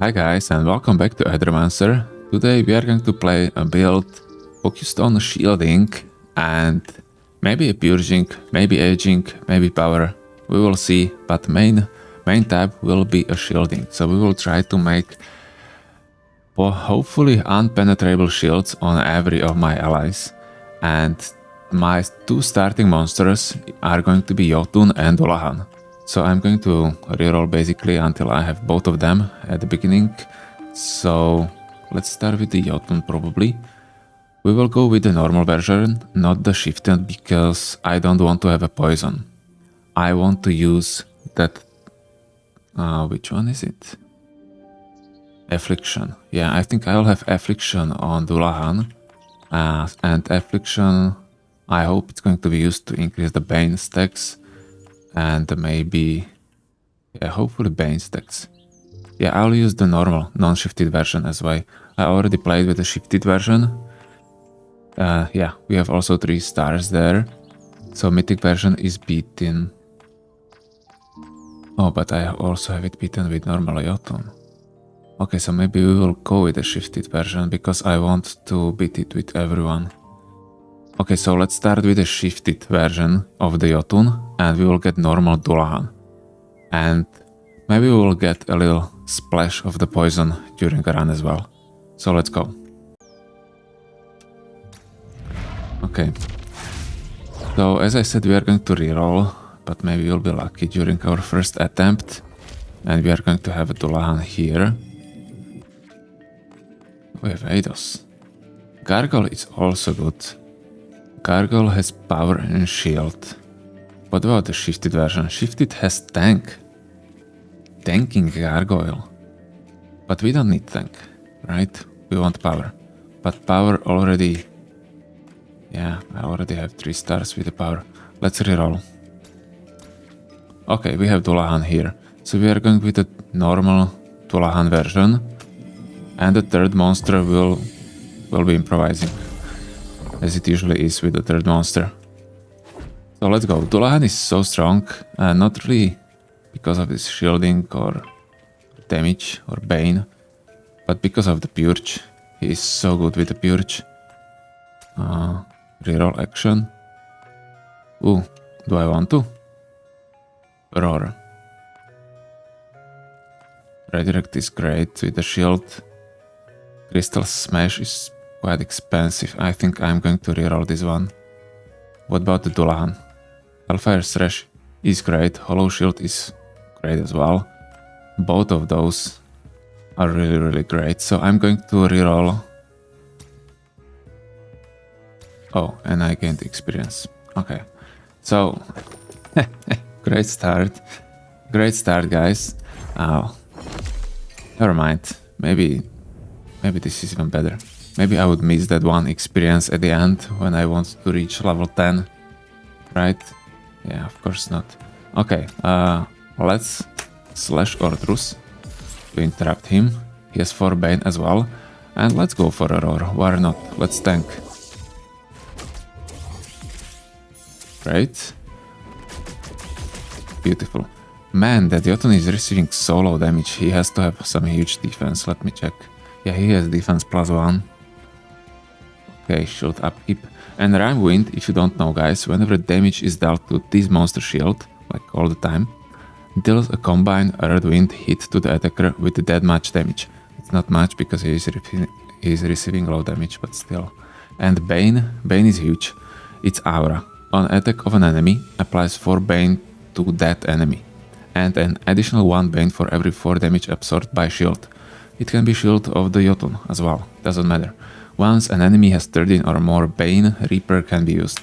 Hi guys and welcome back to Aethermancer. Today we are going to play a build focused on shielding and maybe a purging, maybe aging, maybe power. We will see, but main tab will be a shielding. So we will try to make hopefully unpenetrable shields on every of my allies. And my two starting monsters are going to be Jotunn and Dullahan. So I'm going to reroll basically until I have both of them at the beginning. So let's start with the Jotunn probably. We will go with the normal version, not the Shifted, because I don't want to have a poison. I want to use that... which one is it? Affliction. Yeah, I think I'll have Affliction on Dullahan. And Affliction, I hope it's going to be used to increase the Bane stacks. And maybe... yeah, hopefully Bane stacks. Yeah, I'll use the normal, non-shifted version as well. I already played with the shifted version. Yeah, we have also 3 stars there. So mythic version is beaten. Oh, but I also have it beaten with normal Jotunn. Okay, so maybe we will go with the shifted version because I want to beat it with everyone. Okay, so let's start with the shifted version of the Jotunn and we will get normal Dullahan. And maybe we will get a little splash of the poison during a run as well. So let's go. Okay. So as I said, we are going to reroll, but maybe we'll be lucky during our first attempt. And we are going to have a Dullahan here. We have Eidos. Gargoyle is also good. Gargoyle has power and shield. What about the shifted version? Shifted has tank. Tanking Gargoyle. But we don't need tank, right? We want power. But power already... yeah, I already have 3 stars with the power. Let's reroll. Okay, we have Dullahan here. So we are going with the normal Dullahan version. And the third monster will be improvising. As it usually is with the third monster. So let's go. Dullahan is so strong, not really because of his shielding or damage or bane, but because of the purge. He is so good with the purge. Reroll action. Ooh, do I want to? Roar. Redirect is great with the shield. Crystal Smash is quite expensive. I think I'm going to reroll this one. What about the Dullahan? Hellfire Thresh is great. Hollow Shield is great as well. Both of those are really great. So I'm going to reroll. Oh, and I gained experience. Okay. So, great start. Great start, guys. Oh, never mind. Maybe this is even better. Maybe I would miss that 1 experience at the end when I want to reach level 10. Right? Yeah, of course not. Okay, let's slash Ortrus to interrupt him. He has 4 Bane as well. And let's go for a roar. Why not? Let's tank. Great. Beautiful. Man, that Jotunn is receiving so low damage. He has to have some huge defense. Let me check. Yeah, he has defense +1. Okay, shield upkeep. And Rime Wind, if you don't know guys, whenever damage is dealt to this monster shield, like all the time, deals a combined Earth Wind hit to the attacker with that much damage. It's not much because he is receiving low damage, but still. And Bane is huge. Its aura. On attack of an enemy, applies 4 Bane to that enemy. And an additional 1 Bane for every 4 damage absorbed by shield. It can be shield of the Jotunn as well, doesn't matter. Once an enemy has 13 or more Bane, Reaper can be used.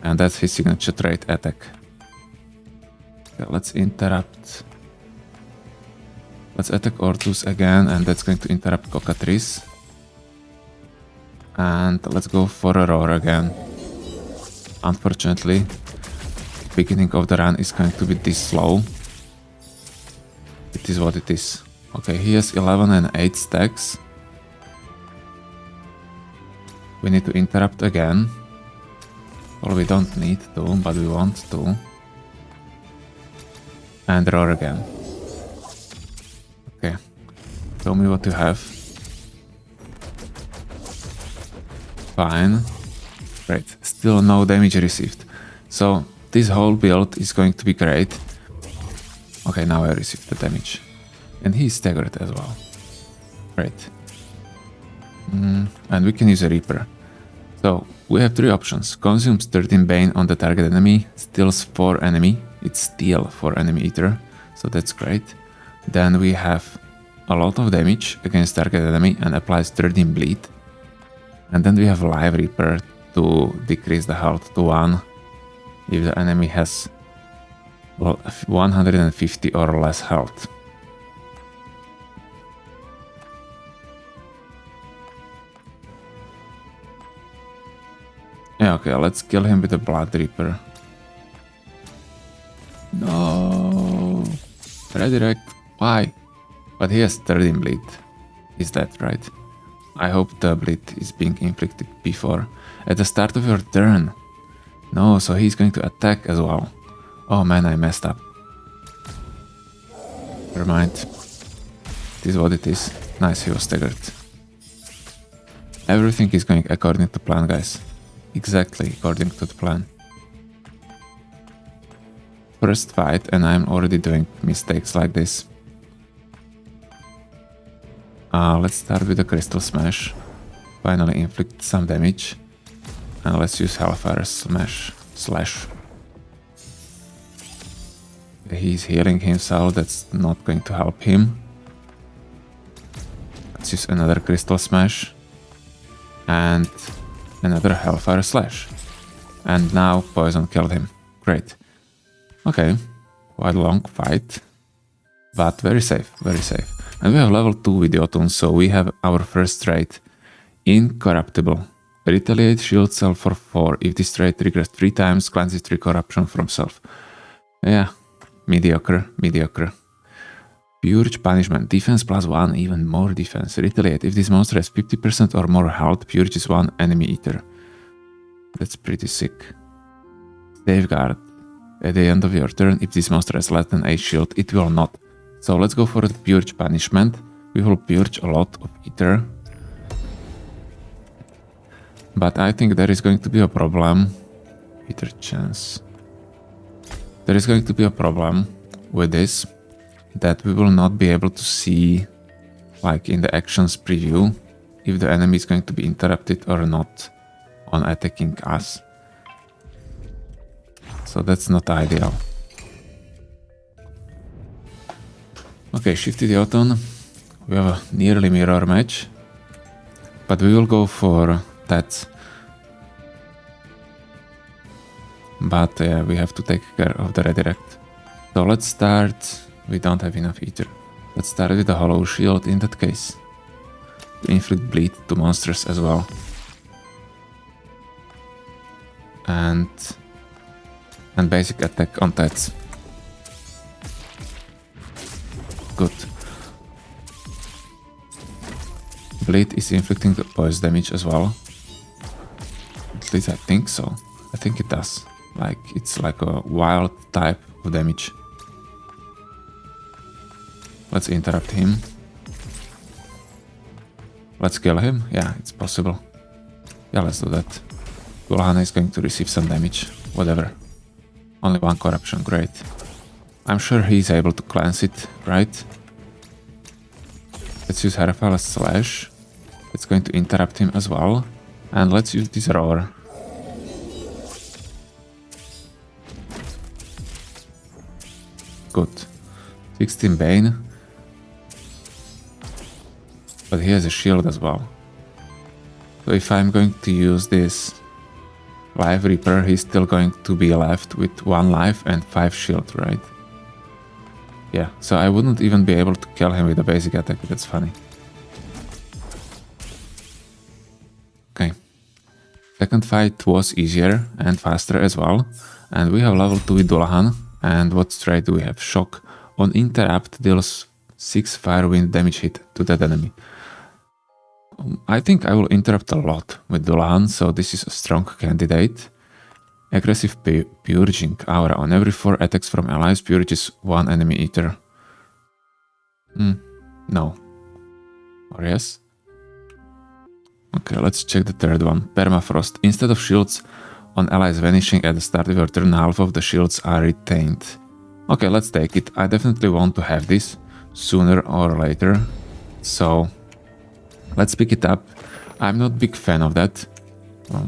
And that's his signature trait, attack. Okay, let's interrupt. Let's attack Ortrus again, and that's going to interrupt Cockatrice. And let's go for a roar again. Unfortunately, the beginning of the run is going to be this slow. It is what it is. Okay, he has 11 and 8 stacks. We need to interrupt again. Well, we don't need to, but we want to. And roar again. Okay, Show me what you have. Fine. Great. Still no damage received. So this whole build is going to be great. Okay, now I received the damage. And he's staggered as well. Great. And we can use a Reaper. So we have 3 options. Consumes 13 Bane on the target enemy, steals 4 enemy. It's steal for enemy Aether, so that's great. Then we have a lot of damage against target enemy and applies 13 bleed. And then we have Live Reaper to decrease the health to 1 if the enemy has 150 or less health. Yeah, okay, let's kill him with a Blood Reaper. No! Redirect, why? But he has 13 bleed. Is that right? I hope the bleed is being inflicted before. At the start of your turn. No, so he's going to attack as well. Oh man, I messed up. Never mind. This is what it is. Nice, he was staggered. Everything is going according to plan, guys. Exactly according to the plan. First fight, and I'm already doing mistakes like this. Let's start with the Crystal Smash. Finally inflict some damage. And let's use Hellfire Slash. He's healing himself, that's not going to help him. Let's use another Crystal Smash. And another Hellfire Slash. And now Poison killed him. Great. Okay, quite a long fight. But very safe, very safe. And we have level 2 with Jotun, so we have our first trait. Incorruptible. Retaliate shield self for 4. If this trait triggers 3 times, cleanses 3 corruption from self. Yeah, mediocre. Purge punishment. Defense +1, even more defense. Retaliate. If this monster has 50% or more health, purges 1 enemy Aether. That's pretty sick. Safeguard. At the end of your turn, if this monster has less than 8 shield, it will not. So let's go for the purge punishment. We will purge a lot of Aether. But I think there is going to be a problem. Aether chance. There is going to be a problem with this. That we will not be able to see, like in the actions preview, if the enemy is going to be interrupted or not on attacking us. So that's not ideal. Okay, Shifted Jotunn. We have a nearly mirror match. But we will go for that. But yeah, we have to take care of the redirect. So let's start. We don't have enough Aether. Let's start with the Hollow Shield in that case. To inflict bleed to monsters as well. And basic attack on that. Good. Bleed is inflicting the poison damage as well. At least I think so. I think it does. Like, it's like a wild type of damage. Let's interrupt him. Let's kill him. Yeah, it's possible. Yeah, let's do that. Dullahan is going to receive some damage. Whatever. Only 1 corruption, great. I'm sure he's able to cleanse it, right? Let's use Hellfire Slash. It's going to interrupt him as well. And let's use this Roar. Good. 16 Bane. But he has a shield as well. So if I'm going to use this Live Reaper, he's still going to be left with 1 life and 5 shield, right? Yeah, so I wouldn't even be able to kill him with a basic attack, that's funny. Okay. Second fight was easier and faster as well. And we have level 2 with Dullahan. And what trait do we have? Shock. On interrupt deals 6 fire wind damage hit to that enemy. I think I will interrupt a lot with Dullahan, so this is a strong candidate. Aggressive Purging Aura. On every 4 attacks from allies, purges 1 enemy Aether. No. Or yes? Okay, let's check the third one. Permafrost. Instead of shields on allies vanishing at the start of your turn, half of the shields are retained. Okay, let's take it. I definitely want to have this sooner or later. So let's pick it up. I'm not a big fan of that.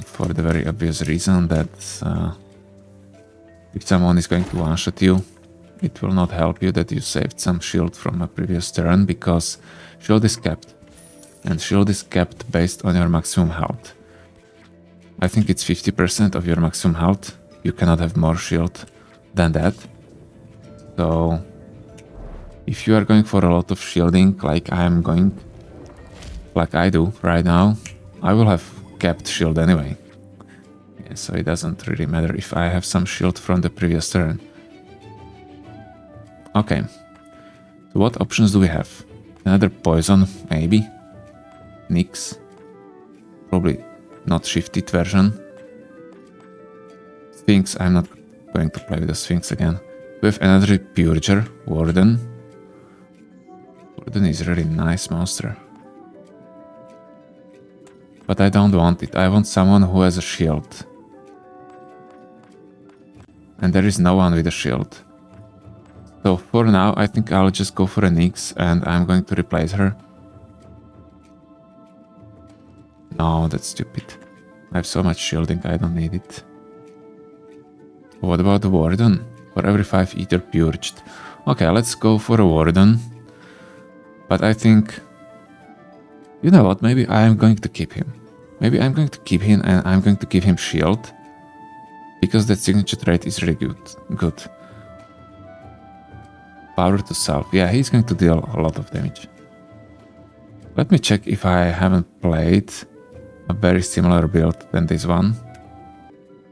For the very obvious reason that if someone is going to one-shot you, it will not help you that you saved some shield from a previous turn, because shield is capped. And shield is capped based on your maximum health. I think it's 50% of your maximum health. You cannot have more shield than that. So if you are going for a lot of shielding like I do right now, I will have capped shield anyway. Yeah, so it doesn't really matter if I have some shield from the previous turn. Okay. So what options do we have? Another poison, maybe. Nyx. Probably not shifted version. Sphinx, I'm not going to play with the Sphinx again. We have another Purger, Warden. Warden is a really nice monster. But I don't want it. I want someone who has a shield. And there is no one with a shield. So for now, I think I'll just go for a Nyx and I'm going to replace her. No, that's stupid. I have so much shielding, I don't need it. What about the Warden? For every 5 Aether purged. Okay, let's go for a Warden. But I think... You know what, maybe I am going to keep him. Maybe I'm going to keep him and I'm going to give him shield. Because that signature trait is really good. Power to self. Yeah, he's going to deal a lot of damage. Let me check if I haven't played a very similar build than this one.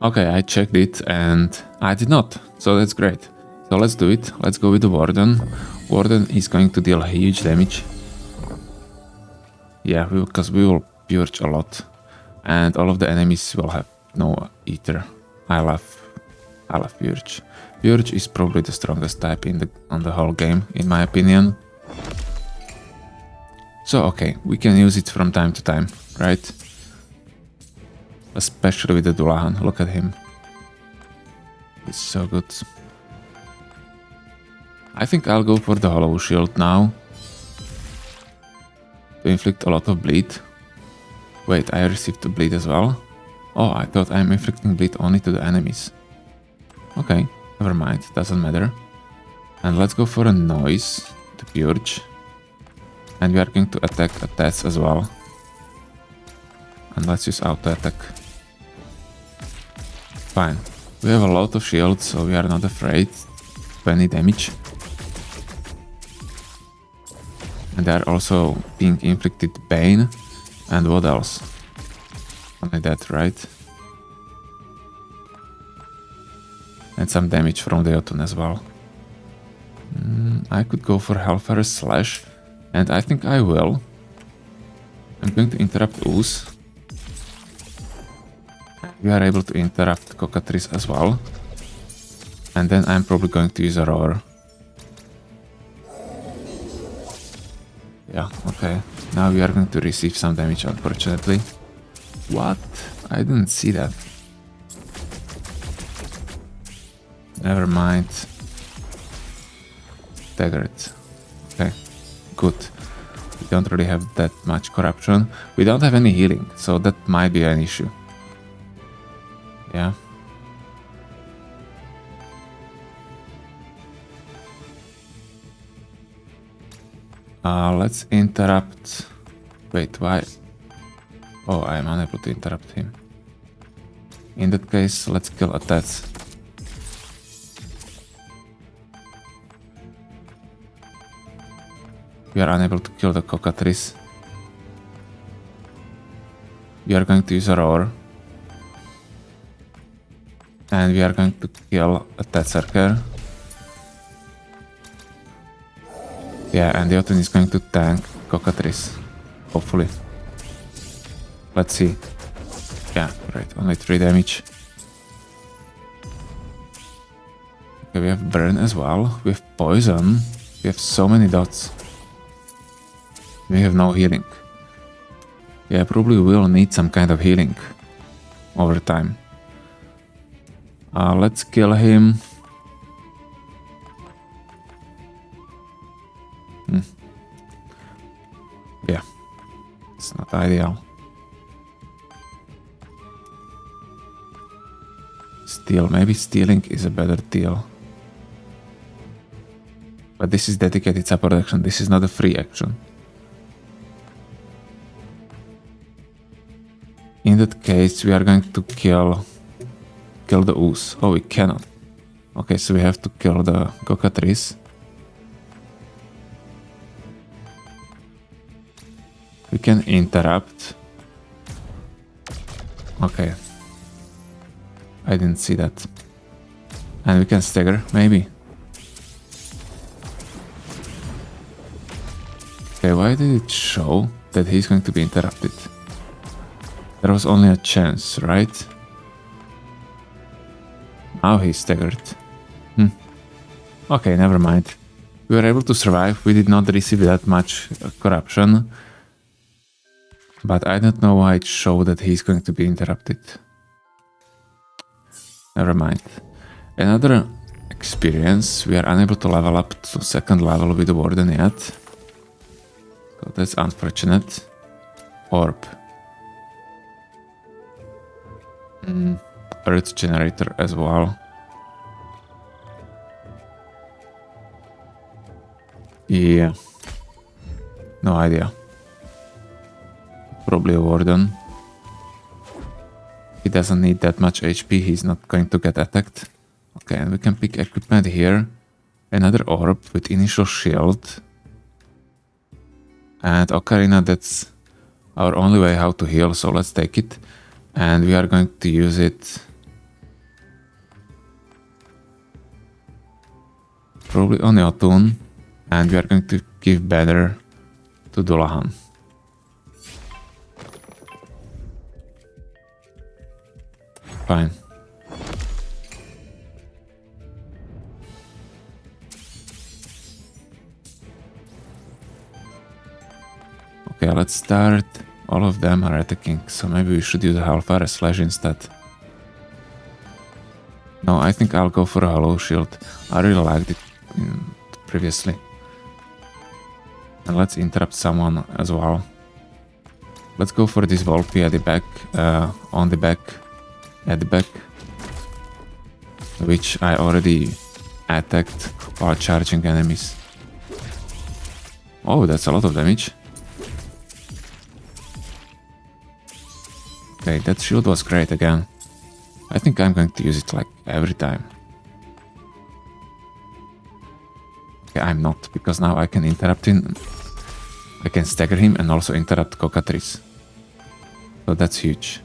Okay, I checked it and I did not, so that's great. So let's do it. Let's go with the Warden. Warden is going to deal huge damage. Yeah, because we will purge a lot. And all of the enemies will have no Aether. I love Purge. Purge is probably the strongest type on the whole game, in my opinion. So okay, we can use it from time to time, right? Especially with the Dullahan, look at him. It's so good. I think I'll go for the Hollow Shield now. To inflict a lot of bleed. Wait, I received the bleed as well? Oh, I thought I'm inflicting bleed only to the enemies. Okay, never mind, doesn't matter. And let's go for a Noise to purge. And we are going to attack attacks as well. And let's use auto attack. Fine. We have a lot of shields, so we are not afraid of any damage. And they are also being inflicted pain. And what else? Only that, right? And some damage from the Jotunn as well. I could go for Hellfire Slash. And I think I will. I'm going to interrupt Ooze. We are able to interrupt Cockatrice as well. And then I'm probably going to use a Roar. Yeah, okay. Now we are going to receive some damage, unfortunately. What? I didn't see that. Never mind. Dagger it. Okay, good. We don't really have that much corruption. We don't have any healing, so that might be an issue. Yeah. Let's interrupt. Wait, why? Oh, I'm unable to interrupt him. In that case, let's kill attacks. We are unable to kill the Cockatrice. We are going to use a Roar. And we are going to kill a Tetserker. Yeah, and the Jotunn is going to tank Cockatrice. Hopefully. Let's see. Yeah, right, only 3 damage. Okay, we have Burn as well. We have Poison. We have so many dots. We have no healing. Yeah, probably will need some kind of healing over time. Let's kill him. Yeah, it's not ideal. Steal, maybe stealing is a better deal. But this is dedicated support action, this is not a free action. In that case, we are going to kill the ooze. Oh, we cannot. Okay, so we have to kill the cockatrice. We can interrupt. Okay. I didn't see that. And we can stagger, maybe. Okay, why did it show that he's going to be interrupted? There was only a chance, right? Now he's staggered. Okay, never mind. We were able to survive. We did not receive that much corruption. But I don't know why it showed that he's going to be interrupted. Never mind. Another experience. We are unable to level up to 2nd level with the Warden yet. So that's unfortunate. Orb. Earth generator as well. Yeah. No idea. Probably a Warden. He doesn't need that much HP, he's not going to get attacked. Okay, and we can pick equipment here. Another orb with initial shield. And Ocarina, that's our only way how to heal, so let's take it. And we are going to use it probably on Jotunn. And we are going to give better to Dullahan. Fine. Okay, let's start. All of them are attacking, so maybe we should use a Hellfire Slash instead. No, I think I'll go for a Hollow Shield. I really liked it previously. And let's interrupt someone as well. Let's go for this Volpe at the back, on the back. At the back, which I already attacked while charging enemies. Oh, that's a lot of damage. Okay, that shield was great again. I think I'm going to use it like every time. Okay, I'm not, because now I can interrupt him. I can stagger him and also interrupt Cockatrice. So that's huge.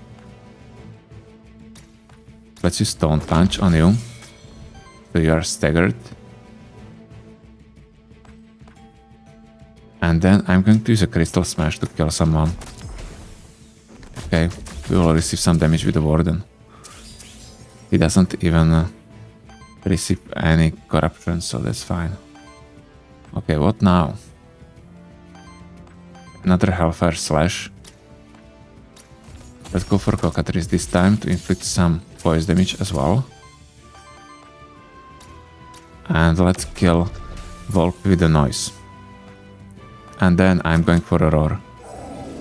Let's use Stone Punch on you. So you are staggered. And then I'm going to use a Crystal Smash to kill someone. Okay, we will receive some damage with the Warden. He doesn't even receive any corruption, so that's fine. Okay, what now? Another Hellfire Slash. Let's go for Cockatrice this time to inflict some voice damage as well. And let's kill Volpe with the noise. And then I'm going for a Roar.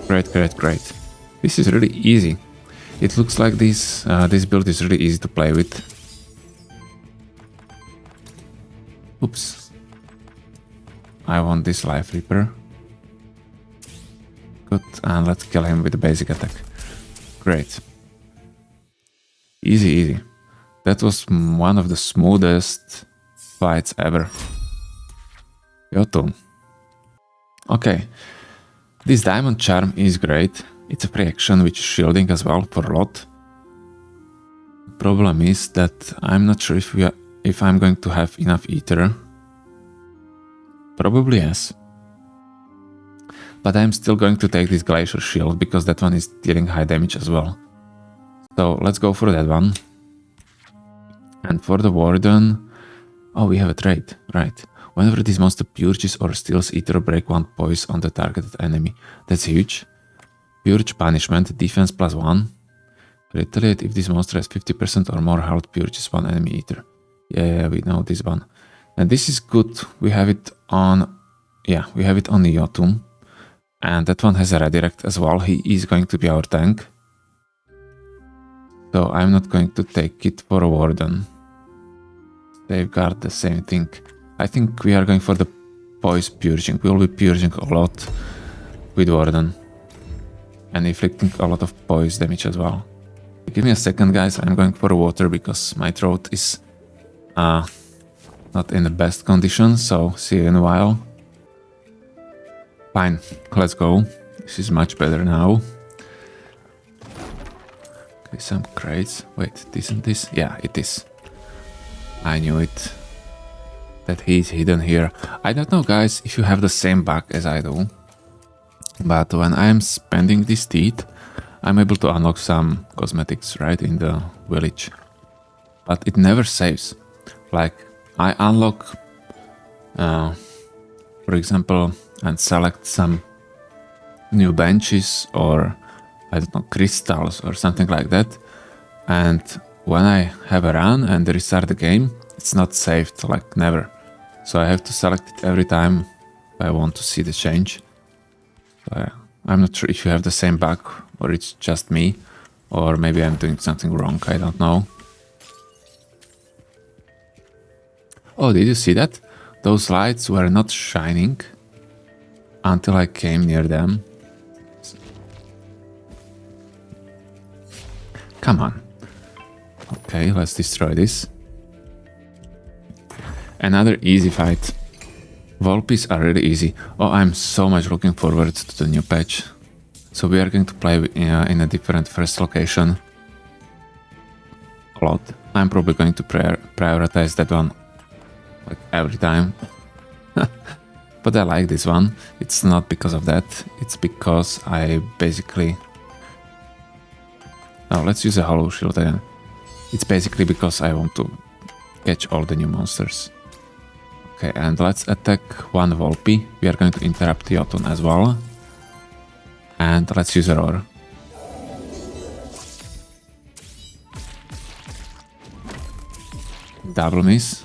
Great, great, great. This is really easy. It looks like this build is really easy to play with. Oops. I want this Life Reaper. Good, and let's kill him with the basic attack. Great. Easy, easy. That was one of the smoothest fights ever. Jotunn. Okay. This Diamond Charm is great. It's a free action which is shielding as well for a lot. The problem is that I'm not sure if I'm going to have enough Aether. Probably yes. But I'm still going to take this Glacier Shield because that one is dealing high damage as well. So let's go for that one. And for the Warden... Oh, we have a trade, right. Whenever this monster purges or steals Ether, break 1 poise on the targeted enemy. That's huge. Purge punishment, defense +1. Retaliate if this monster has 50% or more health, purges 1 enemy Ether. Yeah, we know this one. And this is good. We have it on... Yeah, we have it on the Jotunn. And that one has a redirect as well. He is going to be our tank. So I'm not going to take it for a Warden. Safeguard, the same thing. I think we are going for the poise purging. We will be purging a lot with Warden. And inflicting a lot of poise damage as well. Give me a second, guys. I'm going for water because my throat is not in the best condition. So see you in a while. Fine, let's go. This is much better now. Okay, some crates. Wait, isn't this? Yeah, it is. I knew it. That he's hidden here. I don't know, guys, if you have the same bug as I do. But when I'm spending this teeth, I'm able to unlock some cosmetics right in the village. But it never saves. Like, I unlock, for example, and select some new benches or, I don't know, crystals or something like that. And when I have a run and restart the game, it's not saved, like never. So I have to select it every time if I want to see the change. So I'm not sure if you have the same bug or it's just me, or maybe I'm doing something wrong, I don't know. Oh, did you see that? Those lights were not shining until I came near them. Come on. Okay, let's destroy this. Another easy fight. Volpes are really easy. Oh, I'm so much looking forward to the new patch. So we are going to play in a different first location. A lot. I'm probably going to prioritize that one like every time. But I like this one. It's not because of that. It's because I basically... Now let's use a hollow shield again. It's basically because I want to catch all the new monsters. Okay, and let's attack one Volpe. We are going to interrupt Jotunn as well. And let's use a roar. Double miss.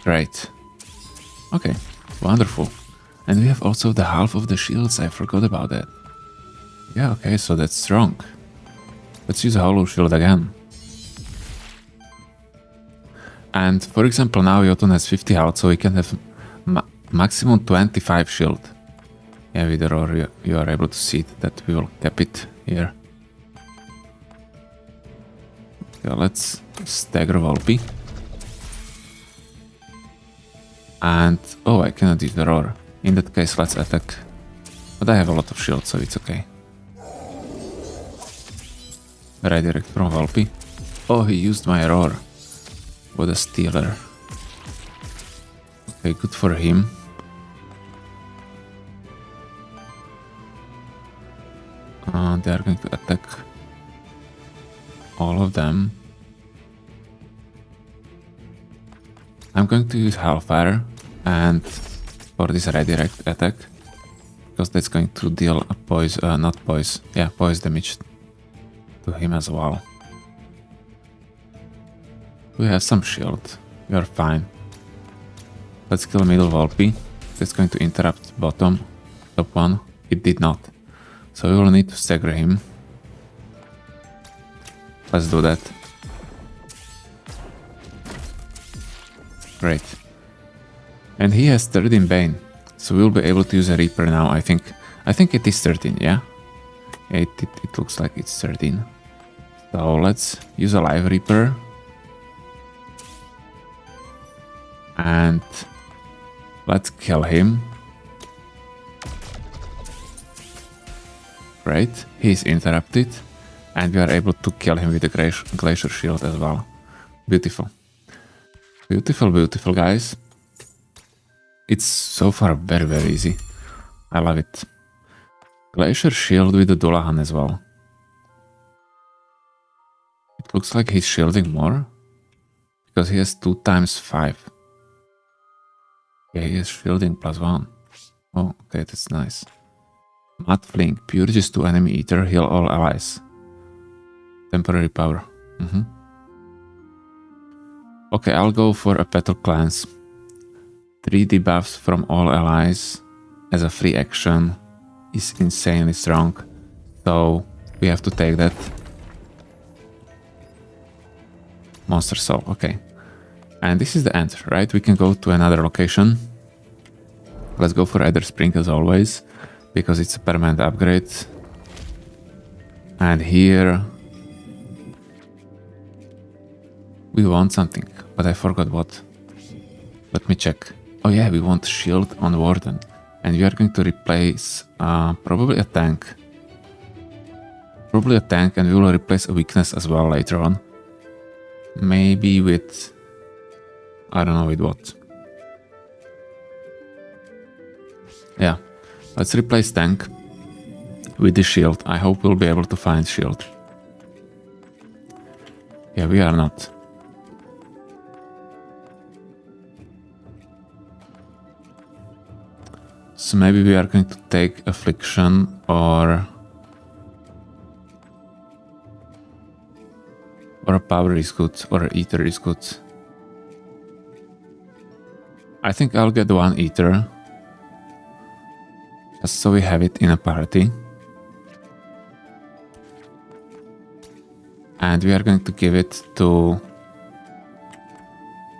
Great. Okay, wonderful. And we have also the half of the shields, I forgot about that. Yeah, okay, so that's strong. Let's use a hollow shield again. And for example, now Jotunn has 50 health, so we can have maximum 25 shield. Yeah, with the roar you are able to see that we will cap it here. Okay, let's stagger Volpe. And, oh, I cannot use the roar. In that case, let's attack. But I have a lot of shield, so it's okay. Redirect from Volpe. Oh, he used my roar. What a stealer. Okay, good for him. They are going to attack all of them. I'm going to use Hellfire and for this redirect attack, because that's going to deal a poise, not poise, yeah, poise damage to him as well. We have some shield, we are fine. Let's kill middle Volpe. That's going to interrupt bottom, top one. It did not. So we will need to stagger him. Let's do that. Great. And he has 13 Bane, so we'll be able to use a Reaper now, I think. I think it is 13, yeah? It looks like it's 13. So let's use a Live Reaper. And let's kill him. Great, he's interrupted. And we are able to kill him with the Glacier Shield as well. Beautiful. Beautiful, beautiful, guys. It's so far very, very easy. I love it. Glacier Shield with the Dullahan as well. It looks like he's shielding more. Because he has 2 times 5. Yeah, he is shielding +1. Oh, okay, that's nice. Mud Fling, purges 2 enemy Ether, heal all allies. Temporary power. Okay, I'll go for a Petal Cleanse. 3 debuffs from all allies as a free action is insanely strong. So we have to take that. Monster Soul, okay. And this is the end, right? We can go to another location. Let's go for Aether Spring as always, because it's a permanent upgrade. And here we want something, but I forgot what. Let me check. Oh yeah, we want Shield on Warden. And we are going to replace probably a tank. Probably a tank, and we will replace a weakness as well later on. Maybe with... I don't know with what. Yeah, let's replace tank with the shield. I hope we'll be able to find shield. Yeah, we are not. So maybe we are going to take Affliction or a Power is good, or an Ether is good. I think I'll get 1 Ether. Just so we have it in a party. And we are going to give it to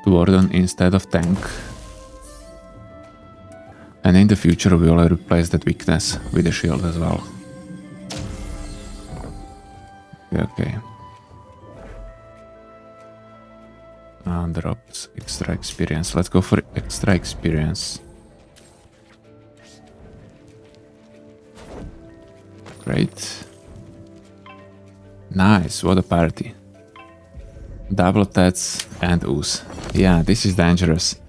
Warden instead of tank. And in the future we will replace that weakness with a shield as well. Okay. Drops extra experience. Let's go for extra experience. Great. Nice, what a party. Double tats and ooze. Yeah, this is dangerous.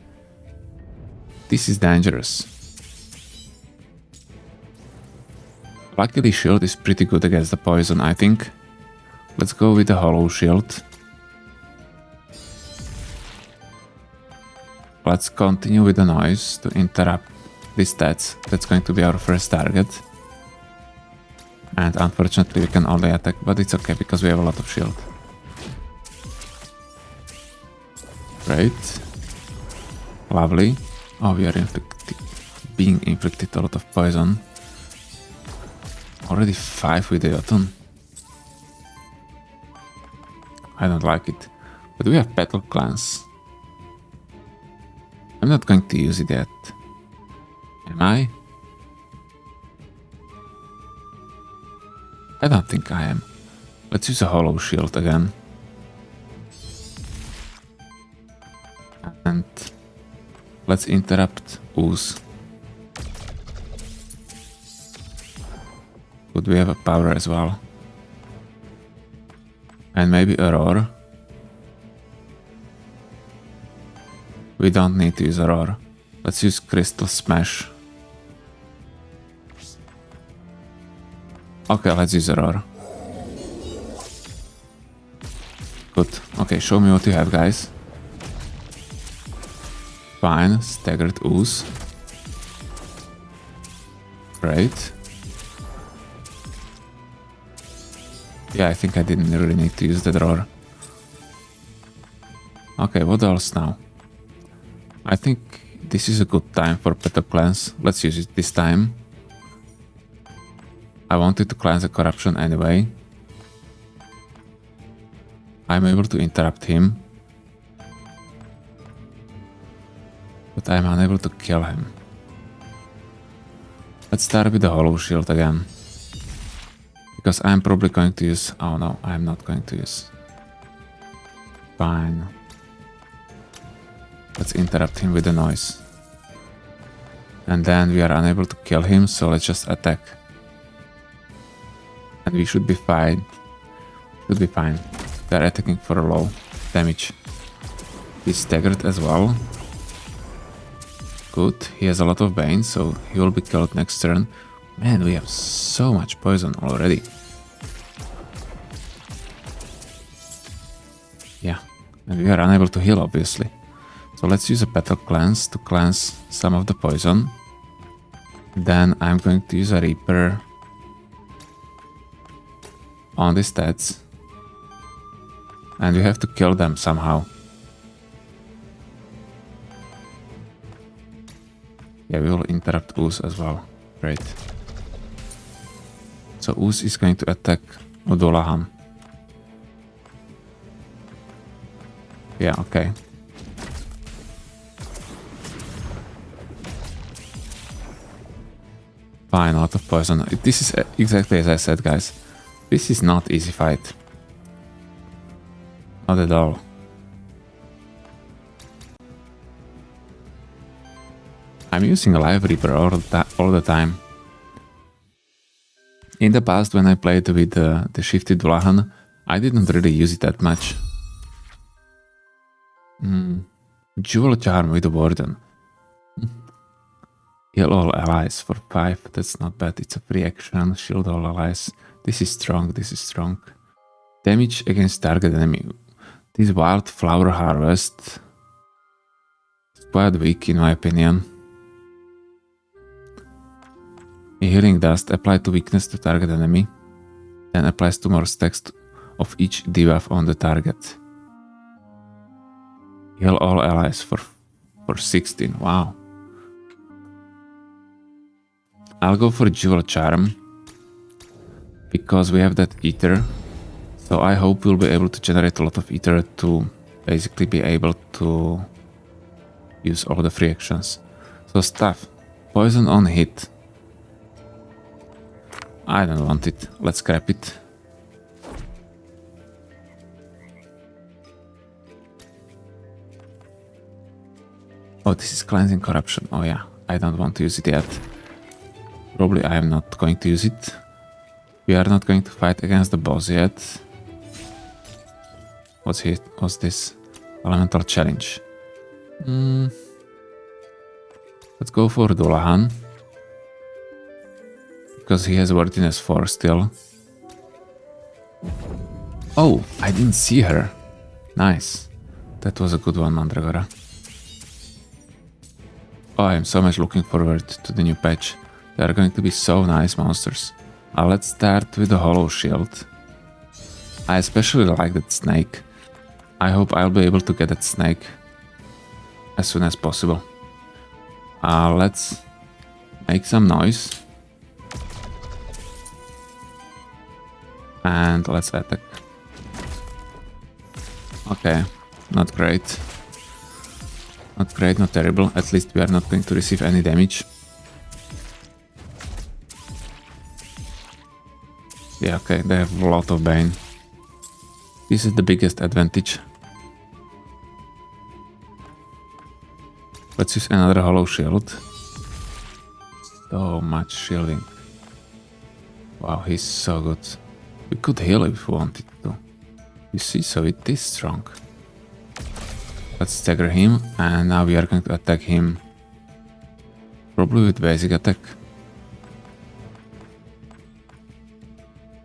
This is dangerous. Luckily shield is pretty good against the poison, I think. Let's go with the hollow shield. Let's continue with the noise to interrupt the stats. That's going to be our first target. And unfortunately we can only attack, but it's okay because we have a lot of shield. Great. Lovely. Oh, we are being inflicted a lot of poison. Already 5 with the Jotunn. I don't like it. But we have Petal Cleanse. I'm not going to use it yet. Am I? I don't think I am. Let's use a hollow shield again. And let's interrupt ooze. Could we have a power as well? And maybe a roar. We don't need to use a roar. Let's use Crystal Smash. Okay, let's use a roar. Good. Okay, show me what you have, guys. Fine. Staggered ooze. Great. Yeah, I think I didn't really need to use that roar. Okay, what else now? I think this is a good time for Petal Cleanse. Let's use it this time. I wanted to cleanse the corruption anyway. I'm able to interrupt him. But I'm unable to kill him. Let's start with the hollow shield again. Because I'm probably going to use... Oh no, I'm not going to use. Fine. Let's interrupt him with the noise. And then we are unable to kill him, so let's just attack. And we should be fine. Should be fine. They're attacking for a low damage. He's staggered as well. Good. He has a lot of bane, so he will be killed next turn. Man, we have so much poison already. Yeah. And we are unable to heal, obviously. So let's use a Petal Cleanse to cleanse some of the poison. Then I'm going to use a Reaper on the stats. And we have to kill them somehow. Yeah, we will interrupt Ooze as well. Great. So Ooze is going to attack Dullahan. Yeah, okay. Fine, a lot of poison. This is exactly as I said, guys. This is not easy fight. Not at all. I'm using a Live Reaper all the time. In the past, when I played with the Shifted Jotunn, I didn't really use it that much. Jewel Charm with the Warden. Heal all allies for 5. That's not bad. It's a free action. Shield all allies. This is strong. This is strong. Damage against target enemy. This Wildflower Harvest is quite weak in my opinion. Healing Dust applied to weakness to target enemy. Then applies 2 more stacks of each debuff on the target. Heal all allies for 16. Wow. I'll go for Jewel Charm because we have that Aether. So I hope we'll be able to generate a lot of Aether to basically be able to use all the free actions. So Staff. Poison on hit. I don't want it. Let's scrap it. Oh, this is Cleansing Corruption. Oh yeah, I don't want to use it yet. Probably I am not going to use it. We are not going to fight against the boss yet. What's this? Elemental Challenge. Let's go for Dullahan. Because he has Worthiness 4 still. Oh, I didn't see her. Nice. That was a good one, Mandragora. Oh, I am so much looking forward to the new patch. They are going to be so nice monsters. Let's start with the Hollow Shield. I especially like that snake. I hope I'll be able to get that snake as soon as possible. Let's make some noise. And let's attack. Okay, not great. Not great, not terrible. At least we are not going to receive any damage. Yeah, okay, they have a lot of Bane. This is the biggest advantage. Let's use another Hollow Shield. So much shielding. Wow, he's so good. We could heal if we wanted to. You see, so it is strong. Let's stagger him, and now we are going to attack him. Probably with basic attack.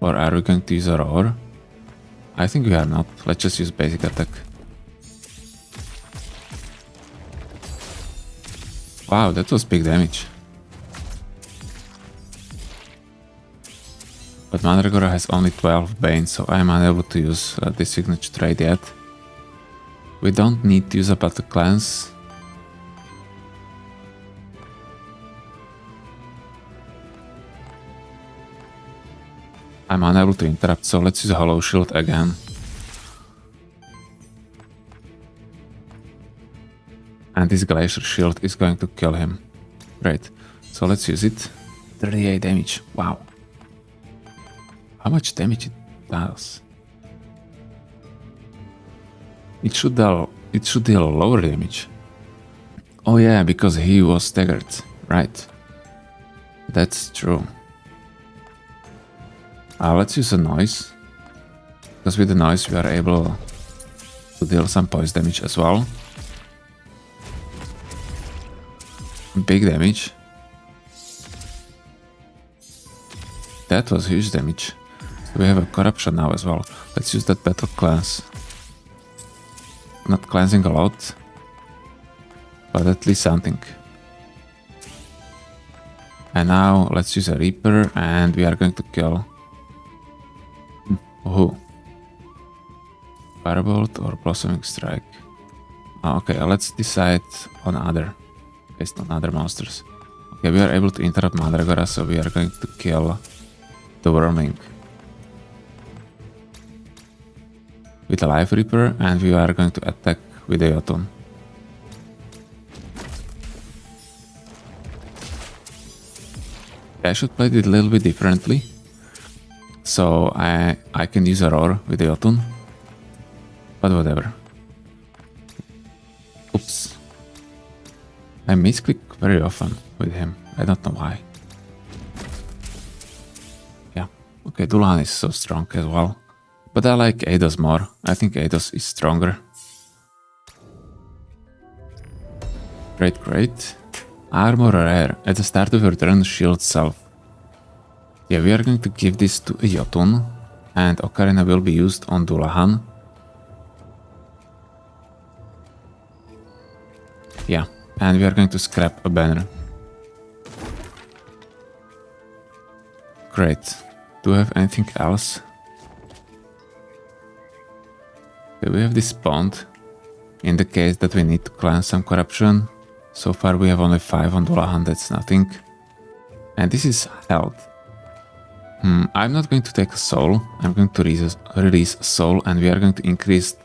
Or are we going to use a roar? I think we are not. Let's just use basic attack. Wow, that was big damage. But Mandragora has only 12 Bane, so I am unable to use this signature trade yet. We don't need to use a Battle Cleanse. I'm unable to interrupt, so let's use a Hollow Shield again. And this Glacier Shield is going to kill him. Great. So let's use it. 38 damage. Wow. How much damage it does? It should deal lower damage. Oh yeah, because he was staggered. Right. That's true. Let's use a noise. Because with the noise we are able to deal some poison damage as well. Big damage. That was huge damage. So we have a corruption now as well. Let's use that Battle Cleanse. not cleansing a lot, but at least something. And now let's use a Reaper and we are going to kill... Oh. Firebolt or Blossoming Strike. Okay, let's decide on other, based on other monsters. Okay, we are able to interrupt Mandragora, so we are going to kill the Wormling with a Life Reaper, and we are going to attack with a Jotunn. I should play it a little bit differently, so I can use a Roar with a Jotunn, but whatever. Oops. I misclick very often with him. I don't know why. Yeah. Okay, Dullahan is so strong as well. But I like Eidos more. I think Eidos is stronger. Great, great. Armor rare. At the start of your turn, shield self. Yeah, we are going to give this to a Jotunn. And Ocarina will be used on Dullahan. Yeah. And we are going to scrap a banner. Great. Do we have anything else? Okay, we have this bond. In the case that we need to cleanse some corruption. So far we have only 5 on Dullahan, that's nothing. And this is health. I'm not going to take a soul. I'm going to release a soul and we are going to increase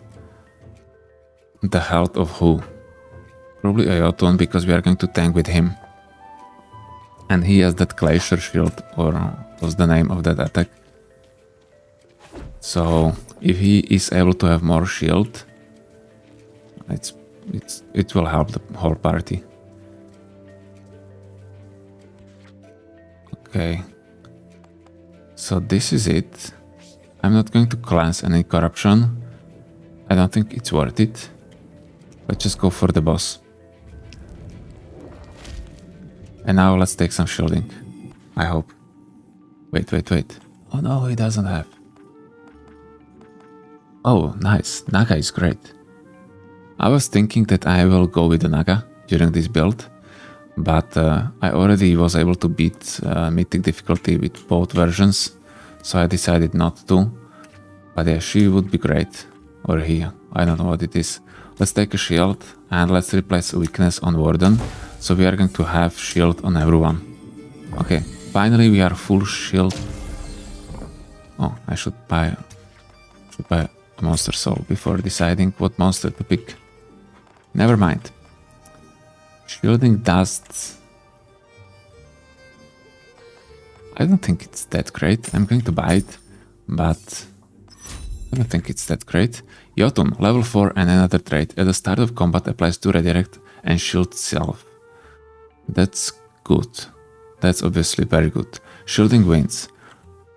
the health of who? Probably a Jotunn, because we are going to tank with him. And he has that Glacier Shield, or was the name of that attack. So if he is able to have more shield, it will help the whole party. Okay. So this is it. I'm not going to cleanse any corruption. I don't think it's worth it. Let's just go for the boss. And now let's take some shielding. I hope. Wait. Oh no, he doesn't have. Oh, nice. Naga is great. I was thinking that I will go with the Naga during this build. But I already was able to beat Mythic difficulty with both versions. So I decided not to. But yeah, she would be great. Or he. I don't know what it is. Let's take a shield and let's replace a weakness on Warden. So we are going to have shield on everyone. Okay, finally we are full shield. Oh, I should buy a monster soul before deciding what monster to pick. Never mind. Shielding dust. I don't think it's that great. I'm going to buy it, but I don't think it's that great. Jotunn, level 4 and another trait. At the start of combat applies 2 redirect and shield self. That's good. That's obviously very good. Shielding Winds.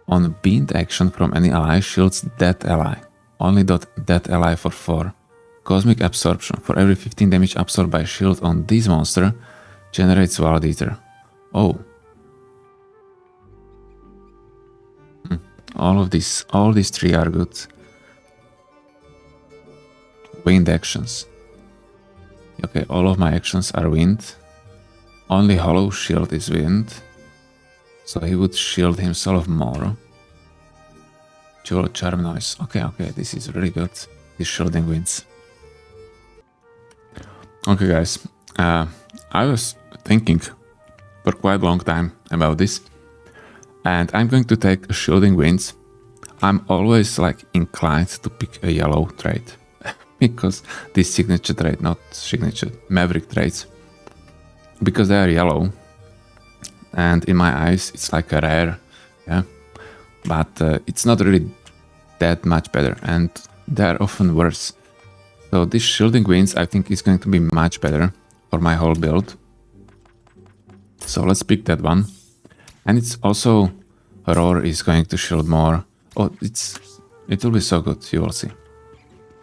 On beamed action from any ally, shields that ally. Only that ally for 4. Cosmic Absorption. For every 15 damage absorbed by shield on this monster, generates Wild Ether. Oh. All these 3 are good. Wind actions. Okay, all of my actions are wind. Only Hollow Shield is wind. So he would shield himself more. Jewel Charm Noise. Okay, this is really good. This shielding winds. Okay guys, I was thinking for quite a long time about this. And I'm going to take a shielding winds. I'm always like inclined to pick a yellow trait. Because this signature trait, not signature, maverick traits. Because they are yellow. And in my eyes, it's like a rare, yeah. But it's not really that much better, and they're often worse. So this shielding winds, I think, is going to be much better for my whole build. So let's pick that one. And it's also, Roar is going to shield more. Oh, it will be so good, you will see.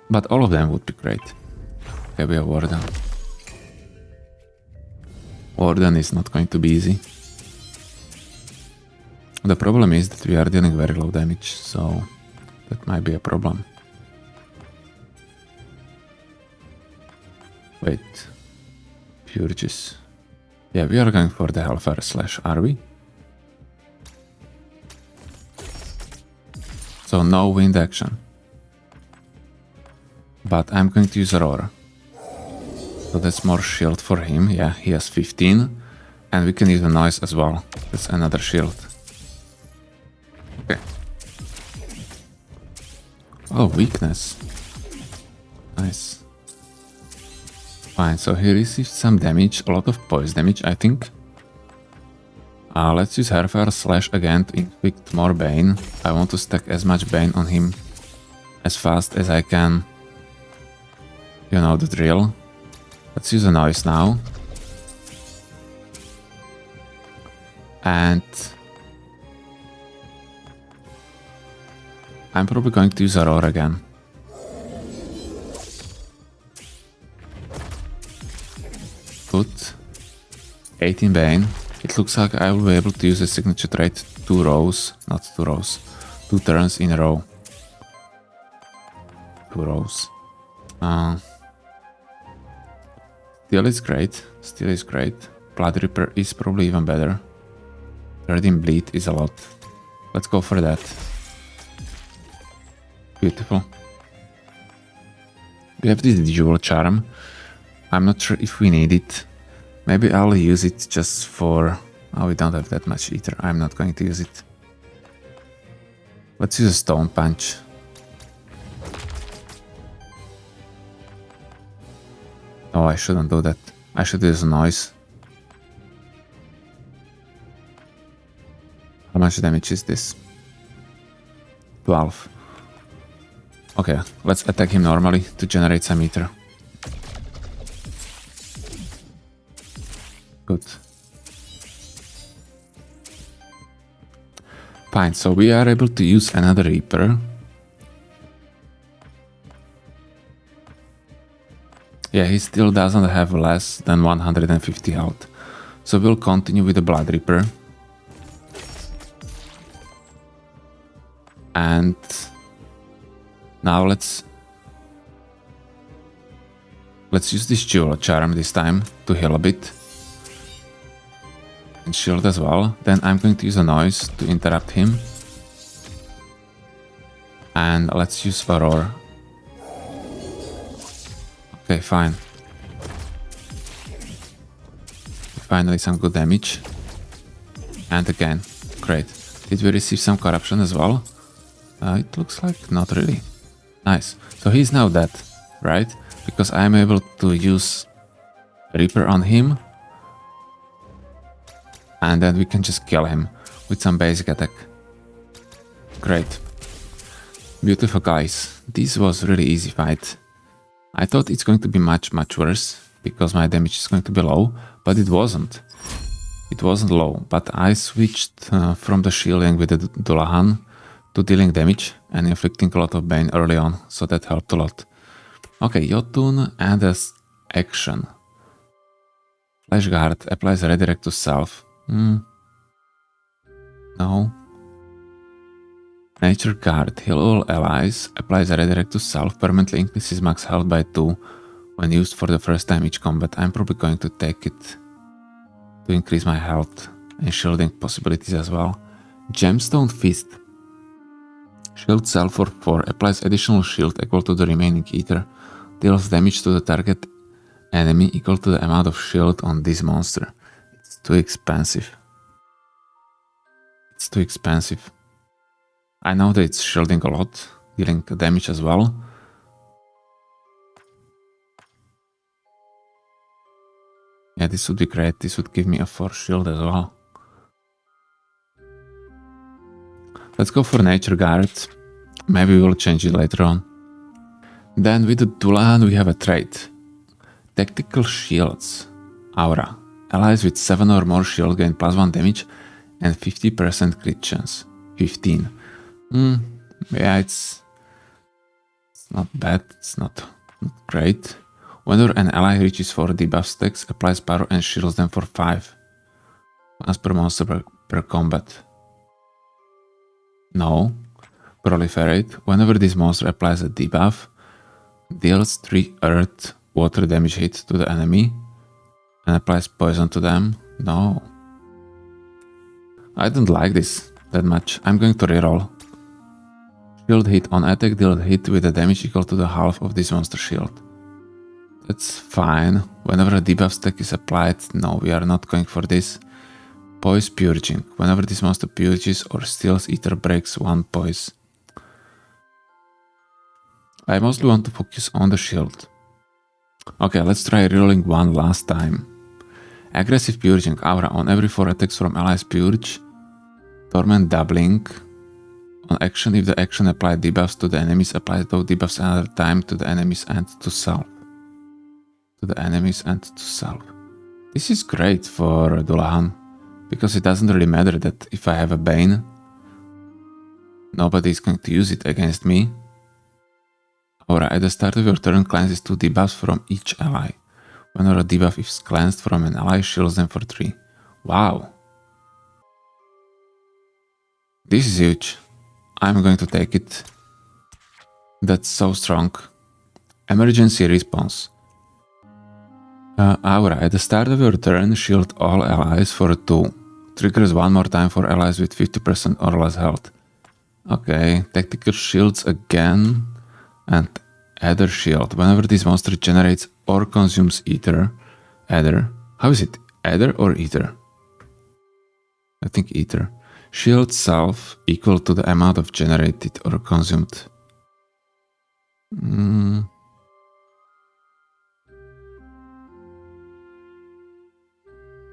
But all of them would be great. Okay, we have Warden. Warden is not going to be easy. The problem is that we are dealing very low damage, so that might be a problem. Wait. Purges. Yeah, we are going for the Hellfire Slash, are we? So no wind action. But I'm going to use Aurora. So that's more shield for him. Yeah, he has 15. And we can use a noise as well. That's another shield. Okay. Oh, weakness. Nice. Fine, so he received some damage, a lot of poise damage, I think. Let's use Hellfire Slash again to inflict more Bane. I want to stack as much Bane on him as fast as I can. You know the drill. Let's use a noise now. And I'm probably going to use Aurora again. Good. 18 Bane. It looks like I will be able to use a signature trait 2 turns in a row. 2 rows. Still is great. Blood Ripper is probably even better. 13 bleed is a lot. Let's go for that. Beautiful. We have this dual charm. I'm not sure if we need it. Maybe I'll use it just for... Oh, we don't have that much Ether. I'm not going to use it. Let's use a Stone Punch. Oh, I shouldn't do that. I should use a noise. How much damage is this? 12. Okay, let's attack him normally to generate some Ether. Good. Fine, so we are able to use another Reaper. Yeah, he still doesn't have less than 150 health. So we'll continue with the Blood Reaper. And now let's use this Jewel Charm this time to heal a bit. And shield as well. Then I'm going to use a noise to interrupt him. And let's use Aurora. Okay, fine. Finally some good damage. And again, great. Did we receive some corruption as well? It looks like not really. Nice. So he's now dead, right? Because I'm able to use Reaper on him. And then we can just kill him with some basic attack. Great. Beautiful, guys. This was really easy fight. I thought it's going to be much worse because my damage is going to be low, but it wasn't. It wasn't low, but I switched from the shielding with the Dullahan to dealing damage and inflicting a lot of Bane early on, so that helped a lot. Okay, Jotunn and as action. Flash Guard applies a redirect to self. No. Nature Guard, heal all allies, applies a redirect to self, permanently increases max health by 2 when used for the first time each combat. I'm probably going to take it to increase my health and shielding possibilities as well. Gemstone Fist. Shield self for 4, applies additional shield equal to the remaining Ether, deals damage to the target enemy equal to the amount of shield on this monster. It's too expensive. It's too expensive. I know that it's shielding a lot, dealing damage as well. Yeah, this would be great. This would give me a 4 shield as well. Let's go for Nature Guard. Maybe we'll change it later on. Then with the Dullahan we have a trait. Tactical Shields. Aura. Allies with 7 or more shield gain +1 damage and 50% crit chance. 15. Yeah, it's not bad. It's not great. Whenever an ally reaches 4 debuff stacks, applies power and shields them for 5. Once per monster per combat. No. Proliferate. Whenever this monster applies a debuff, deals 3 earth water damage hit to the enemy and applies poison to them. No. I don't like this that much. I'm going to reroll. Shield hit on attack, deal hit with a damage equal to the half of this monster shield. That's fine. Whenever a debuff stack is applied, no, we are not going for this. Poise purging. Whenever this monster purges or steals, Aether breaks 1 poise. I mostly want to focus on the shield. Okay, let's try rerolling one last time. Aggressive purging. Aura. On every 4 attacks from allies purge. Torment doubling. On action, if the action applied debuffs to the enemies, apply those debuffs another time to the enemies and to self. This is great for Dullahan, because it doesn't really matter that if I have a Bane, nobody is going to use it against me. Aura. At the start of your turn, cleanses 2 debuffs from each ally. Whenever a debuff is cleansed from an ally, shields them for 3. Wow. This is huge. I'm going to take it. That's so strong. Emergency response. Aura. At the start of your turn, shield all allies for 2. Triggers 1 more time for allies with 50% or less health. Okay, tactical shields again. And Aether shield. Whenever this monster generates or consumes Aether. How is it? Aether or Aether? I think Aether. Shield self equal to the amount of generated or consumed.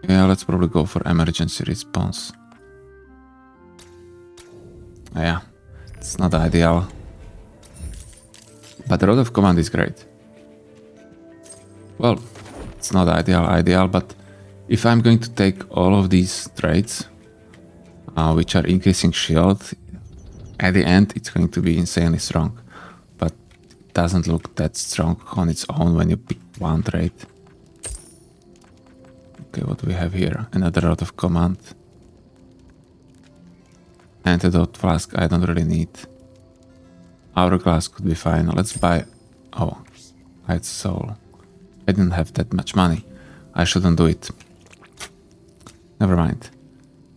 Yeah, let's probably go for emergency response. Yeah, it's not ideal. But the Rod of Command is great. Well, it's not ideal, but if I'm going to take all of these traits, which are increasing shield, at the end it's going to be insanely strong. But it doesn't look that strong on its own when you pick one trait. Okay, what do we have here? Another Rod of Command. Antidote flask I don't really need. Hourglass could be fine. Let's buy... Oh, White Soul. I didn't have that much money. I shouldn't do it. Never mind.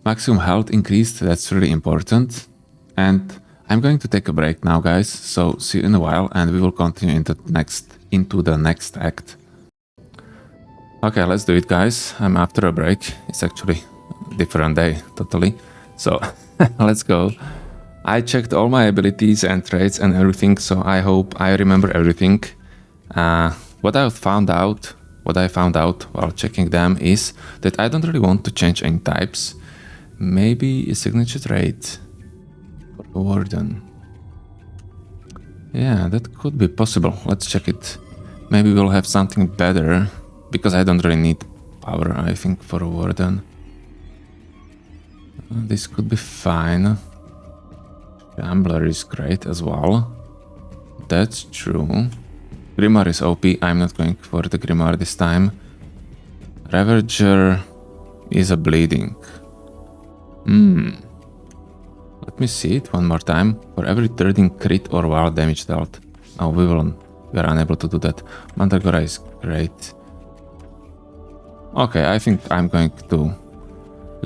Maximum health increased, that's really important. And I'm going to take a break now, guys. So see you in a while and we will continue into the next act. Okay, let's do it, guys. I'm after a break. It's actually a different day, totally. So let's go. I checked all my abilities and traits and everything, so I hope I remember everything. What I found out while checking them is that I don't really want to change any types. Maybe a signature trait for the Warden. Yeah, that could be possible. Let's check it. Maybe we'll have something better, because I don't really need power, I think, for a Warden. This could be fine. Gambler is great as well. That's true. Grimoire is OP. I'm not going for the Grimoire this time. Ravager is a bleeding. Let me see it one more time. For every 13 crit or wild damage dealt. Oh, we are unable to do that. Mandragora is great. Okay, I think I'm going to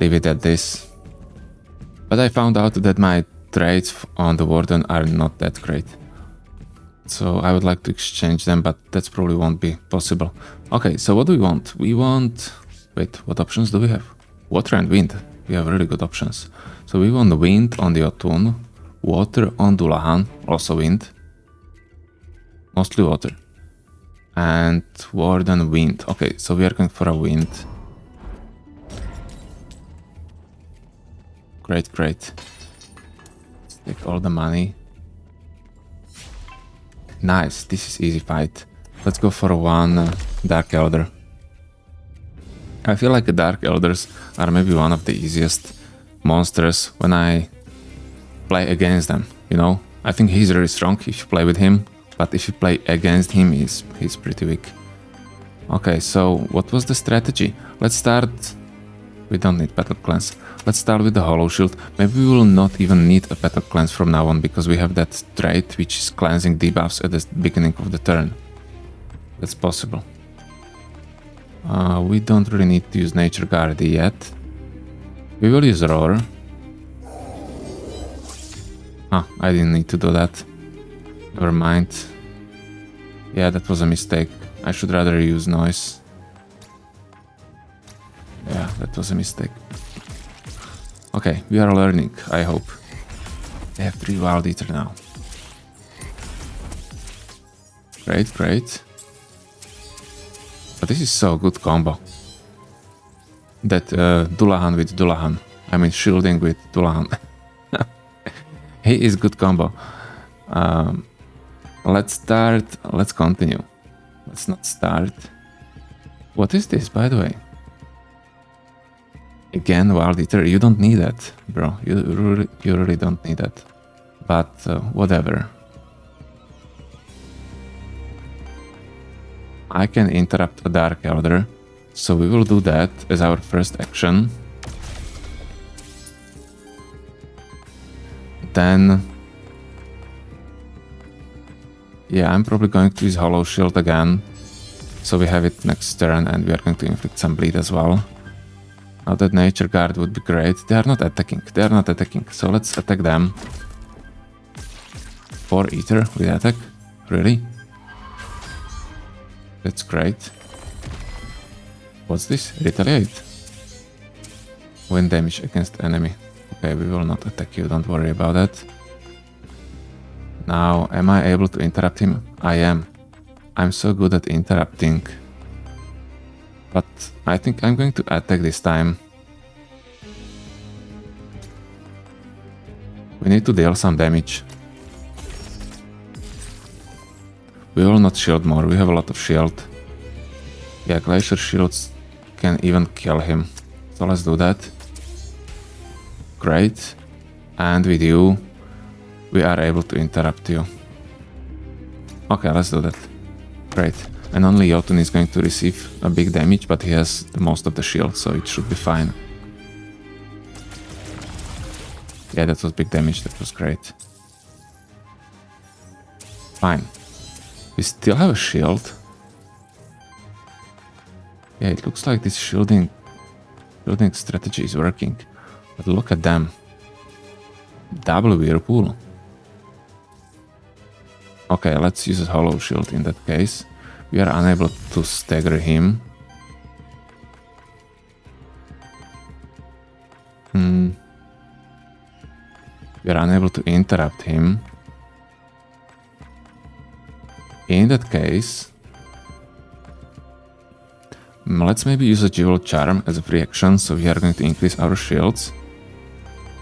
leave it at this. But I found out that my traits on the Warden are not that great. So I would like to exchange them, but that probably won't be possible. Okay, so what do we want? We want... Wait, what options do we have? Water and wind. We have really good options. So we want wind on the Jotunn, water on Dullahan, also wind. Mostly water. And Warden wind. Okay, so we are going for a wind. Great, great. Let's take all the money. Nice, this is easy fight. Let's go for one Dark Elder. I feel like the Dark Elders are maybe one of the easiest monsters when I play against them, you know? I think he's really strong if you play with him, but if you play against him, he's pretty weak. Okay, so what was the strategy? Let's start... We don't need Battle Cleanse. Let's start with the Hollow Shield. Maybe we will not even need a Battle Cleanse from now on, because we have that trait which is cleansing debuffs at the beginning of the turn. That's possible. We don't really need to use Nature Guard yet. We will use Roar. I didn't need to do that. Never mind. Yeah, that was a mistake. I should rather use Noise. Yeah, that was a mistake. Okay, we are learning, I hope. They have 3 Wild Ether now. Great, great. But this is so good combo. That Dullahan with Dullahan. I mean shielding with Dullahan. He is good combo. Let's start. Let's continue. Let's not start. What is this, by the way? Again, Wild Ether. You don't need that, bro. You really don't need that. But whatever. I can interrupt a Dark Elder, so we will do that as our first action. Then, yeah, I'm probably going to use Hollow Shield again, so we have it next turn and we are going to inflict some bleed as well. Now that Nature Guard would be great. They are not attacking, so let's attack them. 4 Ether with attack, really? That's great. What's this? Retaliate. Win damage against enemy. Okay, we will not attack you, don't worry about that. Now, am I able to interrupt him? I am. I'm so good at interrupting. But I think I'm going to attack this time. We need to deal some damage. We will not shield more, we have a lot of shield. Yeah, Glacier Shields can even kill him. So let's do that. Great. And with you, we are able to interrupt you. Okay, let's do that. Great. And only Jotunn is going to receive a big damage, but he has the most of the shield, so it should be fine. Yeah, that was big damage, that was great. Fine. We still have a shield. Yeah, it looks like this shielding strategy is working. But look at them. Double Whirlpool. Okay, let's use a Hollow Shield in that case. We are unable to stagger him. We are unable to interrupt him. In that case, let's maybe use a Jewel Charm as a free action, so we are going to increase our shields.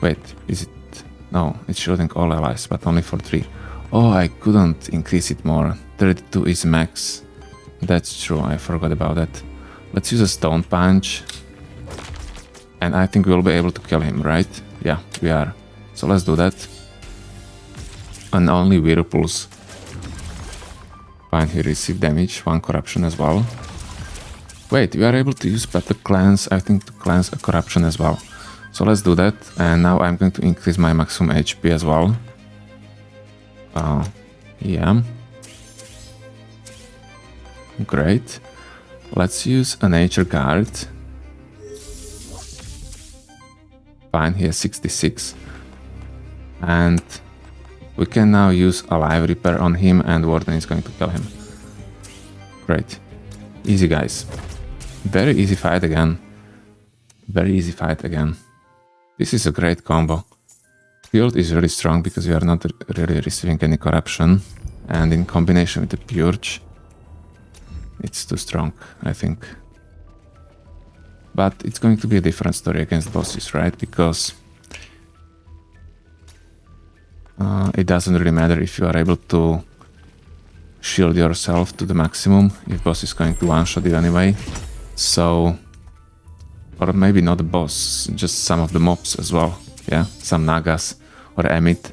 Wait, is it? No, it's shielding all allies, but only for 3. Oh, I couldn't increase it more. 32 is max. That's true, I forgot about that. Let's use a Stone Punch. And I think we'll be able to kill him, right? Yeah, we are. So let's do that. And only Whirlpools. Fine, he received damage, 1 corruption as well. Wait, we are able to use Battle Cleanse, I think, to cleanse a corruption as well. So let's do that, and now I'm going to increase my maximum HP as well. Yeah. Great. Let's use a Nature Guard. Fine, he has 66. And we can now use a Live Repair on him, and Warden is going to kill him. Great. Easy, guys. Very easy fight again. Very easy fight again. This is a great combo. Shield is really strong because we are not really receiving any corruption. And in combination with the Purge, it's too strong, I think. But it's going to be a different story against bosses, right? Because it doesn't really matter if you are able to shield yourself to the maximum, if boss is going to one-shot you anyway. So, or maybe not the boss, just some of the mobs as well. Yeah, some Nagas or Amit.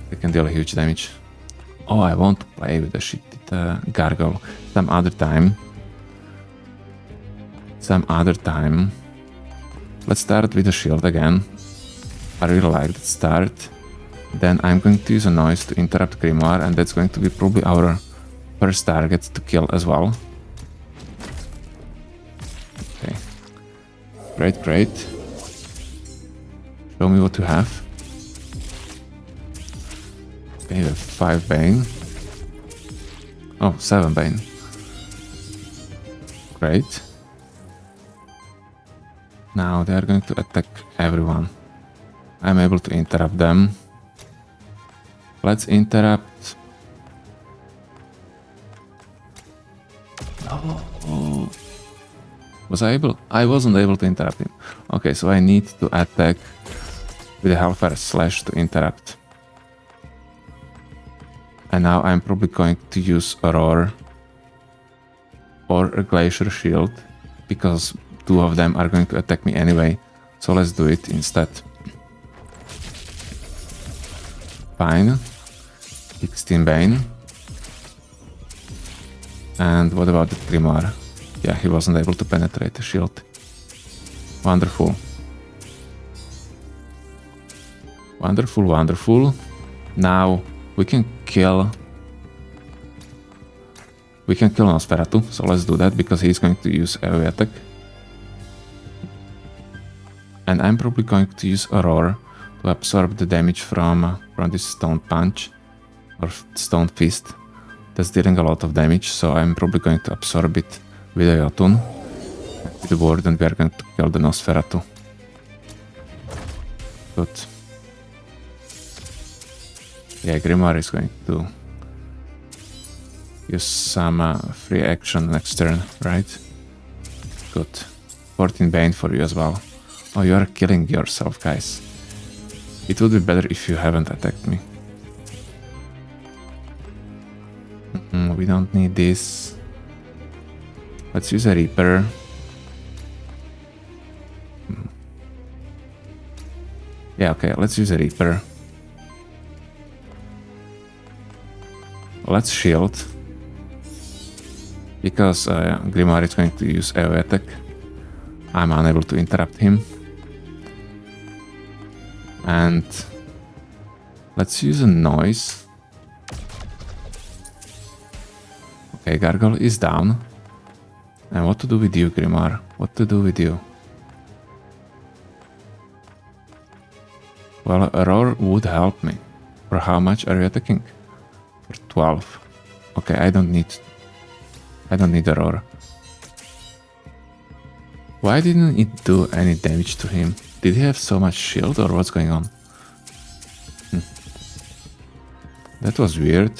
They can deal huge damage. Oh, I want to play with the Shifted Gargoyle some other time. Let's start with the shield again. I really like that start. Then I'm going to use a Noise to interrupt Grimoire, and that's going to be probably our first target to kill as well. Okay. Great, great. Show me what you have. Okay, you have 5 Bane. Oh, 7 Bane. Great. Now they are going to attack everyone. I'm able to interrupt them. Let's interrupt. Oh. Was I able? I wasn't able to interrupt him. Okay, so I need to attack with a Hellfire Slash to interrupt. And now I'm probably going to use a Roar or a Glacier Shield, because 2 of them are going to attack me anyway. So let's do it instead. Fine. 16 Bane. And what about the Grimoire? Yeah, he wasn't able to penetrate the shield. Wonderful. Wonderful, wonderful. Now we can kill Nosferatu, so let's do that because he's going to use AoE attack. And I'm probably going to use Aurora to absorb the damage from this Stone Punch or Stone Fist. That's dealing a lot of damage, so I'm probably going to absorb it with a Jotunn. With the Warden we are going to kill the Nosferatu. Good. Yeah, Grimoire is going to use some free action next turn, right? Good. 14 Bane for you as well. Oh, you are killing yourself, guys. It would be better if you haven't attacked me. We don't need this. Let's use a Reaper. Yeah, okay, let's use a Reaper. Let's shield. Because Grimoire is going to use AoE attack. I'm unable to interrupt him. And let's use a noise. Okay, Gargoyle is down. And what to do with you, Grimoire? What to do with you? Well, a Roar would help me. For how much are you attacking? For 12. Okay, I don't need a Roar. Why didn't it do any damage to him? Did he have so much shield or what's going on? That was weird.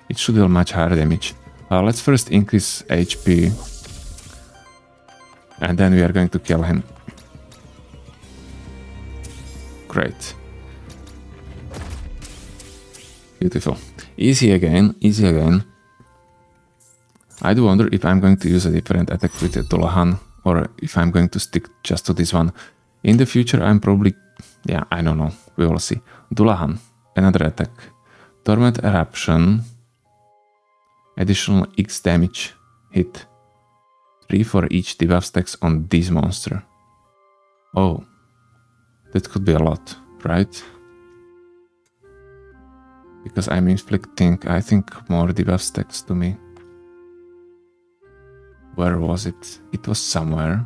It should deal much higher damage. Let's first increase HP. And then we are going to kill him. Great. Beautiful. Easy again, easy again. I do wonder if I'm going to use a different attack with the Dullahan, or if I'm going to stick just to this one. In the future I'm probably... yeah, I don't know. We will see. Dullahan. Another attack. Torment Eruption. Additional X damage. Hit. 3 for each debuff stacks on this monster. Oh. That could be a lot, right? Because I'm inflicting, I think, more debuff stacks to me. Where was it? It was somewhere.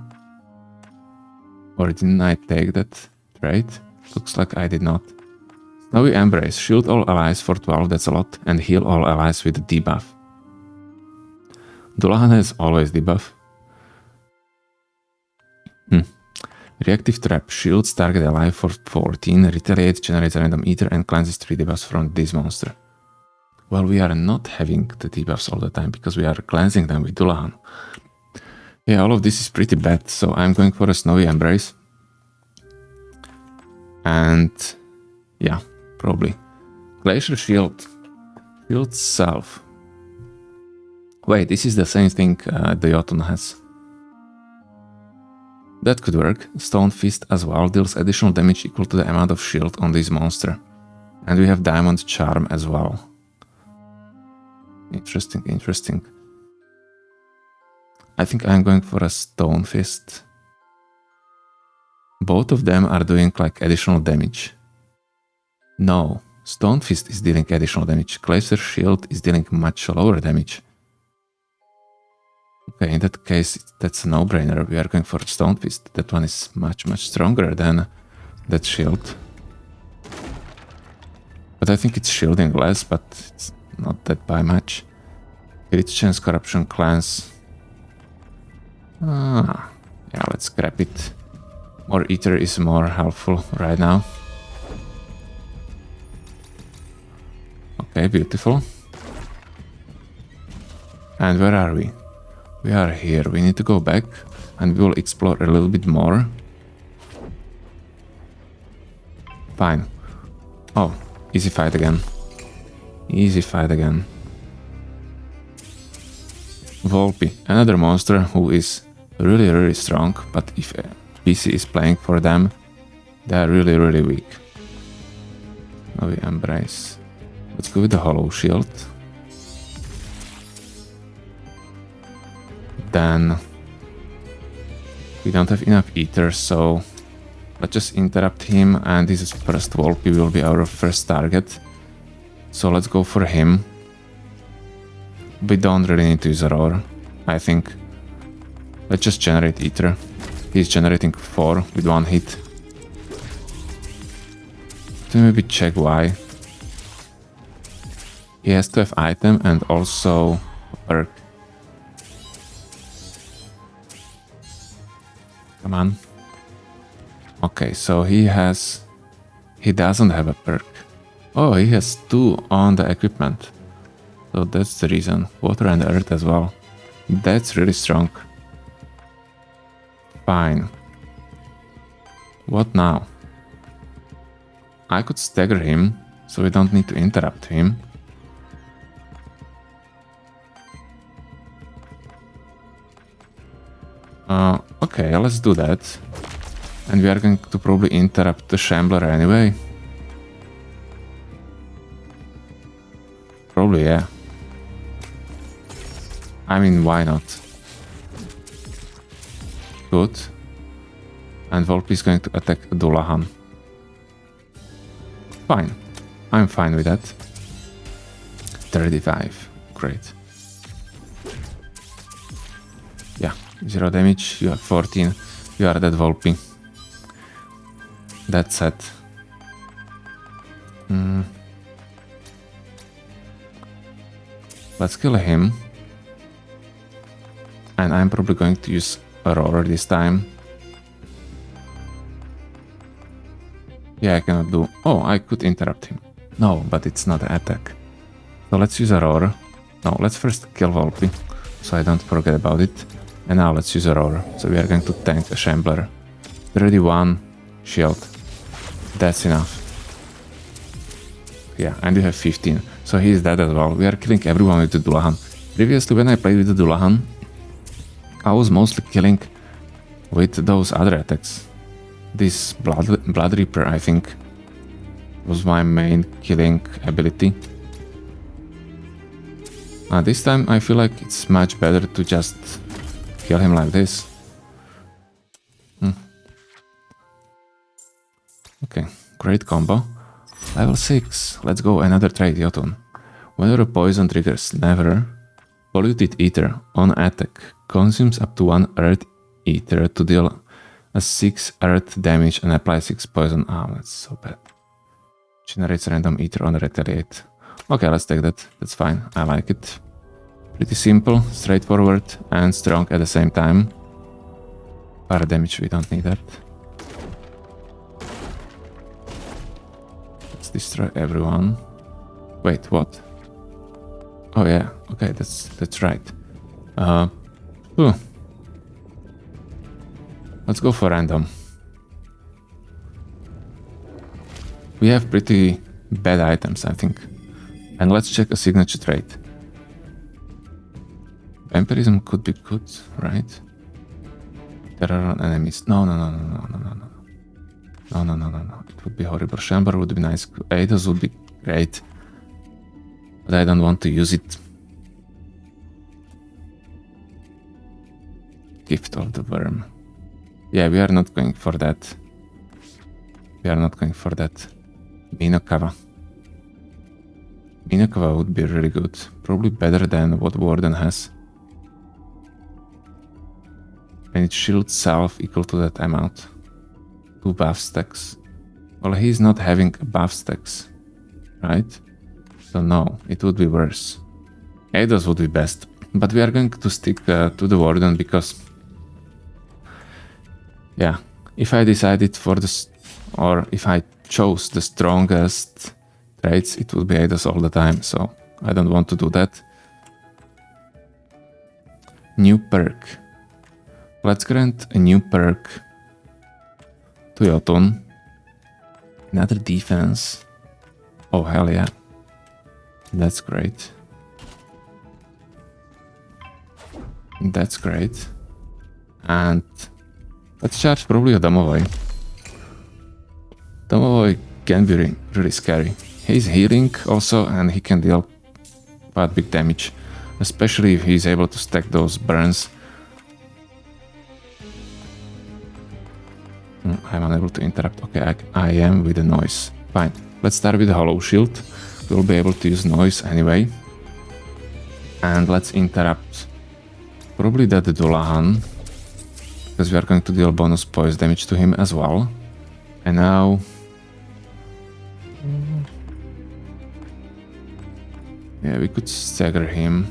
Or didn't I take that trade? Looks like I did not. Snowy Embrace. Shield all allies for 12, that's a lot. And heal all allies with a debuff. Dullahan has always debuff. Reactive Trap. Shields target ally for 14. Retaliate, generates a random Aether and cleanses 3 debuffs from this monster. Well, we are not having the debuffs all the time because we are cleansing them with Dullahan. Yeah, all of this is pretty bad, so I'm going for a Snowy Embrace. And... yeah, probably. Glacier Shield. Shield Self. Wait, this is the same thing the Jotunn has. That could work. Stone Fist as well deals additional damage equal to the amount of shield on this monster. And we have Diamond Charm as well. Interesting, interesting. I think I'm going for a Stone Fist. Both of them are doing like additional damage. No, Stone Fist is dealing additional damage. Glacier Shield is dealing much lower damage. Okay, in that case, that's a no-brainer. We are going for Stone Fist. That one is much stronger than that shield. But I think it's shielding less, but it's not that by much. Crit Chance, Corruption, Cleanse. Yeah, let's scrap it. More Aether is more helpful right now. Okay, beautiful. And where are we? We are here. We need to go back and we will explore a little bit more. Fine. Oh, easy fight again. Easy fight again. Volpi, another monster who is really strong, but if a PC is playing for them, they are really weak. Now we embrace. Let's go with the Hollow Shield. Then we don't have enough Aether, so let's just interrupt him, and this is first Volpi will be our first target. So let's go for him. We don't really need to use a roar, I think. Let's just generate Aether. He's generating 4 with 1 hit. So maybe check why. He has to have item and also a perk. Come on. Okay, so he doesn't have a perk. Oh, he has 2 on the equipment. So that's the reason. Water and earth as well. That's really strong. Fine. What now? I could stagger him, so we don't need to interrupt him. Okay, let's do that. And we are going to probably interrupt the Shambler anyway. Probably, yeah. I mean, why not? Good. And Volpi is going to attack Dullahan. Fine. I'm fine with that. 35. Great. Yeah, 0 damage. You have 14. You are dead, Volpi. That's it. Let's kill him. And I'm probably going to use a roar this time. Yeah, I cannot do... Oh, I could interrupt him. No, but it's not an attack. So let's use a roar. No, let's first kill Volpi, so I don't forget about it. And now let's use a roar. So we are going to tank a Shambler. 31 shield. That's enough. Yeah, and you have 15. So he is dead as well. We are killing everyone with the Dullahan. Previously, when I played with the Dullahan, I was mostly killing with those other attacks. This Blood Reaper, I think, was my main killing ability. This time I feel like it's much better to just kill him like this. Okay, great combo. Level 6. Let's go, another trait, Jotunn. Whenever a poison triggers never, polluted Aether on attack consumes up to 1 earth Aether to deal a 6 earth damage and apply 6 poison. That's so bad. Generates random Aether on retaliate. Okay, let's take that. That's fine. I like it. Pretty simple, straightforward, and strong at the same time. Fire damage, we don't need that. Let's destroy everyone. Wait, what? Oh yeah, okay, that's right. Let's go for random. We have pretty bad items, I think. And let's check a signature trait. Vampirism could be good, right? Terror on enemies. No. It would be horrible. Shambler would be nice. Aethers would be great. But I don't want to use it. Gift of the Worm. Yeah, we are not going for that. We are not going for that. Minokava. Minakava would be really good. Probably better than what Warden has. And it shields self equal to that amount. 2 buff stacks. Well, he's not having buff stacks, right? So no, it would be worse. Eidos would be best. But we are going to stick to the Warden because... yeah, if I decided for this... or if I chose the strongest traits, it would be Eidos all the time, so I don't want to do that. New perk. Let's grant a new perk to Jotunn. Another defense. Oh, hell yeah. That's great. That's great. And let's charge probably a Domovoi. Domovoi can be really scary. He's healing also, and he can deal quite big damage. Especially if he's able to stack those burns. I'm unable to interrupt. Okay, I am with the noise. Fine. Let's start with the Hollow Shield. We'll be able to use noise anyway. And let's interrupt probably that Dullahan, because we are going to deal bonus poise damage to him as well. And now... yeah, we could stagger him.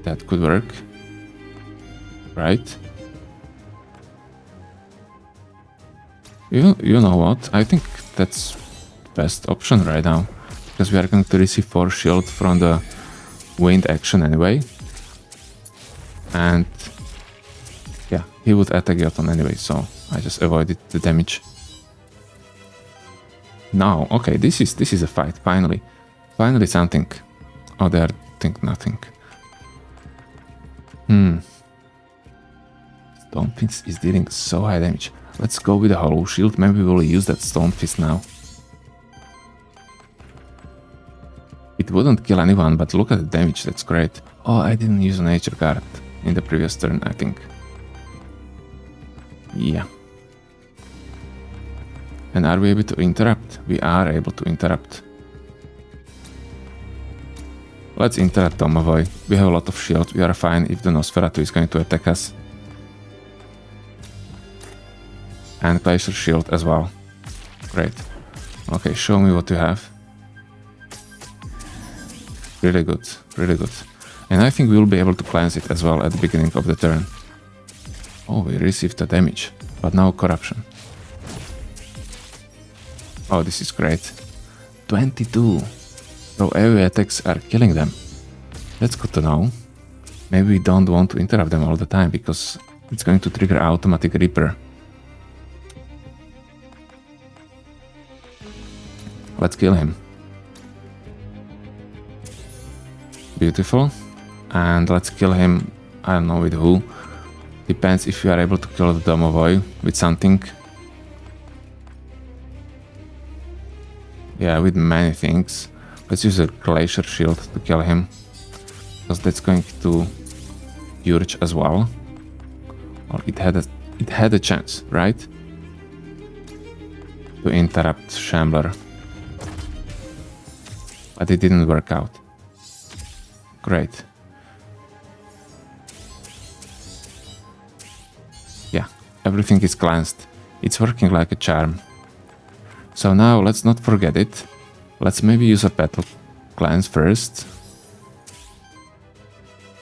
That could work. Right? You know what? I think that's the best option right now. Because we are going to receive 4 shield from the wind action anyway. And yeah, he would attack Jotunn anyway, so I just avoided the damage. Now, okay, this is a fight, finally. Finally something. Oh, they are think nothing. Stone Fist is dealing so high damage. Let's go with the Hollow Shield. Maybe we'll use that Stone Fist now. It wouldn't kill anyone, but look at the damage, that's great. Oh, I didn't use a nature card in the previous turn, I think. Yeah. And are we able to interrupt? We are able to interrupt. Let's interrupt Domovoi. We have a lot of shield, we are fine if the Nosferatu is going to attack us. And Glacier Shield as well. Great. Okay, show me what you have. Really good, really good. And I think we will be able to cleanse it as well at the beginning of the turn. Oh, we received the damage, but now corruption. Oh, this is great. 22. So AoE attacks are killing them. That's good to know. Maybe we don't want to interrupt them all the time because it's going to trigger automatic Reaper. Let's kill him. Beautiful. And let's kill him, I don't know with who. Depends if you are able to kill the Domovoi with something. Yeah, with many things. Let's use a Glacier Shield to kill him. Because that's going to Purge as well. Or it had a chance, right? To interrupt Shambler. But it didn't work out. Great. Yeah, everything is cleansed. It's working like a charm. So now let's not forget it. Let's maybe use a battle cleanse first.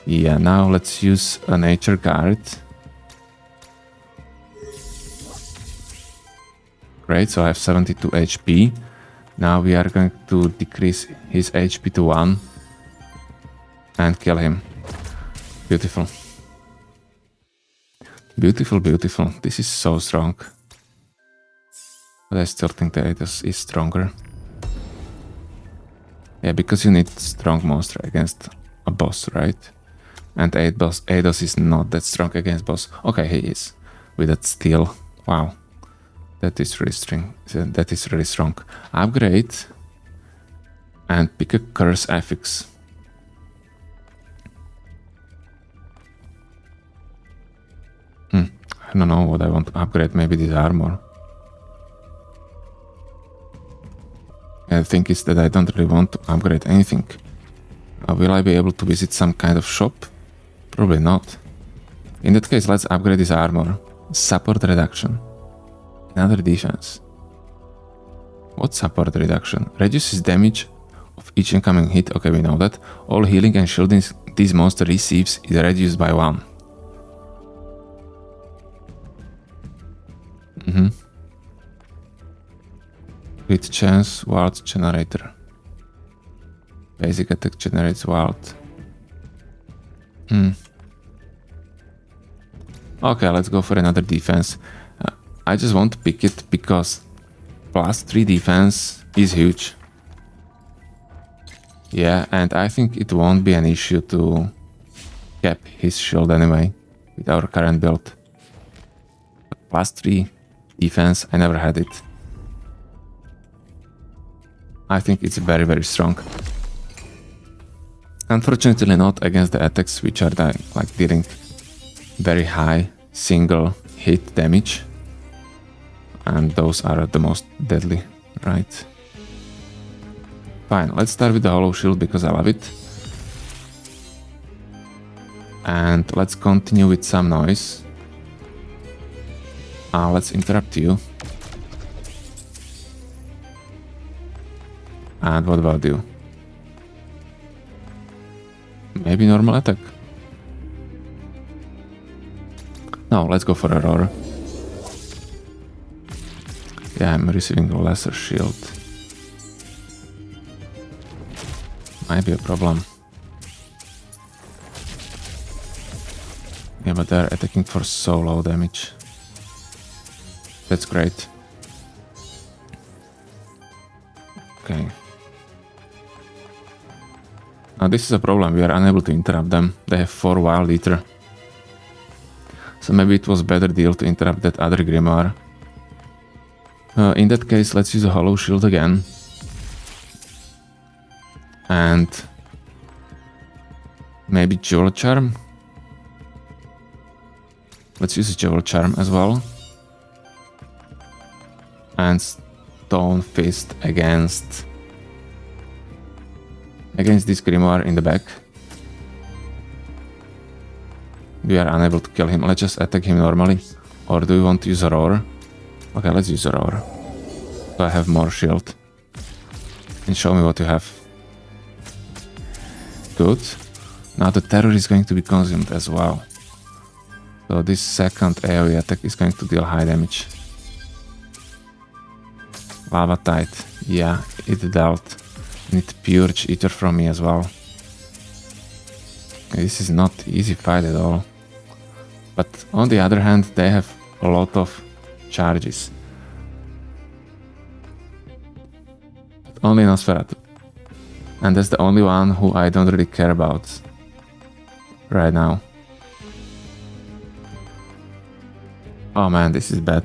Yeah, now let's use a nature guard. Great, so I have 72 HP. Now we are going to decrease his HP to 1 and kill him. Beautiful. Beautiful, beautiful. This is so strong. But I still think that Aether is stronger. Yeah, because you need strong monster against a boss, right? And Eidos is not that strong against boss. Okay, he is. With that steel. Wow. That is really strong. That is really strong. Upgrade. And pick a curse affix. I don't know what I want to upgrade. Maybe this armor. The thing is that I don't really want to upgrade anything. Will I be able to visit some kind of shop? Probably not. In that case, let's upgrade this armor. Support reduction. Another defense. What support reduction? Reduces damage of each incoming hit. Okay, we know that. All healing and shielding this monster receives is reduced by 1. Crit chance, wild generator. Basic attack generates wild. Okay, let's go for another defense. I just want to pick it because +3 defense is huge. Yeah, and I think it won't be an issue to cap his shield anyway with our current build. +3 defense, I never had it. I think it's very, very strong. Unfortunately not against the attacks which are like dealing very high single hit damage. And those are the most deadly, right? Fine, let's start with the Hollow Shield because I love it. And let's continue with some noise. Let's interrupt you. And what about you? Maybe normal attack? No, let's go for a roar. Yeah, I'm receiving a lesser shield. Might be a problem. Yeah, but they're attacking for so low damage. That's great. Okay. Now this is a problem, we are unable to interrupt them. They have 4 Wild Ether. So maybe it was better deal to interrupt that other Grimoire. In that case, let's use a Hollow Shield again. And maybe Jewel Charm. Let's use a Jewel Charm as well. And Stone Fist against this Grimoire in the back. We are unable to kill him. Let's just attack him normally. Or do we want to use a Roar? Okay, let's use a Roar. So I have more shield. And show me what you have. Good. Now the Terror is going to be consumed as well. So this second AoE attack is going to deal high damage. Lava Tide. Yeah, it dealt. And it purged Ether from me as well. This is not easy fight at all. But on the other hand, they have a lot of charges. But only Nosferatu. And that's the only one who I don't really care about right now. Oh man, this is bad.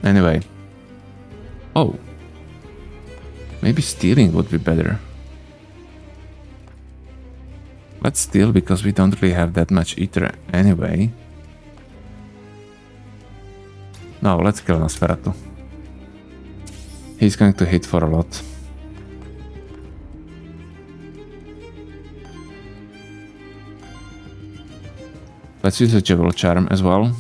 Anyway. Oh. Maybe stealing would be better. Let's steal because we don't really have that much Ether anyway. No, let's kill Nosferatu. He's going to hit for a lot. Let's use a Jewel Charm as well.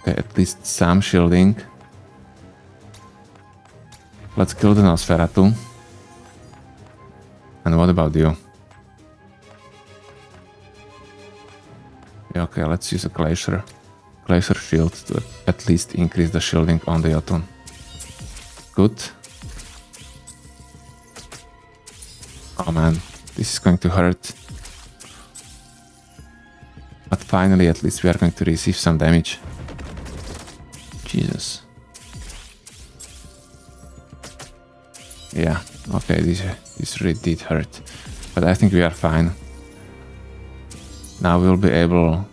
Okay, at least some shielding. Let's kill the Nosferatu. And what about you? Yeah, okay, let's use a Glacier Shield to at least increase the shielding on the Jotun. Good. Oh man, this is going to hurt. But finally, at least we are going to receive some damage. Jesus. Yeah, okay, this really did hurt. But I think we are fine. Now we'll be able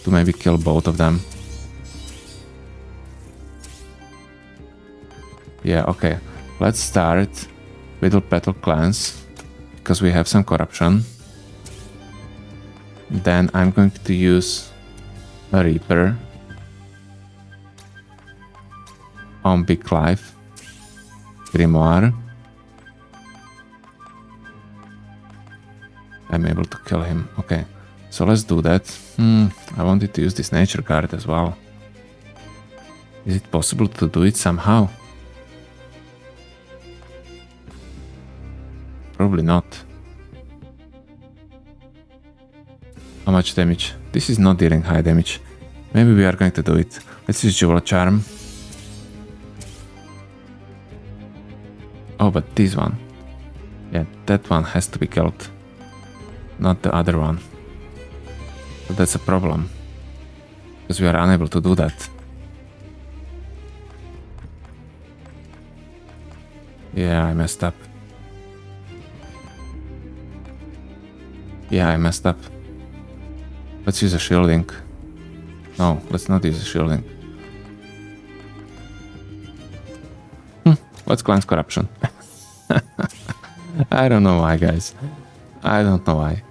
to maybe kill both of them. Yeah, okay. Let's start with Petal Clans, because we have some corruption. Then I'm going to use a Reaper. on Big Life. Grimoire. I'm able to kill him. Okay, so let's do that. I wanted to use this nature card as well. Is it possible to do it somehow? Probably not. How much damage? This is not dealing high damage. Maybe we are going to do it. Let's use Jewel Charm. Oh, but this one. Yeah, that one has to be killed. Not the other one. But that's a problem. Because we are unable to do that. Yeah, I messed up. Yeah, I messed up. Let's use a shielding. No, let's not use a shielding. Let's cleanse corruption. I don't know why, guys. I don't know why.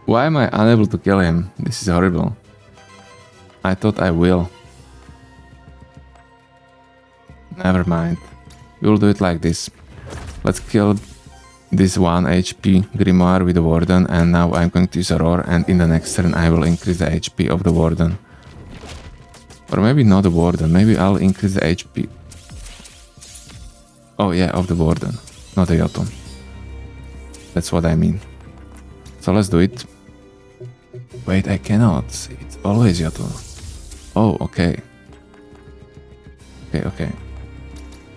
Why am I unable to kill him? This is horrible. I thought I will. Never mind. We'll do it like this. Let's kill this 1 HP Grimoire with the Warden, and now I'm going to use a Roar, and in the next turn I will increase the HP of the Warden. Or maybe not the Warden, maybe I'll increase the HP. Oh yeah, of the Warden, not the Jotunn. That's what I mean. So let's do it. Wait, I cannot. It's always Jotunn. Oh, okay. Okay.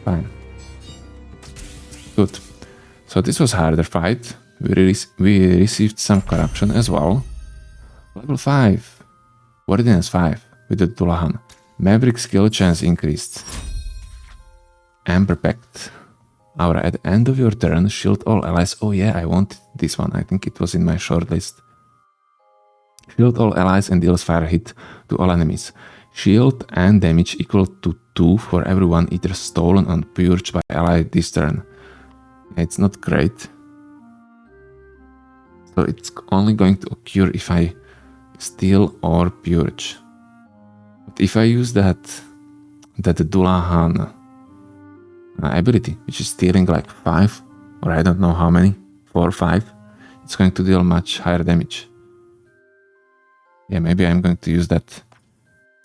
Fine. Good. So this was harder fight. We received some corruption as well. Level 5. Warden has 5 with the Dullahan. Maverick skill chance increased. Amber Pact. Aura, at the end of your turn, shield all allies. Oh yeah, I wanted this one. I think it was in my shortlist. Shield all allies and deals fire hit to all enemies. Shield and damage equal to 2 for everyone either stolen or purged by ally this turn. It's not great. So it's only going to occur if I steal or purge. But if I use that Dullahan ability, which is stealing like 5, or I don't know how many, 4 or 5, it's going to deal much higher damage. Yeah, maybe I'm going to use that.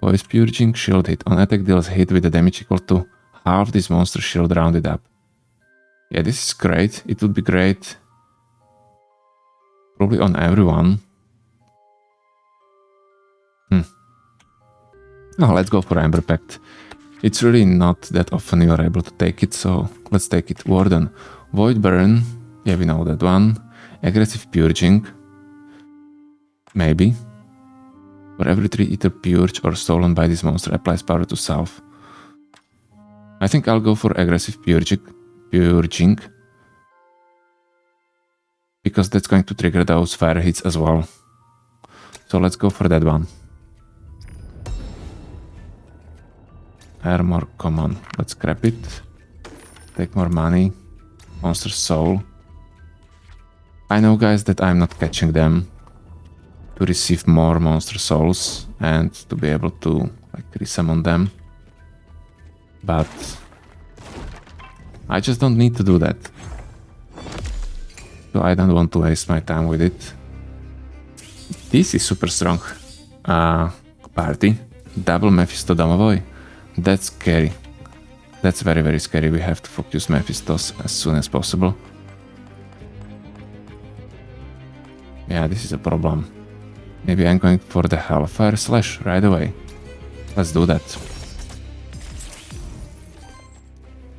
Voice Purging, shield hit. On attack deals hit with a damage equal to half this monster's shield rounded up. Yeah, this is great. It would be great probably on everyone. Oh, let's go for Amber Pact. It's really not that often you are able to take it, so let's take it. Warden. Void Burn. Yeah, we know that one. Aggressive Purging. Maybe. For every 3 either purged or stolen by this monster applies power to self. I think I'll go for aggressive purging. Because that's going to trigger those fire hits as well. So let's go for that one. Armor, come on. Let's scrap it. Take more money. Monster soul. I know, guys, that I'm not catching them. To receive more monster souls and to be able to like resummon them. But I just don't need to do that. So I don't want to waste my time with it. This is super strong. Party. Double Mephisto Domovoy. That's scary. That's very, very scary. We have to focus Mephistos as soon as possible. Yeah, this is a problem. Maybe I'm going for the Hellfire Slash right away. Let's do that.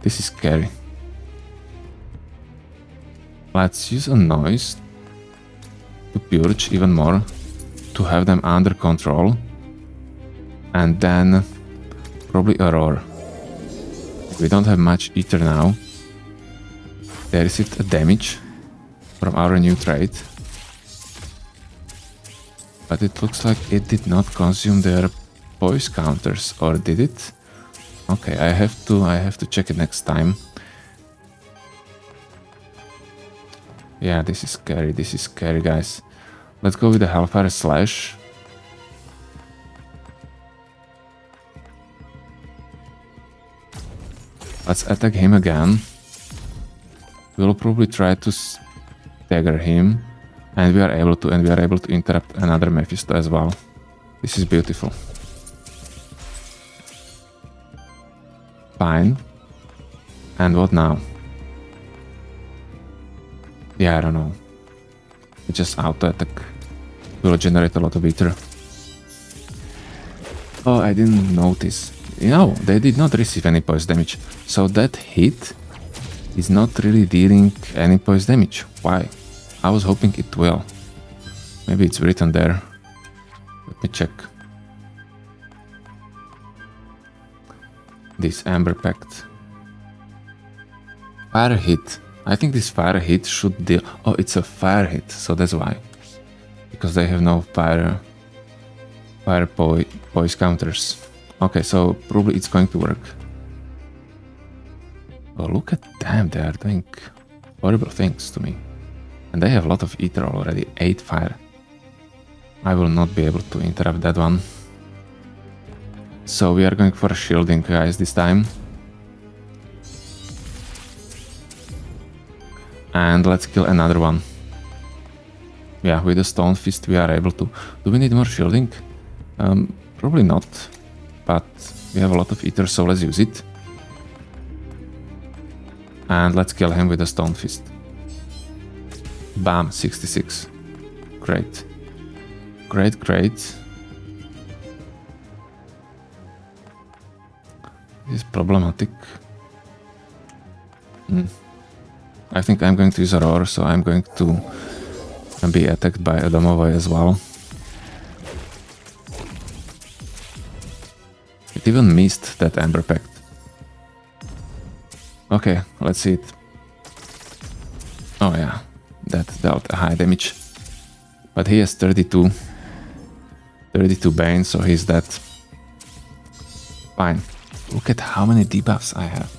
This is scary. Let's use a Noise to purge even more, to have them under control. And then probably a Roar. We don't have much Aether now. They received a damage from our new trait. But it looks like it did not consume their voice counters, or did it? Okay, I have to check it next time. Yeah, this is scary, guys. Let's go with the Hellfire Slash. Let's attack him again. We'll probably try to stagger him. And we are able to interrupt another Mephisto as well. This is beautiful. Fine. And what now? Yeah, I don't know. We just auto-attack. Will generate a lot of Aether. Oh, I didn't notice. You know, they did not receive any poise damage. So that hit is not really dealing any poise damage. Why? I was hoping it will. Maybe it's written there. Let me check. This Amber Pact. Fire hit. I think this fire hit should deal... Oh, it's a fire hit, so that's why. Because they have no fire poise counters. Okay, so probably it's going to work. Oh, look at them, they are doing horrible things to me. And they have a lot of Aether already, 8 fire. I will not be able to interrupt that one. So we are going for a shielding, guys, this time. And let's kill another one. Yeah, with the Stone Fist we are able to... Do we need more shielding? Probably not. But we have a lot of Aether, so let's use it. And let's kill him with the Stone Fist. Bam, 66. Great. Great, great. This is problematic. I think I'm going to use a roar, so I'm going to be attacked by a Domovoi as well. It even missed that Amber Pact. Okay, let's see it. Oh yeah, that dealt a high damage. But he has 32 Bane, so he's dead. Fine. Look at how many debuffs I have.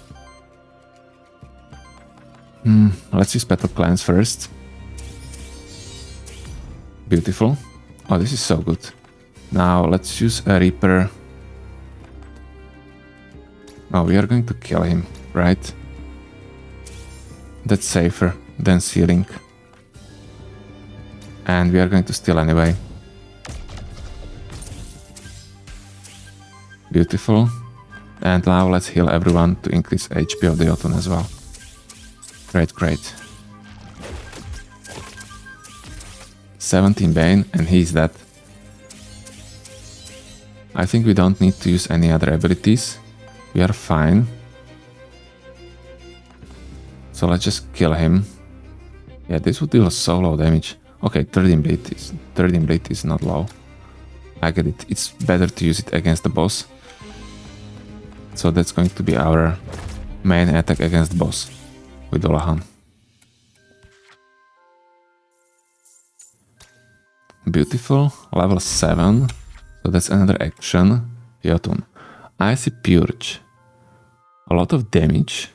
Let's use Battle Clans first. Beautiful. Oh, this is so good. Now let's use a Reaper. Oh, we are going to kill him, right? That's safer than sealing. And we are going to steal anyway. Beautiful. And now let's heal everyone to increase HP of the Jotunn as well. Great, great. 17 Bane, and he's dead. I think we don't need to use any other abilities. We are fine. So let's just kill him. Yeah, this would deal so low damage. Okay, 13 bleed is not low. I get it. It's better to use it against the boss. So that's going to be our main attack against the boss with Dullahan. Beautiful. Level 7. So that's another action. Jotunn. Icy Purge. A lot of damage.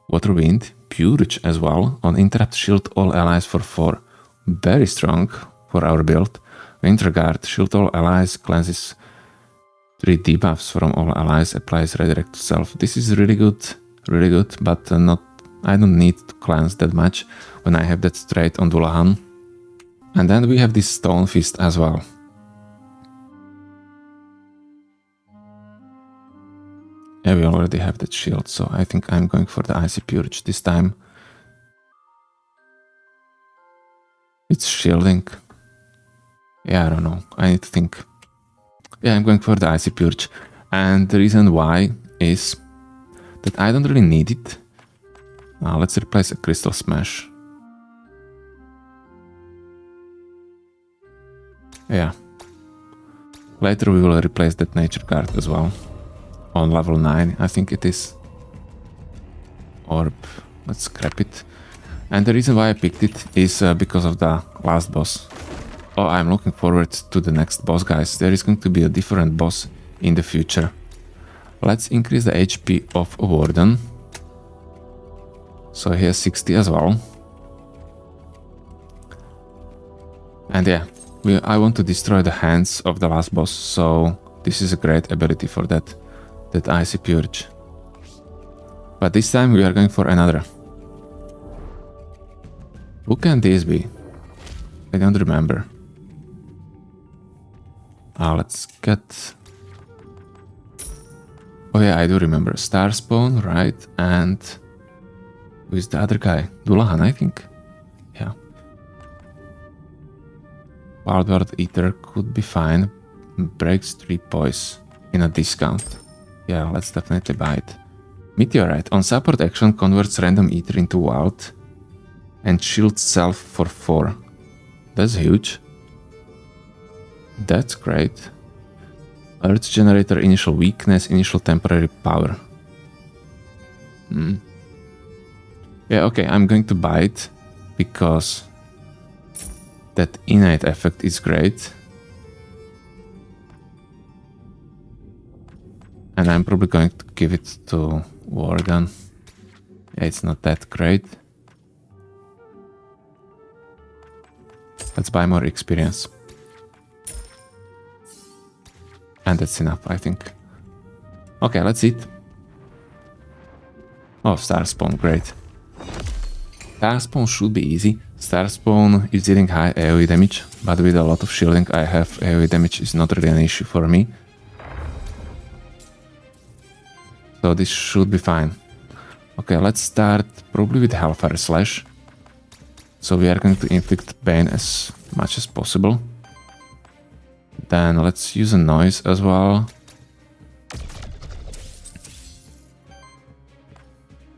Water Wind. Purge as well. On interrupt, shield all allies for 4. Very strong for our build. Winter Guard. Shield all allies. Cleanses 3 debuffs from all allies. Applies redirect to self. This is really good. Really good. But not. I don't need to cleanse that much when I have that straight on Dullahan. And then we have this Stone Fist as well. Yeah, we already have that shield, so I think I'm going for the Icy Purge this time. It's shielding. Yeah, I don't know. I need to think. Yeah, I'm going for the Icy Purge. And the reason why is that I don't really need it. Let's replace a Crystal Smash. Yeah. Later we will replace that Nature card as well. On level 9, I think it is. Orb. Let's scrap it. And the reason why I picked it is because of the last boss. Oh, I'm looking forward to the next boss, guys. There is going to be a different boss in the future. Let's increase the HP of Warden. So he has 60 as well. And yeah, I want to destroy the hands of the last boss, so this is a great ability for that Icy Purge. But this time we are going for another. Who can this be? I don't remember. Let's get... Oh yeah, I do remember. Starspawn, right? And... who is the other guy? Dullahan, I think. Yeah. Wildward Aether could be fine. Breaks 3 poise in a discount. Yeah, let's definitely buy it. Meteorite. On support action, converts random Aether into wild. And shields self for 4. That's huge. That's great. Earth generator, initial weakness, initial temporary power. Yeah, okay, I'm going to buy it because that innate effect is great. And I'm probably going to give it to Warden. Yeah, it's not that great. Let's buy more experience. And that's enough, I think. Okay, let's eat. Oh, Starspawn, great. Starspawn should be easy. Starspawn is dealing high AoE damage, but with a lot of shielding I have, AoE damage is not really an issue for me. So this should be fine. Okay, let's start probably with Hellfire Slash. So we are going to inflict pain as much as possible. Then let's use a noise as well.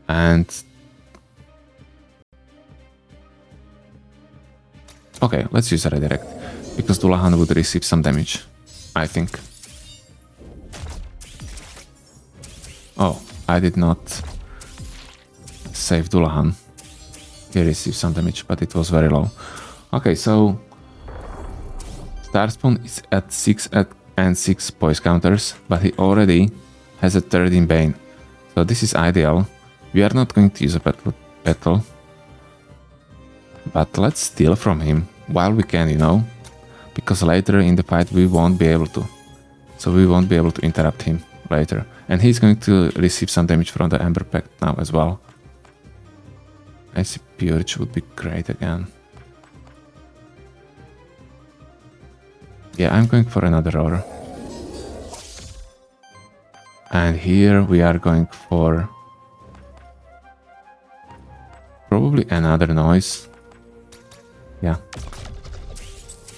And... okay, let's use a redirect. Because Dullahan would receive some damage, I think. Oh, I did not save Dullahan. He received some damage, but it was very low. Okay, so... Starspawn is at 6 and 6 poise counters, but he already has a 13 Bane. So this is ideal. We are not going to use a battle. But let's steal from him while we can, you know. Because later in the fight we won't be able to. So we won't be able to interrupt him later. And he's going to receive some damage from the Ember Pact now as well. I see Purge would be great again. Yeah, I'm going for another roar. And here we are going for probably another noise. Yeah.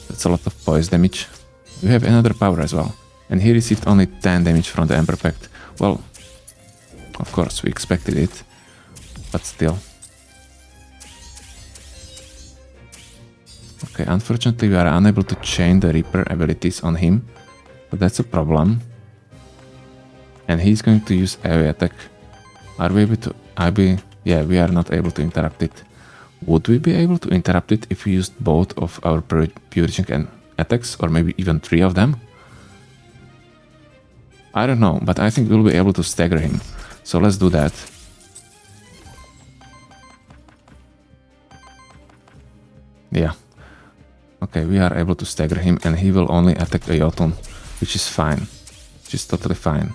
That's a lot of poise damage. We have another power as well. And he received only 10 damage from the Ember Pact. Well, of course we expected it, but still. Okay, unfortunately we are unable to chain the Reaper abilities on him, but that's a problem. And he's going to use AoE attack. Are we able to... yeah, we are not able to interrupt it. Would we be able to interrupt it if we used both of our purging and attacks, or maybe even 3 of them? I don't know, but I think we'll be able to stagger him. So let's do that. Yeah. Okay, we are able to stagger him and he will only attack a Jotunn, which is fine. Which is totally fine.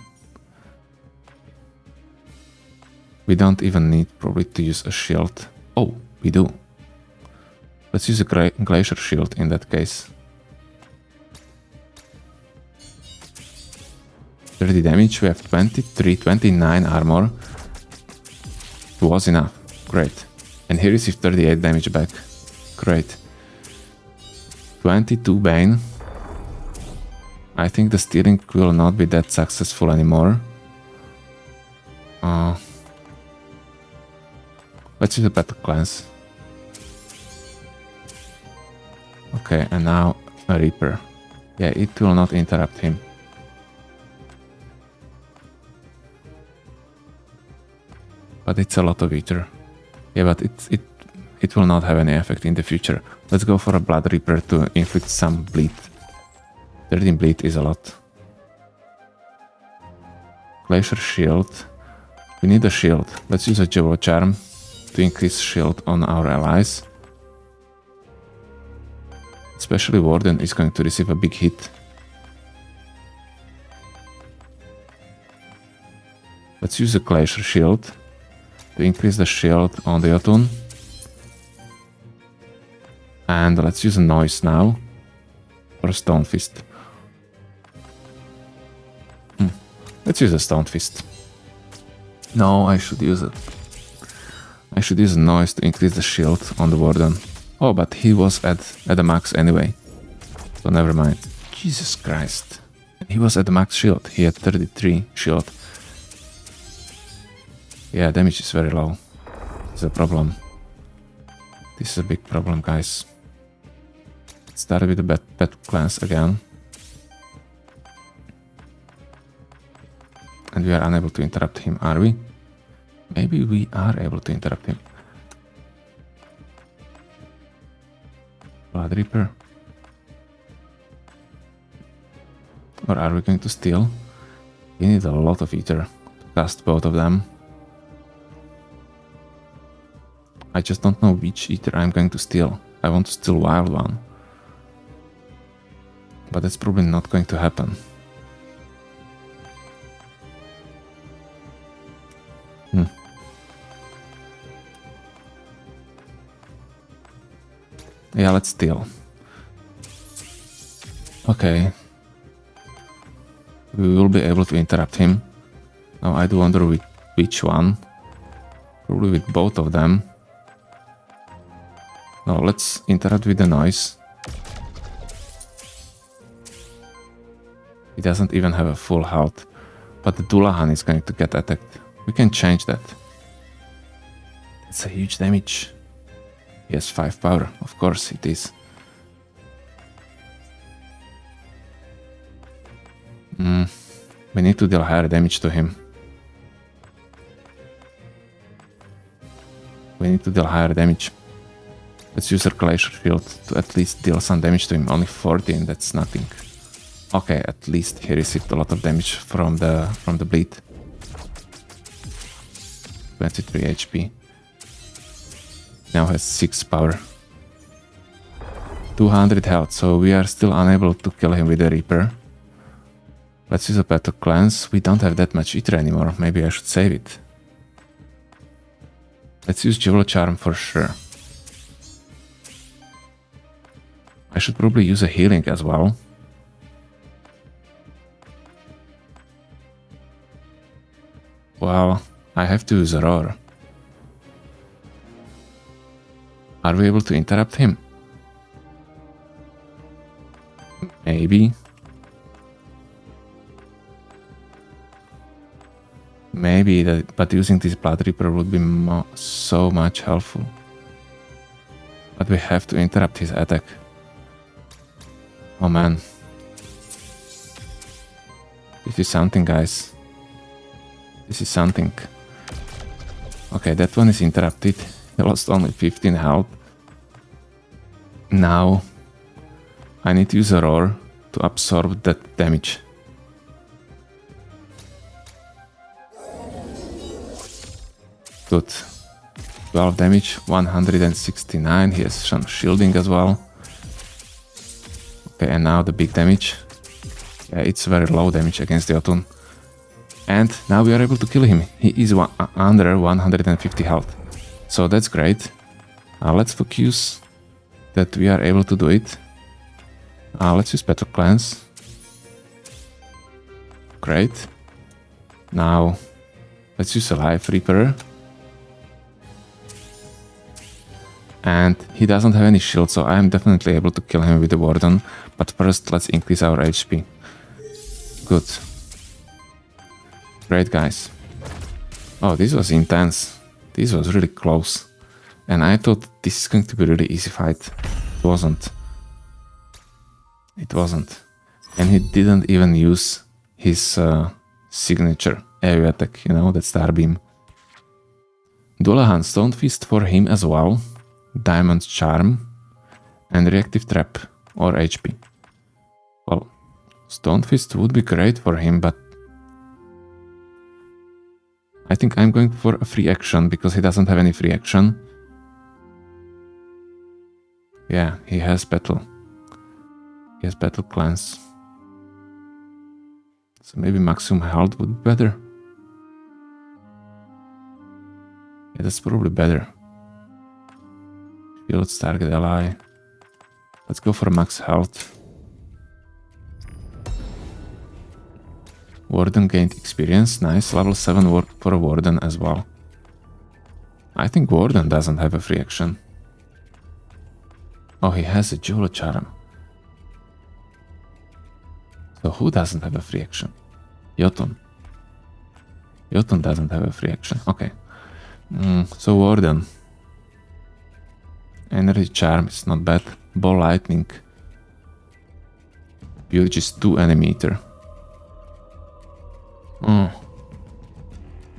We don't even need probably to use a shield. Oh, we do. Let's use a glacier shield in that case. 30 damage, we have 29 armor. It was enough. Great. And he received 38 damage back. Great. 22 Bane. I think the stealing will not be that successful anymore. Let's use a battle cleanse. Okay, and now a Reaper. Yeah, it will not interrupt him. But it's a lot of Aether. Yeah, but it will not have any effect in the future. Let's go for a Blood Reaper to inflict some bleed. 13 bleed is a lot. Glacier Shield. We need a shield. Let's use a Jewel Charm to increase shield on our allies. Especially Warden is going to receive a big hit. Let's use a Glacier Shield to increase the shield on the Jotunn. And let's use a noise now. Or a stone fist. Let's use a stone fist. No, I should use it. I should use a noise to increase the shield on the Warden. Oh, but he was at the max anyway. So never mind. Jesus Christ. He was at the max shield. He had 33 shield. Yeah, damage is very low. It's a problem. This is a big problem, guys. Let's start with the battle clans again. And we are unable to interrupt him, are we? Maybe we are able to interrupt him. Blood Reaper. Or are we going to steal? We need a lot of Aether to cast both of them. I just don't know which Aether I'm going to steal. I want to steal Wild One. But that's probably not going to happen. Yeah, let's steal. Okay. We will be able to interrupt him. Now I do wonder which one. Probably with both of them. Now let's interrupt with the noise. He doesn't even have a full health. But the Dullahan is going to get attacked. We can change that. It's a huge damage. He has 5 power, of course it is. We need to deal higher damage to him. We need to deal higher damage. Let's use Circulation Shield to at least deal some damage to him. Only 14, that's nothing. Okay, at least he received a lot of damage from the bleed. 23 HP. Now has 6 power. 200 health, so we are still unable to kill him with the Reaper. Let's use a Battle Cleanse. We don't have that much Aether anymore. Maybe I should save it. Let's use Jewel Charm for sure. I should probably use a healing as well. Well, I have to use a Roar. Are we able to interrupt him? Maybe. Maybe, but using this Blood Reaper would be so much helpful. But we have to interrupt his attack. Oh man. This is something, guys. This is something. Okay, that one is interrupted. He lost only 15 health. Now I need to use a Roar to absorb that damage. Good. 12 damage, 169. He has some shielding as well. Okay, and now the big damage. Yeah, it's very low damage against the Jotunn. And now we are able to kill him. He is under 150 health. So that's great. Let's focus that we are able to do it. Let's use Battle Cleanse. Great. Now let's use a Life Reaper. And he doesn't have any shield, so I am definitely able to kill him with the Warden. But first, let's increase our HP. Good. Great, guys. Oh, this was intense. This was really close. And I thought this is going to be a really easy fight. It wasn't. It wasn't. And he didn't even use his signature area attack, you know, that Star Beam. Dullahan, Stone Fist for him as well. Diamond Charm. And Reactive Trap or HP. Well, Stone Fist would be great for him, but I think I'm going for a free action because he doesn't have any free action. Yeah, he has battle. He has Battle Cleanse. So maybe maximum health would be better. Yeah, that's probably better. Shields target ally. Let's go for max health. Warden gained experience. Nice. Level 7 for a Warden as well. I think Warden doesn't have a free action. Oh, he has a Jewel Charm. So who doesn't have a free action? Jotunn. Jotunn doesn't have a free action. Okay. So Warden. Energy Charm is not bad. Ball Lightning. Purge is 2 enemy meter. Oh.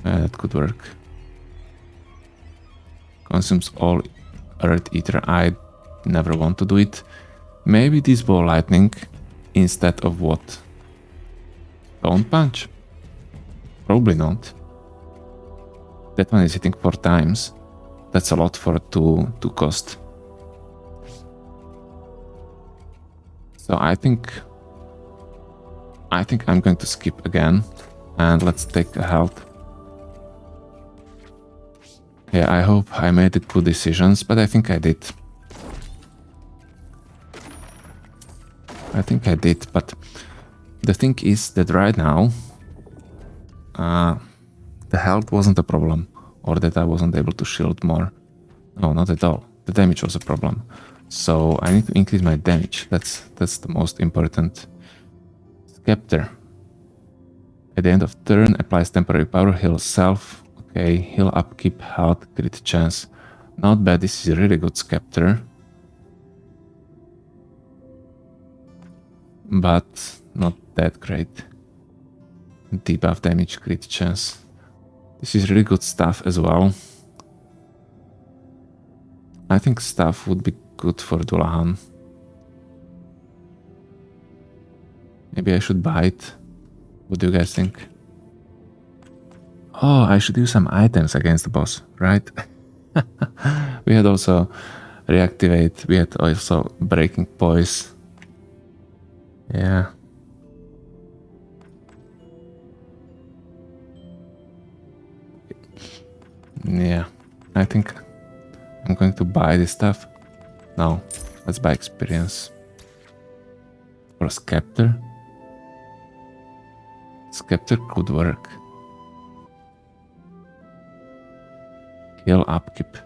Yeah, that could work. Consumes all Earth Ether. I never want to do it. Maybe this Ball Lightning instead of what? Stone Punch? Probably not. That one is hitting 4 times. That's a lot for 2 cost. So I think I'm going to skip again. And let's take a health. Yeah, I hope I made the good decisions, but I think I did. I think I did, but the thing is that right now, the health wasn't a problem, or that I wasn't able to shield more. No, not at all. The damage was a problem. So I need to increase my damage. That's the most important. Scepter. At the end of turn, applies temporary power, heal self. Okay, heal upkeep, health, crit chance. Not bad, this is a really good Scepter. But not that great. Debuff damage, crit chance. This is really good stuff as well. I think stuff would be good for Dullahan. Maybe I should buy it. What do you guys think? Oh, I should use some items against the boss, right? We had also reactivate, we had also breaking poise. Yeah. Yeah, I think I'm going to buy this stuff. No, let's buy experience. Or a Scepter. Scepter could work. Heal upkeep.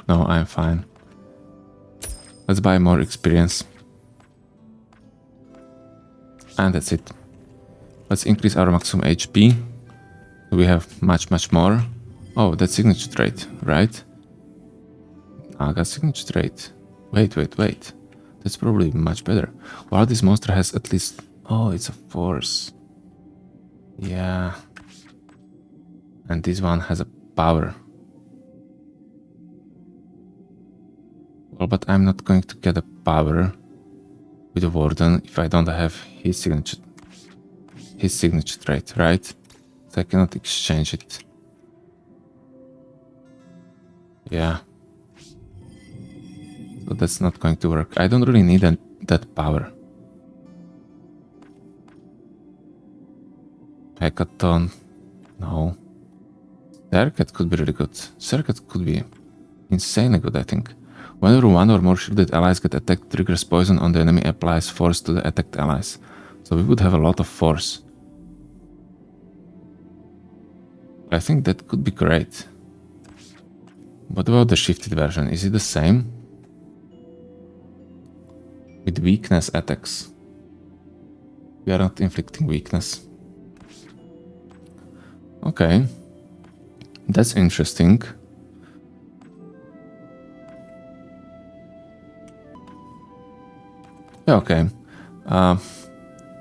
No, I'm fine. Let's buy more experience. And that's it. Let's increase our maximum HP. We have much more. Oh, that's signature trait, right? I got signature trait. Wait. That's probably much better. While this monster has at least... Oh, it's a force. Yeah. And this one has a power. Well, but I'm not going to get a power with a Warden if I don't have his signature trait, right? So I cannot exchange it. Yeah. So that's not going to work. I don't really need that power. Hackathon. No. Circuit could be really good. Circuit could be insanely good, I think. Whenever one or more shielded allies get attacked, triggers poison on the enemy, applies force to the attacked allies. So we would have a lot of force. I think that could be great. What about the shifted version? Is it the same? With weakness attacks. We are not inflicting weakness. Okay. That's interesting. Yeah, okay.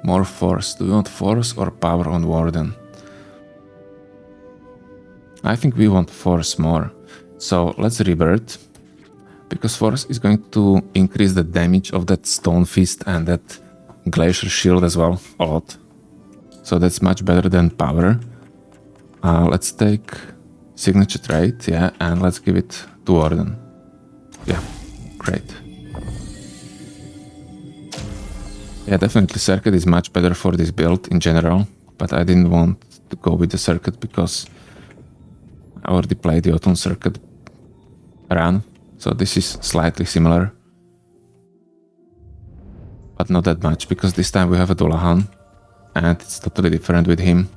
More force. Do we want force or power on Warden? I think we want force more. So let's rebirth. Because force is going to increase the damage of that stone fist and that glacier shield as well. A lot. So that's much better than power. Let's take signature trait, yeah, and let's give it to Warden. Yeah, great. Yeah, definitely circuit is much better for this build in general, but I didn't want to go with the circuit because I already played the Jotun Circuit run, so this is slightly similar. But not that much, because this time we have a Dullahan, and it's totally different with him.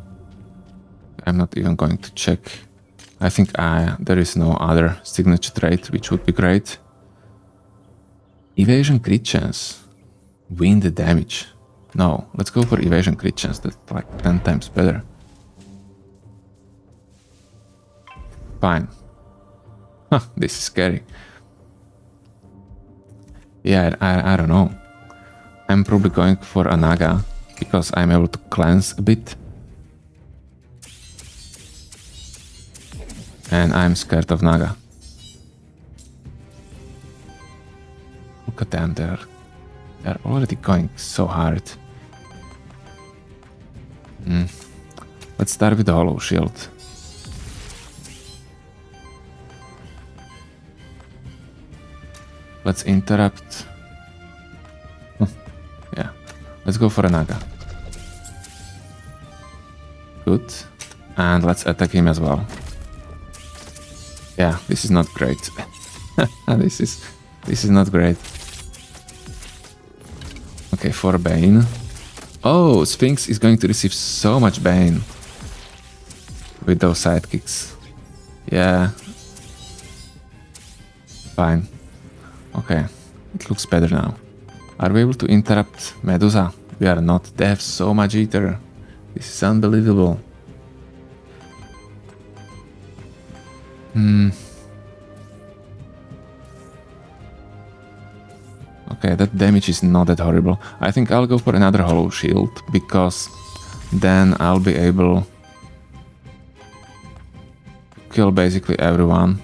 I'm not even going to check. I think there is no other signature trait, which would be great. Evasion crit chance. Win the damage. No, let's go for evasion crit chance. That's like 10 times better. Fine. Huh, this is scary. Yeah, I don't know. I'm probably going for a Naga, because I'm able to cleanse a bit. And I'm scared of Naga. Look at them, they're already going so hard. Let's start with the Hollow Shield. Let's interrupt. Yeah, let's go for a Naga. Good. And let's attack him as well. Yeah, this is not great. This is not great. Okay, for Bane. Oh, Sphinx is going to receive so much Bane with those sidekicks. Yeah. Fine. Okay, it looks better now. Are we able to interrupt Medusa? We are not. They have so much Aether. This is unbelievable. Okay, that damage is not that horrible. I think I'll go for another Hollow Shield, because then I'll be able to kill basically everyone.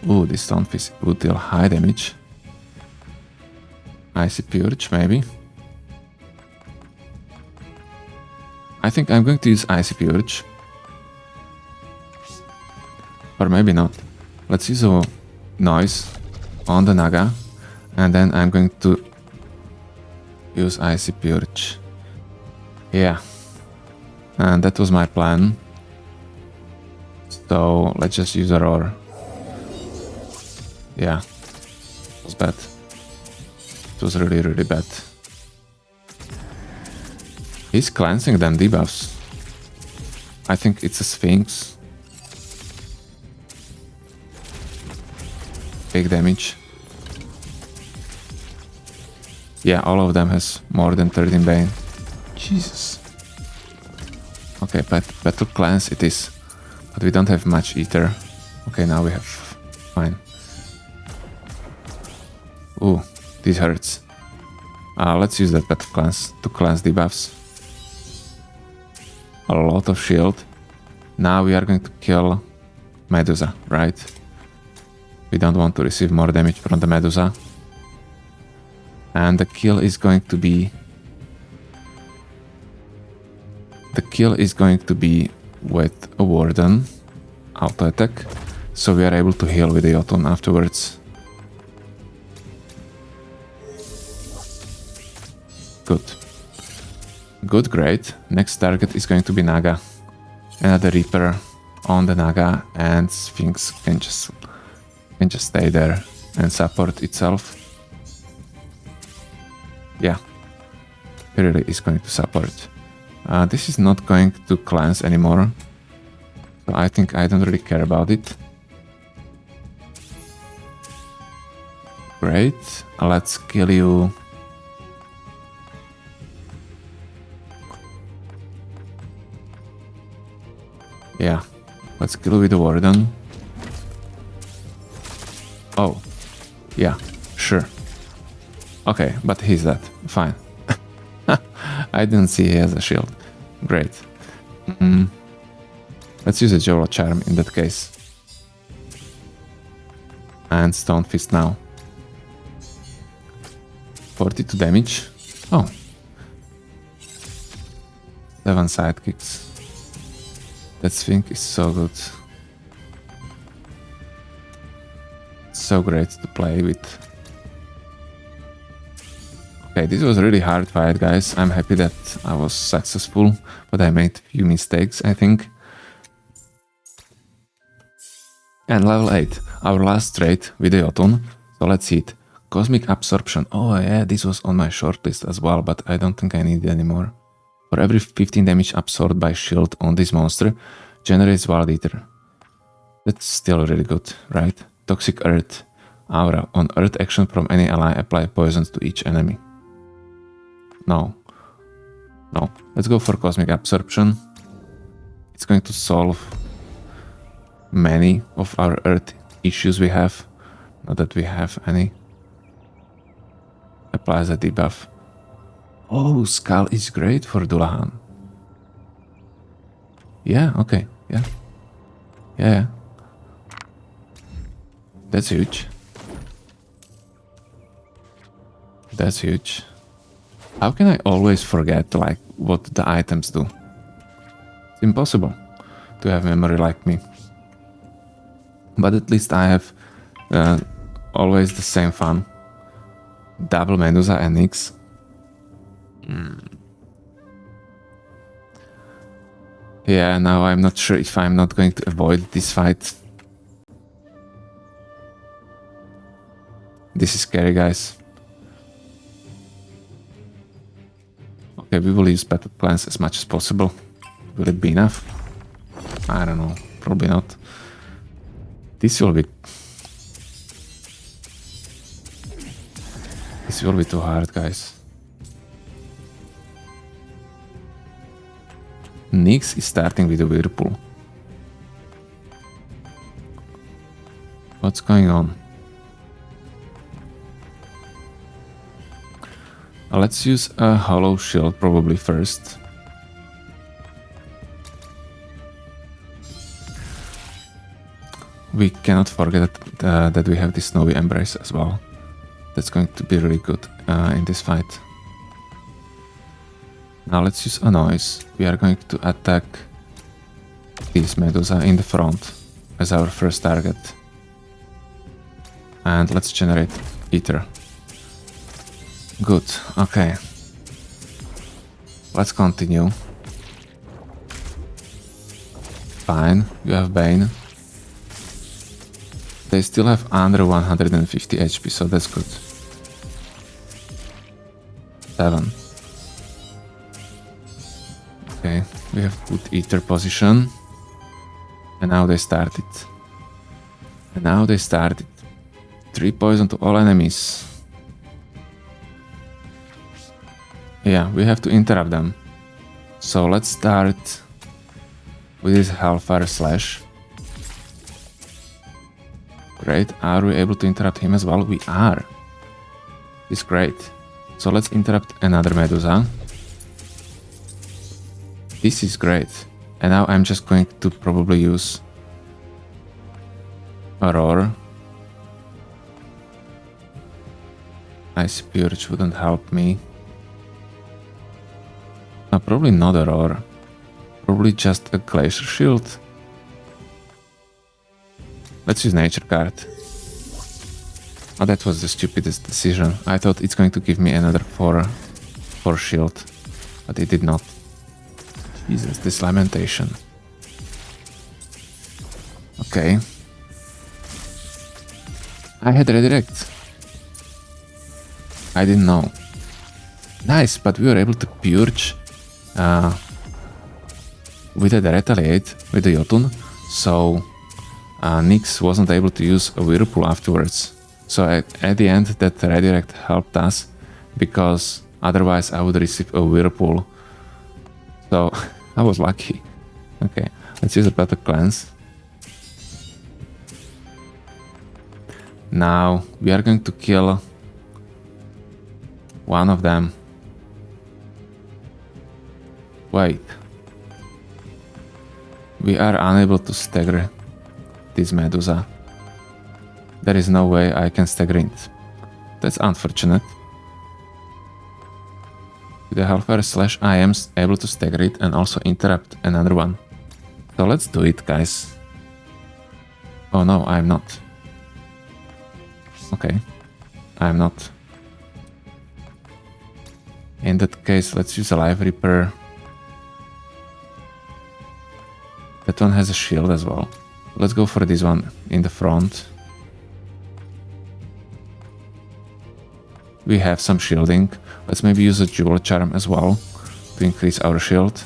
Ooh, this Stonefish would deal high damage. Icy Purge, maybe. I think I'm going to use Icy Purge. Or maybe not. Let's use a Noise on the Naga, and then I'm going to use Icy Purge. Yeah. And that was my plan. So let's just use a Roar. Yeah. It was bad. It was really, really bad. He's cleansing them debuffs. I think it's a Sphinx. Big damage. Yeah, all of them has more than 13 Bane. Jesus. Okay, battle cleanse it is. But we don't have much Aether. Okay, now we have... Fine. Ooh, this hurts. Let's use that battle cleanse to cleanse debuffs. A lot of shield. Now we are going to kill Medusa, right? We don't want to receive more damage from the Medusa. And the kill is going to be... The kill is going to be with a Warden auto attack. So we are able to heal with the Jotun afterwards. Good. Good, great. Next target is going to be Naga. Another Reaper on the Naga, and Sphinx can just stay there and support itself. Yeah, it really is going to support. This is not going to cleanse anymore, so I think I don't really care about it. Great, let's kill you. Yeah, let's kill with the Warden. Oh, yeah, sure. Okay, but he's dead. Fine. I didn't see he has a shield. Great. Let's use a Jolo Charm in that case. And Stone Fist now. 42 damage. Oh. 7 sidekicks. That Sphinx is so good. So great to play with. Okay, Okay, this was a really hard fight, guys. I'm happy that I was successful, but I made a few mistakes, I think. And level 8, our last trait with the Jotunn. So let's see it. Cosmic Absorption. Oh yeah, this was on my shortlist as well, but I don't think I need it anymore. For every 15 damage absorbed by shield on this monster, generates Wild Ether. That's still really good, right? Toxic Earth. Aura. On Earth action from any ally, apply poisons to each enemy. No. No. Let's go for Cosmic Absorption. It's going to solve many of our Earth issues we have. Not that we have any. Applies a debuff. Oh, Skull is great for Dullahan. Yeah, okay, yeah. Yeah. That's huge. That's huge. How can I always forget, like, what the items do? It's impossible to have memory like me. But at least I have always the same fun. Double Medusa and Nyx. Yeah, now I'm not sure if I'm not going to avoid this fight. This is scary, guys. Okay, we will use Battle Plans as much as possible. Will it be enough? I don't know. Probably not. This will be... This will be too hard, guys. Nyx is starting with a Whirlpool. What's going on? Let's use a Hollow Shield probably first. We cannot forget that we have this Snowy Embrace as well. That's going to be really good in this fight. Now let's use a Noise. We are going to attack this Medusa in the front as our first target. And let's generate Aether. Good, okay. Let's continue. Fine, you have Bane. They still have under 150 HP, so that's good. 7. Okay, we have good Aether position. And now they started. 3 poison to all enemies. Yeah, we have to interrupt them. So let's start with this Hellfire Slash. Great, are we able to interrupt him as well? We are. It's great. So let's interrupt another Medusa. This is great. And now I'm just going to probably use Aurora. Ice Purge wouldn't help me. No, probably not Aurora. Probably just a Glacier Shield. Let's use Nature card. Oh, that was the stupidest decision. I thought it's going to give me another 4 shield, but it did not. Jesus, this Lamentation. Okay. I had Redirect. I didn't know. Nice, but we were able to Purge with the Retaliate, with the Jotunn, so Nyx wasn't able to use a Whirlpool afterwards. So at the end that Redirect helped us, because otherwise I would receive a Whirlpool. So I was lucky. Okay, let's use a Battle Cleanse. Now we are going to kill one of them. Wait. We are unable to stagger this Medusa. There is no way I can stagger it. That's unfortunate. With the Hellfire Slash I am able to stagger it and also interrupt another one. So let's do it, guys. Oh no, I'm not. Okay. I'm not. In that case, let's use a Life Reaper. That one has a shield as well. Let's go for this one in the front. We have some shielding. Let's maybe use a Jewel Charm as well to increase our shield.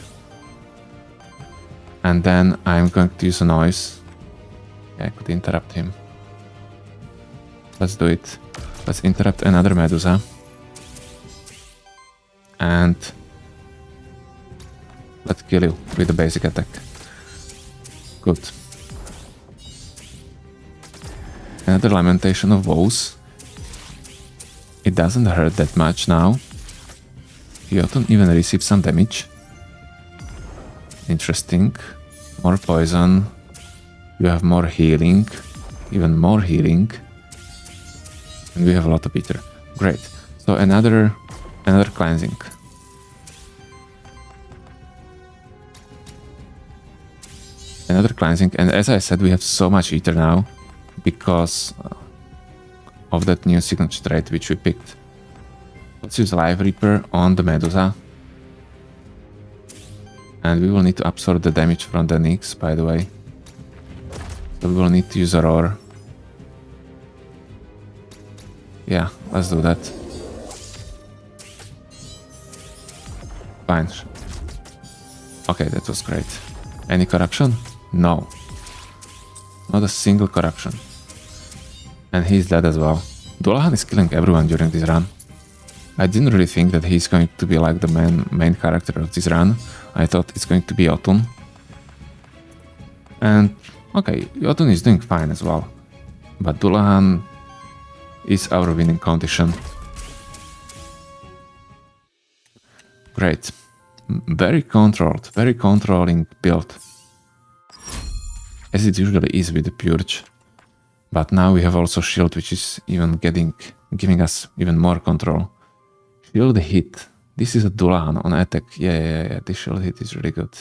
And then I'm going to use a Noise. Yeah, I could interrupt him. Let's do it. Let's interrupt another Medusa. And let's kill you with the basic attack. Good. Another Lamentation of Woes. It doesn't hurt that much now. Jotunn even receives some damage. Interesting. More poison. You have more healing. Even more healing. And we have a lot of Aether. Great. So another cleansing. Another cleansing, and as I said, we have so much Aether now because of that new signature trait which we picked. Let's use Life Reaper on the Medusa. And we will need to absorb the damage from the Nyx, by the way. So we will need to use a Roar. Yeah, let's do that. Fine. Okay, that was great. Any corruption? No. Not a single corruption. And he's dead as well. Dullahan is killing everyone during this run. I didn't really think that he's going to be like the main character of this run. I thought it's going to be Jotunn. And okay, Jotunn is doing fine as well. But Dullahan is our winning condition. Great. Very controlled, very controlling build. As it usually is with the Purge. But now we have also Shield, which is even giving us even more control. Shield hit. This is a Dullahan on attack. Yeah, this shield hit is really good.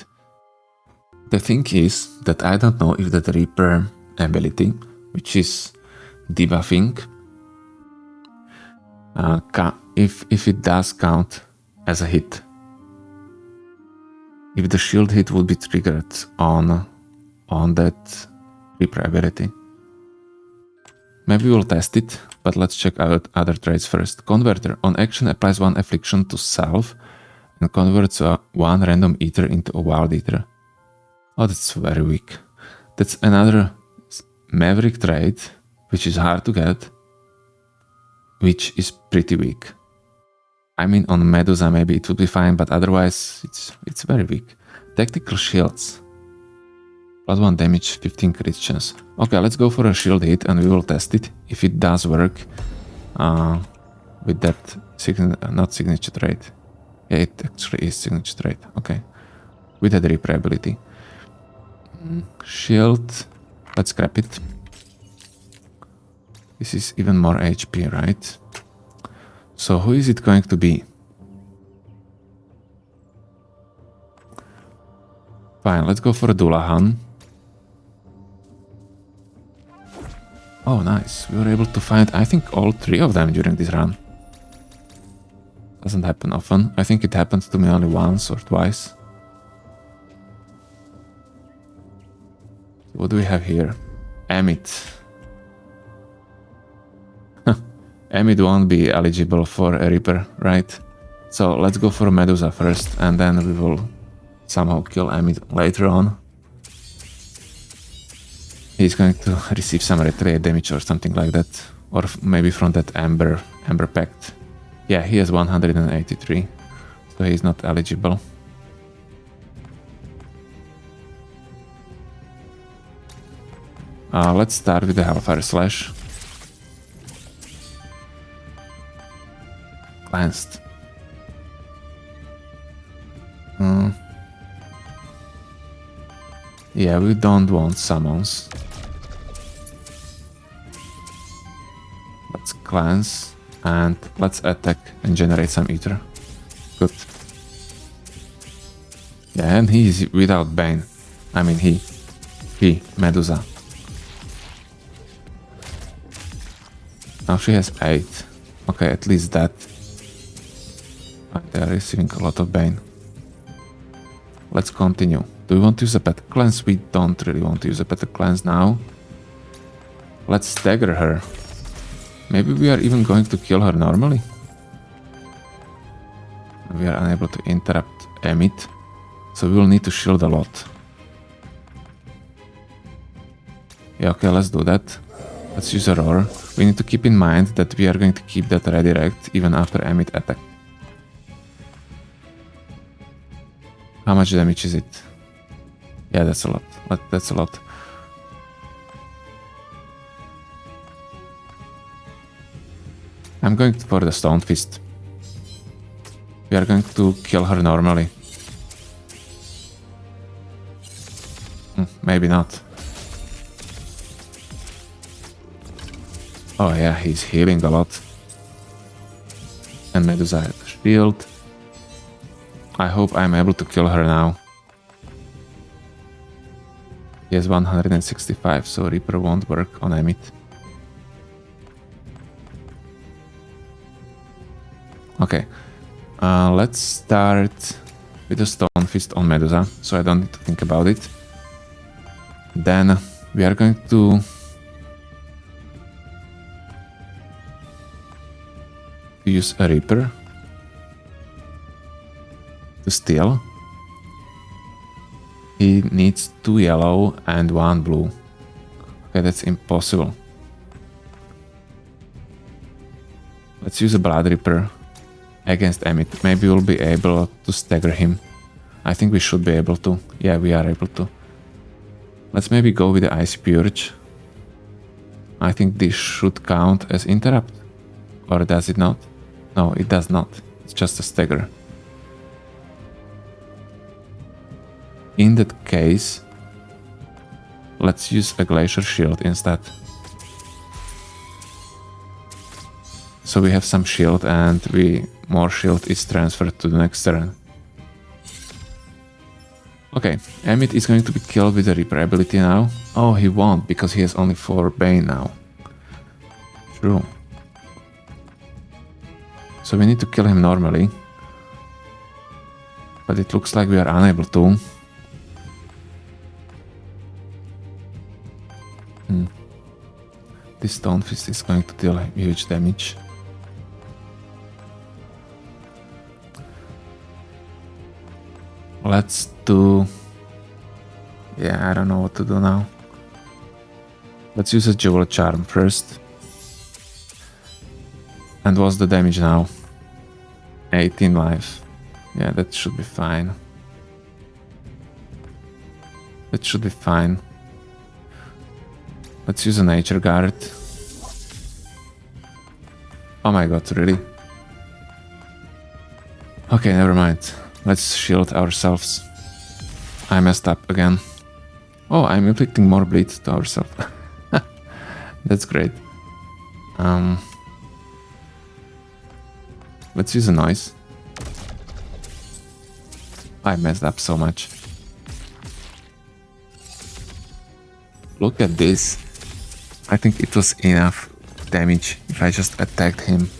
The thing is that I don't know if that Reaper ability, which is debuffing, if it does count as a hit. If the shield hit would be triggered on that Reaper ability. Maybe we'll test it, but let's check out other traits first. Converter. On action applies one affliction to self and converts one random Aether into a wild Aether. Oh, that's very weak. That's another Maverick trait, which is hard to get, which is pretty weak. I mean, on Medusa maybe it would be fine, but otherwise it's very weak. Tactical shields. +1 damage, 15 crit chance. Okay, let's go for a shield hit and we will test it. If it does work with that not signature trait. Yeah, it actually is signature trait. Okay. With that Reaper ability. Shield. Let's scrap it. This is even more HP, right? So who is it going to be? Fine, let's go for a Dullahan. Oh, nice. We were able to find, I think, all 3 of them during this run. Doesn't happen often. I think it happened to me only once or twice. What do we have here? Amit. Amit won't be eligible for a Reaper, right? So let's go for Medusa first, and then we will somehow kill Amit later on. He's going to receive some retaliate damage or something like that. Or maybe from that Ember Pact. Yeah, he has 183. So he's not eligible. Let's start with the Hellfire Slash. Cleansed. Yeah, we don't want summons. Let's cleanse and let's attack and generate some Aether. Good. Yeah, and he is without Bane. I mean he, Medusa. Now she has 8. Okay, at least that. They are receiving a lot of bane. Let's continue. Do we want to use a better cleanse? We don't really want to use a better cleanse now. Let's stagger her. Maybe we are even going to kill her normally. We are unable to interrupt Emit, so we will need to shield a lot. Yeah, okay, let's do that. Let's use a roar. We need to keep in mind that we are going to keep that redirect even after Emit attack. How much damage is it? Yeah, that's a lot. That's a lot. I'm going for the Stone Fist. We are going to kill her normally. Maybe not. Oh yeah, he's healing a lot. And Medusa has a shield. I hope I'm able to kill her now. He has 165, so Reaper won't work on Emit. Okay, let's start with a Stone Fist on Medusa, so I don't need to think about it. Then we are going to use a Reaper to steal. He needs 2 yellow and 1 blue. Okay, that's impossible. Let's use a Blood Reaper against Emit. Maybe we'll be able to stagger him. I think we should be able to. Yeah, we are able to. Let's maybe go with the Ice Purge. I think this should count as interrupt. Or does it not? No, it does not. It's just a stagger. In that case, let's use a Glacier Shield instead. So we have some shield and more shield is transferred to the next turn. Okay, Emit is going to be killed with the Reaper ability now. Oh, he won't because he has only 4 Bane now. True. So we need to kill him normally. But it looks like we are unable to. This Stone Fist is going to deal huge damage. Let's do... Yeah, I don't know what to do now. Let's use a Jewel Charm first. And what's the damage now? 18 life. Yeah, that should be fine. That should be fine. Let's use a Nature Guard. Oh my god, really? Okay, never mind. Let's shield ourselves. I messed up again. Oh, I'm inflicting more bleed to ourselves. That's great. Let's use a Noise. I messed up so much. Look at this. I think it was enough damage. If I just attacked him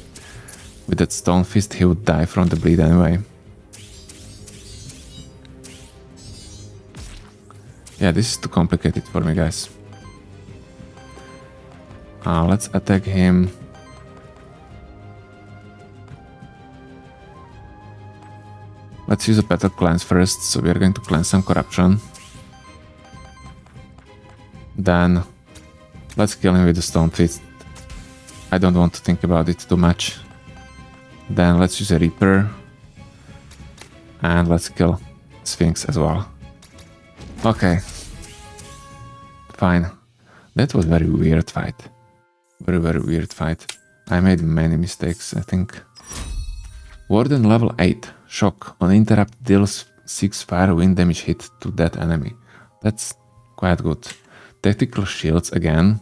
with that Stone Fist, he would die from the bleed anyway. Yeah, this is too complicated for me, guys. Let's attack him. Let's use a Petal Cleanse first, so we are going to cleanse some corruption. Then let's kill him with the Stone Fist. I don't want to think about it too much. Then let's use a Reaper. And let's kill Sphinx as well. Okay. Fine. That was very weird fight. Very weird fight. I made many mistakes, I think. Warden level 8. Shock. On interrupt deals 6 fire wind damage hit to that enemy. That's quite good. Tactical shields again.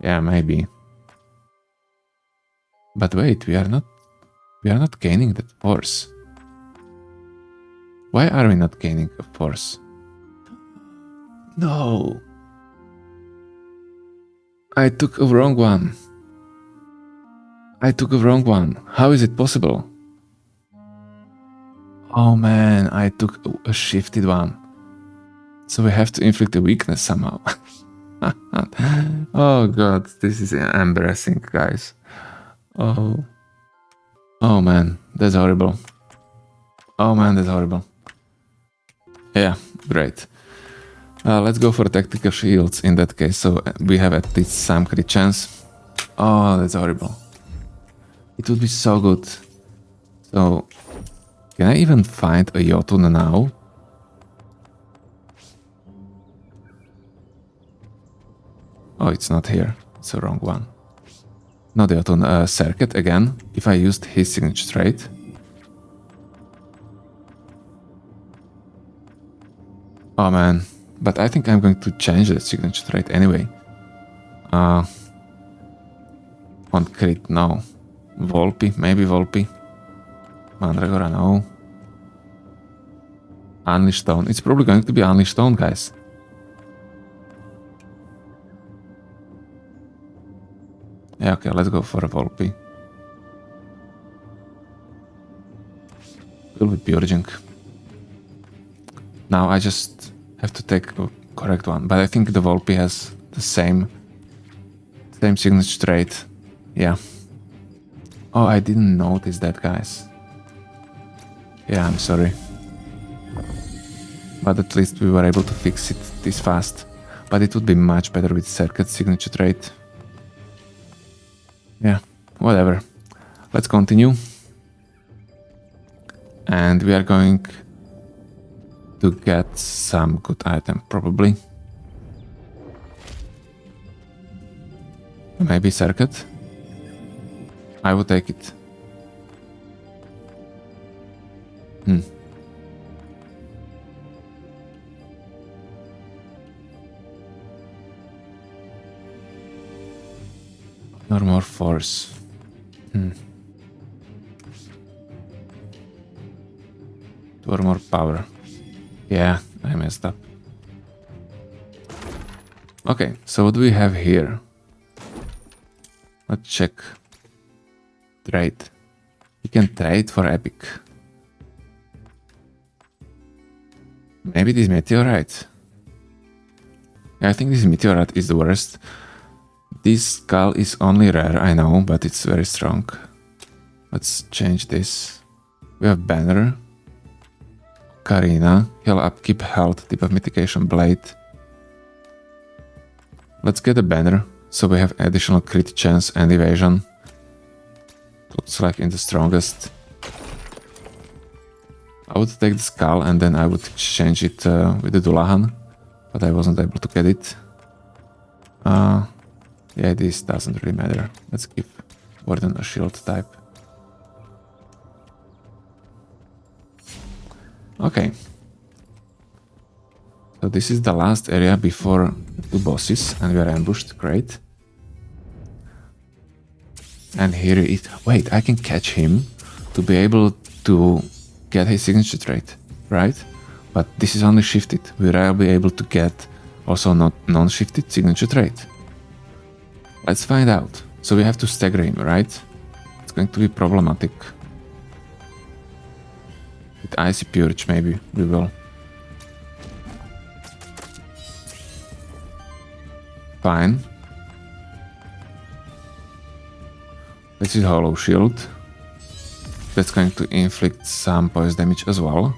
Yeah, maybe. But wait, we are not gaining that force. Why are we not gaining a force? No. I took a wrong one. I took a wrong one. How is it possible? Oh man, I took a shifted one. So we have to inflict a weakness somehow. Oh god, this is embarrassing, guys. Oh. Oh man, that's horrible. Oh man, that's horrible. Yeah, great. Let's go for tactical shields in that case, so we have at least some crit chance. Oh, that's horrible. It would be so good. So, can I even find a Jotunn now? Oh, it's not here. It's the wrong one. Not Jotunn, Circuit again, if I used his signature trait. Oh man, but I think I'm going to change the signature trait anyway. On crit, no. Volpi, maybe Volpi. Mandragora, no. Unleashed Stone. It's probably going to be Unleashed Stone, guys. Yeah, okay, let's go for a Volpi. Will be purging. Now I just have to take a correct one, but I think the Volpi has the same signature trait. Yeah. Oh, I didn't notice that, guys. Yeah, I'm sorry. But at least we were able to fix it this fast. But it would be much better with Circuit's signature trait. Yeah, whatever. Let's continue. And we are going to get some good item, probably. Maybe Circuit. I would take it. Or more force. Or more power. Yeah, I messed up. Okay, so what do we have here? Let's check. Trade. You can trade for epic. Maybe this meteorite. Yeah, I think this meteorite is the worst. This skull is only rare, I know, but it's very strong. Let's change this. We have banner. Karina. Heal upkeep, health, debuff mitigation, blade. Let's get a banner, so we have additional crit chance and evasion. Looks like in the strongest. I would take the skull and then I would exchange it with the Dullahan, but I wasn't able to get it. Yeah, this doesn't really matter. Let's give Warden a shield type. Okay. So this is the last area before the bosses and we are ambushed. Great. And here it... Wait, I can catch him to be able to get his signature trait, right? But this is only shifted. Will be able to get also not non-shifted signature trait? Let's find out. So we have to stagger him, right? It's going to be problematic. With Icy Purge, maybe we will. Fine. Let's use Hollow Shield. That's going to inflict some poison damage as well.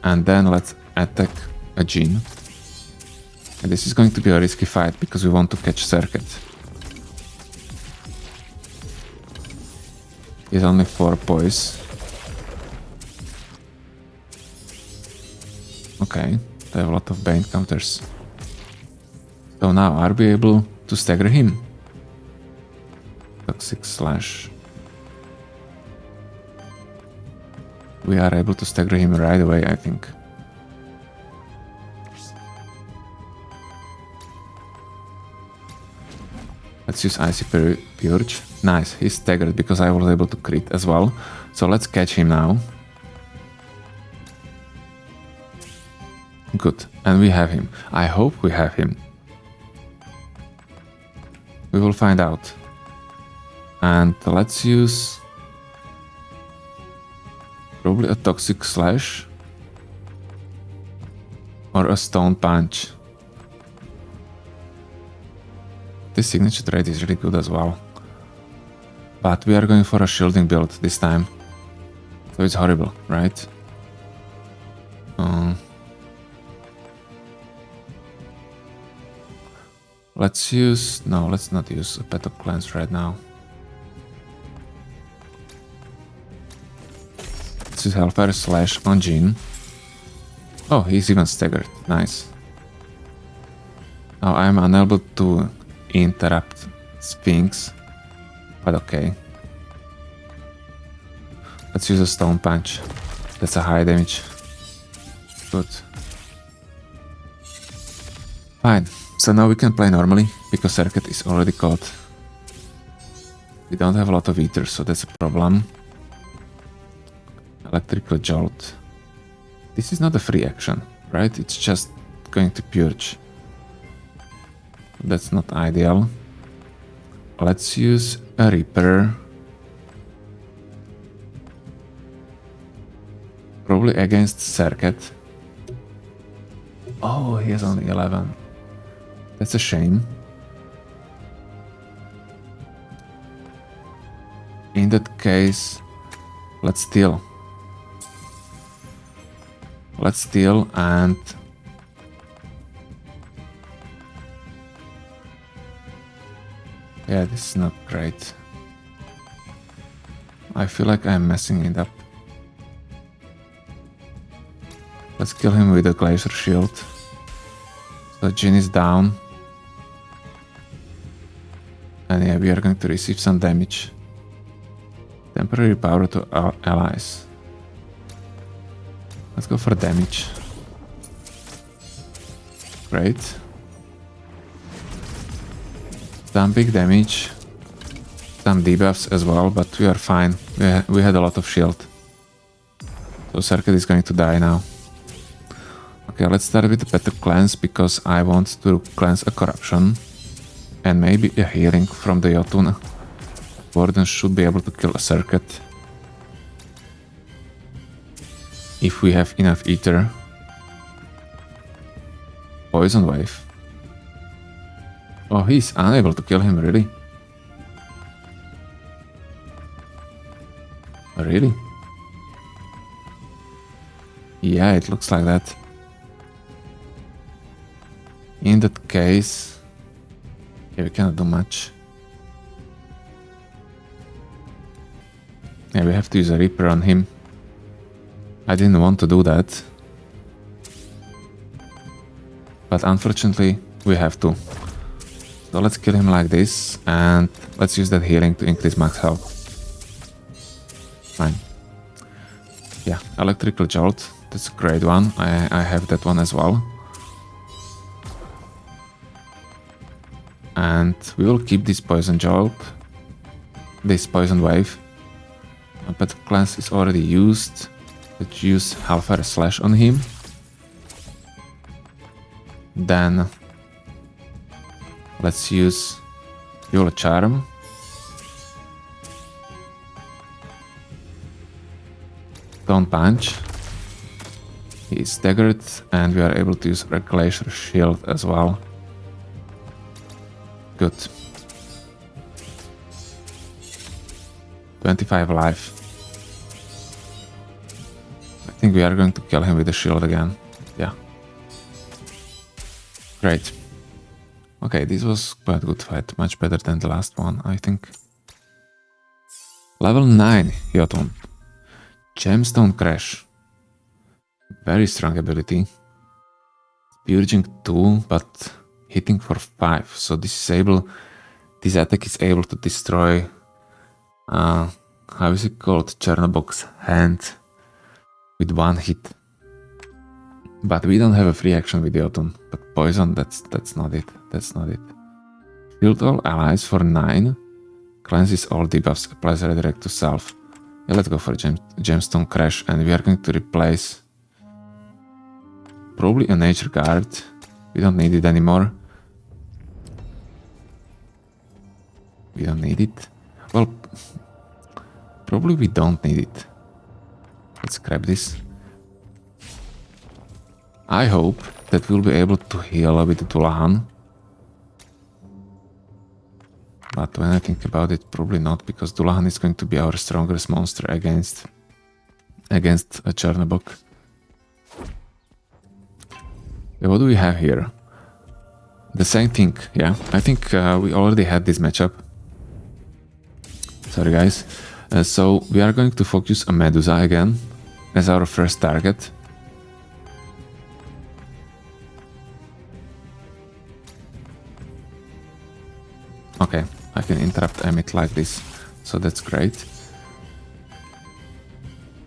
And then let's attack a Djinn. And this is going to be a risky fight because we want to catch Circuit. He's only 4 poise. Okay, they have a lot of Bane counters. So now, are we able to stagger him? Toxic Slash. We are able to stagger him right away, I think. Let's use Icy Purge. Nice, he's staggered because I was able to crit as well. So let's catch him now. Good, and we have him. I hope we have him. We will find out. And let's use probably a Toxic Slash or a Stone Punch. This signature trait is really good as well. But we are going for a shielding build this time. So it's horrible, right? Let's use... No, let's not use a Pet of Cleanse right now. Let's use Hellfire Slash on Jin. Oh, he's even staggered. Nice. Now I'm unable to interrupt Sphinx. But okay. Let's use a Stone Punch. That's a high damage. Good. Fine. So now we can play normally, because Circuit is already caught. We don't have a lot of Aether, so that's a problem. Electrical Jolt. This is not a free action, right? It's just going to Purge. That's not ideal. Let's use a Reaper. Probably against Circuit. Oh, he has only 11. That's a shame. In that case, let's steal. Let's steal and... Yeah, this is not great. I feel like I'm messing it up. Let's kill him with a Glacier Shield. So Jin is down. And yeah, we are going to receive some damage. Temporary power to our allies. Let's go for damage. Great. Some big damage. Some debuffs as well, but we are fine. We had a lot of shield. So Circuit is going to die now. Okay, let's start with the Better Cleanse, because I want to cleanse a corruption. And maybe a healing from the Jotunn. Warden should be able to kill a Circuit. If we have enough Aether. Poison Wave. Oh, he's unable to kill him, really? Really? Yeah, it looks like that. In that case... Yeah, we cannot do much. Yeah, we have to use a Reaper on him. I didn't want to do that. But unfortunately, we have to. So let's kill him like this, and let's use that healing to increase max health. Fine. Yeah, Electrical Jolt. That's a great one. I have that one as well. And we will keep this Poison Jolt. This Poison Wave. But Cleanse is already used. Let's use Hellfire Slash on him. Then let's use Eula Charm. Stone Punch. He is staggered, and we are able to use a Glacier Shield as well. Good. 25 life. I think we are going to kill him with the shield again. Yeah. Great. Okay, this was quite a good fight. Much better than the last one, I think. Level 9 Jotunn. Gemstone Crash. Very strong ability. Purging 2, but hitting for 5. So this attack is able to destroy how is it called? Chernobog's hand with one hit. But we don't have a free action with Jotunn. But poison, that's not it. That's not it. Shield all allies for 9. Cleanses all debuffs. Applies redirect to self. Yeah, let's go for Gemstone Crash, and we are going to replace probably a Nature Guard. We don't need it anymore. We don't need it. Well, probably we don't need it. Let's grab this. I hope that we'll be able to heal with the Dullahan. But when I think about it, probably not, because Dullahan is going to be our strongest monster against a Chernobog. Yeah, what do we have here? The same thing, yeah. I think we already had this matchup. Sorry guys. So we are going to focus on Medusa again as our first target. Okay, I can interrupt Emmet like this, so that's great.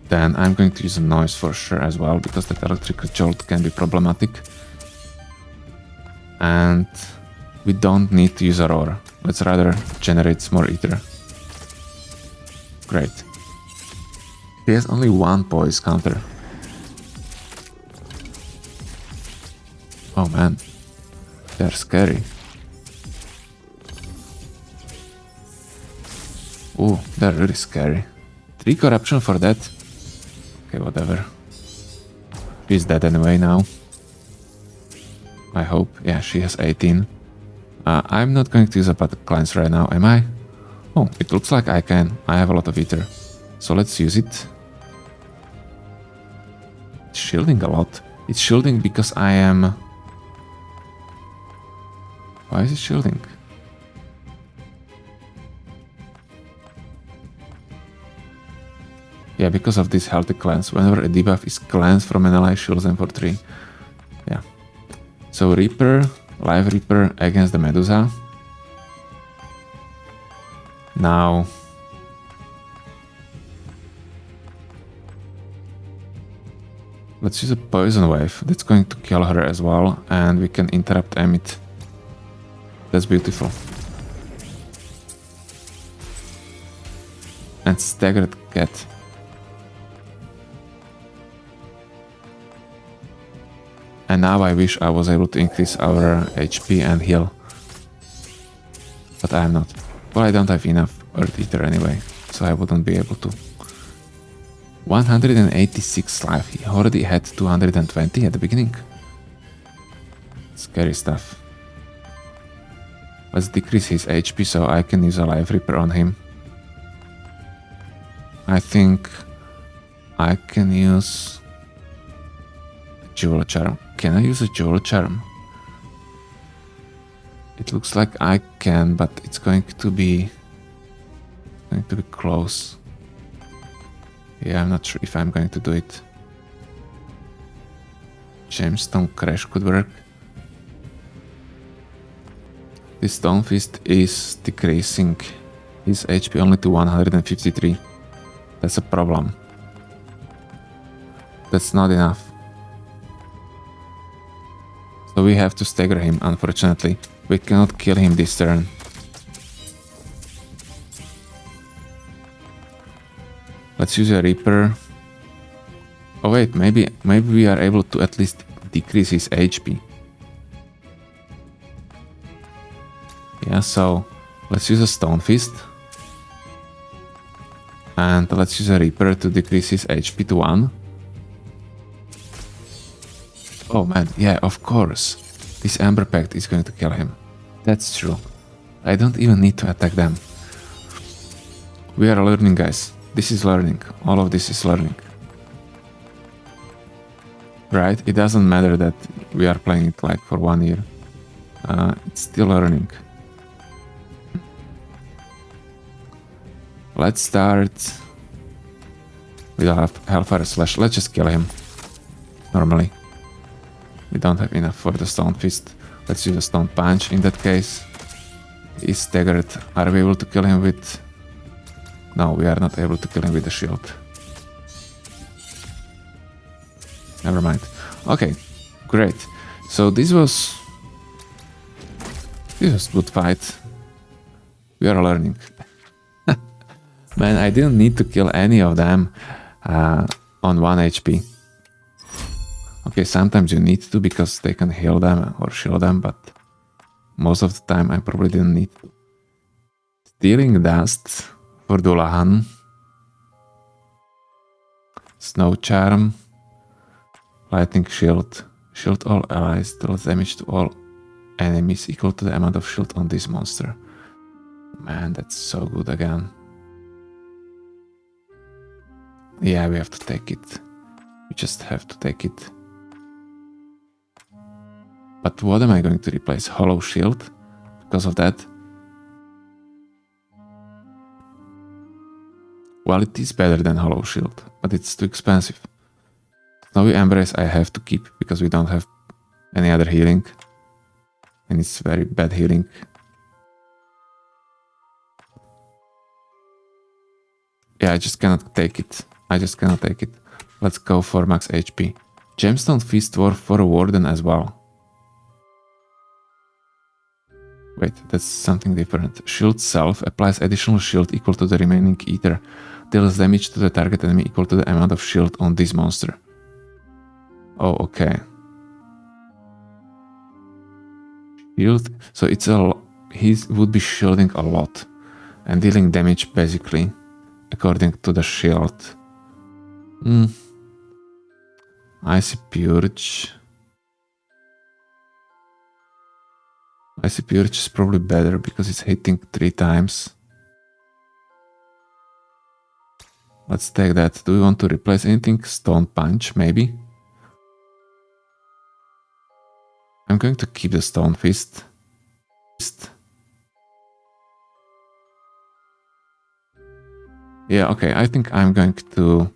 Then I'm going to use a noise for sure as well, because that electrical jolt can be problematic. And we don't need to use Aurora. Let's rather generate more Aether. Great. He has only one poise counter. Oh man, they're scary. Ooh, they're really scary. 3 corruption for that? Okay, whatever. She's dead anyway now. I hope. Yeah, she has 18. I'm not going to use a Path Cleanse right now, am I? Oh, it looks like I can. I have a lot of Aether. So let's use it. It's shielding a lot. It's shielding because I am... Why is it shielding? Yeah, because of this healthy cleanse. Whenever a debuff is cleansed from an ally, shields them for 3. Yeah. So Reaper, Live Reaper against the Medusa. Now... let's use a Poison Wave. That's going to kill her as well. And we can interrupt Emmet. That's beautiful. And Staggered Cat. And now I wish I was able to increase our HP and heal. But I am not. Well, I don't have enough Earth Eater anyway, so I wouldn't be able to. 186 life. He already had 220 at the beginning. Scary stuff. Let's decrease his HP so I can use a Life Reaper on him. I think I can use a Jewel Charm. Can I use a Jewel Charm? It looks like I can, but it's going to be close. Yeah, I'm not sure if I'm going to do it. Gemstone Crash could work. This Stone Fist is decreasing his HP only to 153. That's a problem. That's not enough. So we have to stagger him, unfortunately. We cannot kill him this turn. Let's use a Reaper. Oh wait, maybe we are able to at least decrease his HP. Yeah, so let's use a Stone Fist. And let's use a Reaper to decrease his HP to 1. Oh man, yeah, of course. This Ember Pact is going to kill him. That's true. I don't even need to attack them. We are learning, guys. This is learning. All of this is learning. Right? It doesn't matter that we are playing it like for 1 year. It's still learning. Let's start with a Hellfire Slash. Let's just kill him. Normally. We don't have enough for the Stone Fist. Let's use a Stone Punch in that case. He's staggered. Are we able to kill him with... No, we are not able to kill him with the shield. Never mind. Okay, great. So this was a good fight. We are learning. Man, I didn't need to kill any of them on 1 HP. Okay, sometimes you need to because they can heal them or shield them, but most of the time I probably didn't need to. Stealing Dust. for Dullahan. Snow Charm. Lightning Shield. Shield all allies. Deals damage to all enemies equal to the amount of shield on this monster. Man, that's so good again. Yeah, we have to take it. We just have to take it. But what am I going to replace? Hollow Shield? Because of that? Well, it is better than Hollow Shield, but it's too expensive. Snowy Embrace I have to keep, because we don't have any other healing. And it's very bad healing. Yeah, I just cannot take it. I just cannot take it. Let's go for max HP. Gemstone Feast for a Warden as well. Wait, that's something different. Shield Self applies additional shield equal to the remaining Aether. Deals damage to the target enemy equal to the amount of shield on this monster. Oh, okay. Shield. So it's he would be shielding a lot and dealing damage basically according to the shield. Icy Purge. Icy Purge is probably better because it's hitting 3 times. Let's take that. Do we want to replace anything? Stone Punch, maybe? I'm going to keep the Stone Fist. Yeah, okay, I think I'm going to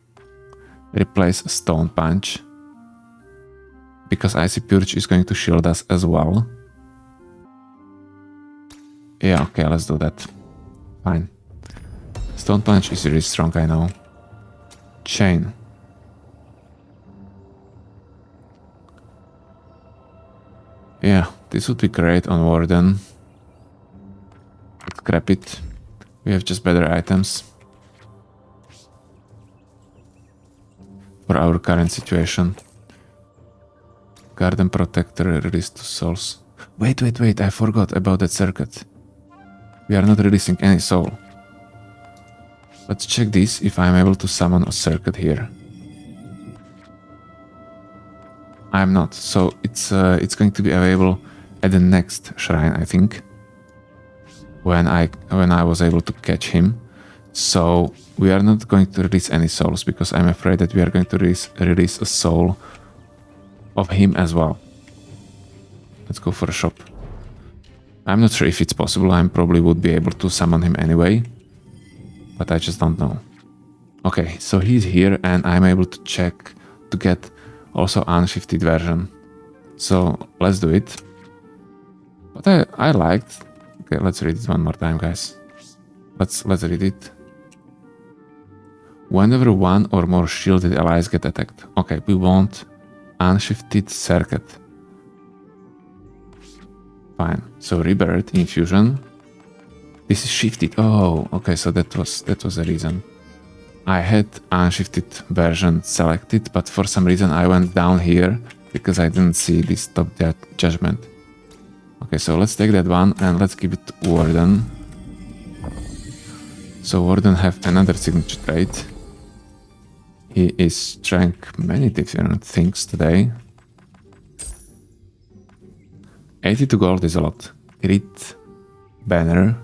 replace Stone Punch. Because Icy Purge is going to shield us as well. Yeah, okay, let's do that. Fine. Stone Punch is really strong, I know. Chain. Yeah, this would be great on Warden. Let's scrap it. We have just better items. For our current situation. Garden Protector, release 2 souls. Wait, I forgot about that circuit. We are not releasing any soul. Let's check this if I'm able to summon a circuit here. I'm not, so it's going to be available at the next shrine, I think. When I was able to catch him. So we are not going to release any souls because I'm afraid that we are going to release a soul of him as well. Let's go for a shop. I'm not sure if it's possible. I probably would be able to summon him anyway. But I just don't know. Okay, so he's here and I'm able to check to get also unshifted version. So let's do it. But I liked. Okay, let's read it one more time, guys. Let's read it. Whenever one or more shielded allies get attacked. Okay, we want unshifted circuit. Fine. So rebirth, infusion. This is shifted. Oh, okay, so that was the reason. I had unshifted version selected, but for some reason I went down here because I didn't see this top judgment. Okay, so let's take that one and let's give it to Warden. So Warden have another signature trait. He is trying many different things today. 82 gold is a lot. Crit, banner,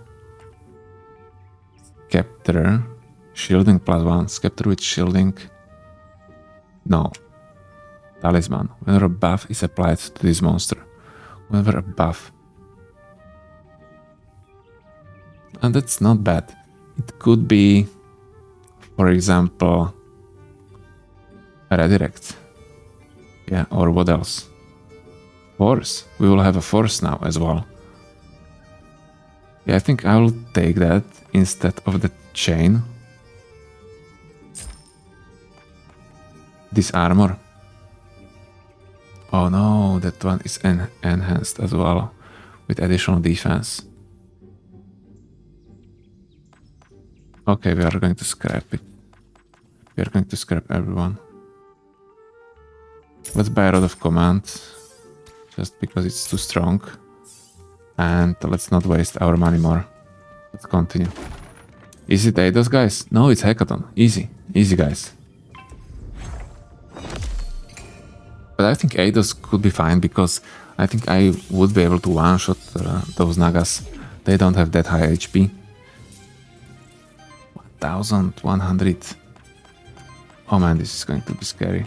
scepter, shielding +1, scepter with shielding. No. Talisman. Whenever a buff is applied to this monster. Whenever a buff. And that's not bad. It could be, for example, a redirect. Yeah, or what else? Force. We will have a force now as well. Yeah, I think I will take that instead of the chain. This armor. Oh no, that one is enhanced as well with additional defense. Okay, we are going to scrap it. We are going to scrap everyone. Let's buy a Rod of Command, just because it's too strong. And let's not waste our money more. Let's continue. Is it Eidos, guys? No, it's Hackathon. Easy. Easy, guys. But I think Eidos could be fine because I think I would be able to one-shot those Nagas. They don't have that high HP. 1100. Oh man, this is going to be scary.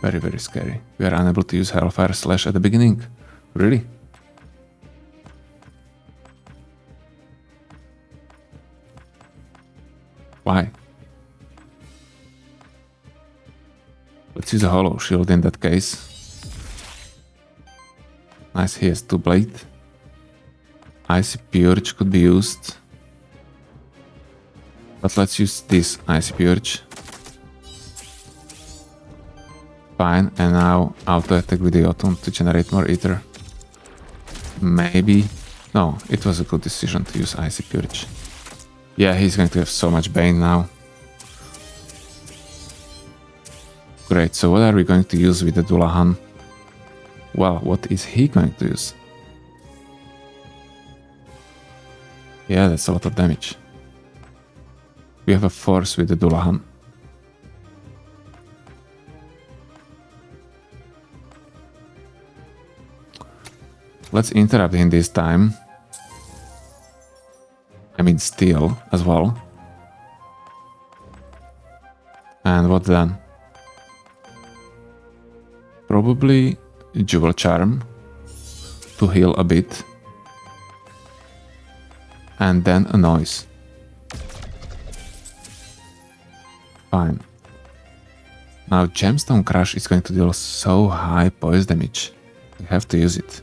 Very, very scary. We are unable to use Hellfire Slash at the beginning. Really? Why? Let's use a Hollow Shield in that case. Nice, he has 2 Blade. Icy Purge could be used. But let's use this Icy Purge. Fine, and now auto attack with the Jotunn to generate more Aether. Maybe. No, it was a good decision to use Icy Purge. Yeah, he's going to have so much Bane now. Great, so what are we going to use with the Dullahan? Well, what is he going to use? Yeah, that's a lot of damage. We have a Force with the Dullahan. Let's interrupt him this time. I mean steal as well. And what then? Probably Jewel Charm to heal a bit. And then a Noise. Fine. Now Gemstone Crush is going to deal so high poise damage. We have to use it.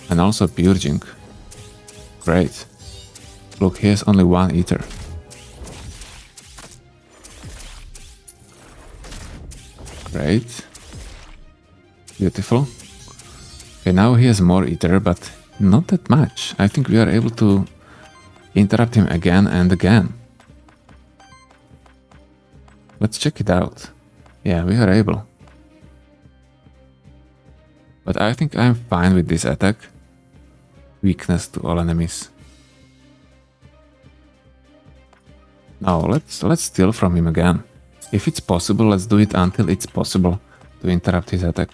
And also Purging. Great. Look, he has only 1 Aether. Great. Beautiful. Okay, now he has more Aether, but not that much. I think we are able to interrupt him again and again. Let's check it out. Yeah, we are able. But I think I'm fine with this attack. Weakness to all enemies. Now let's steal from him again. If it's possible, let's do it until it's possible to interrupt his attack.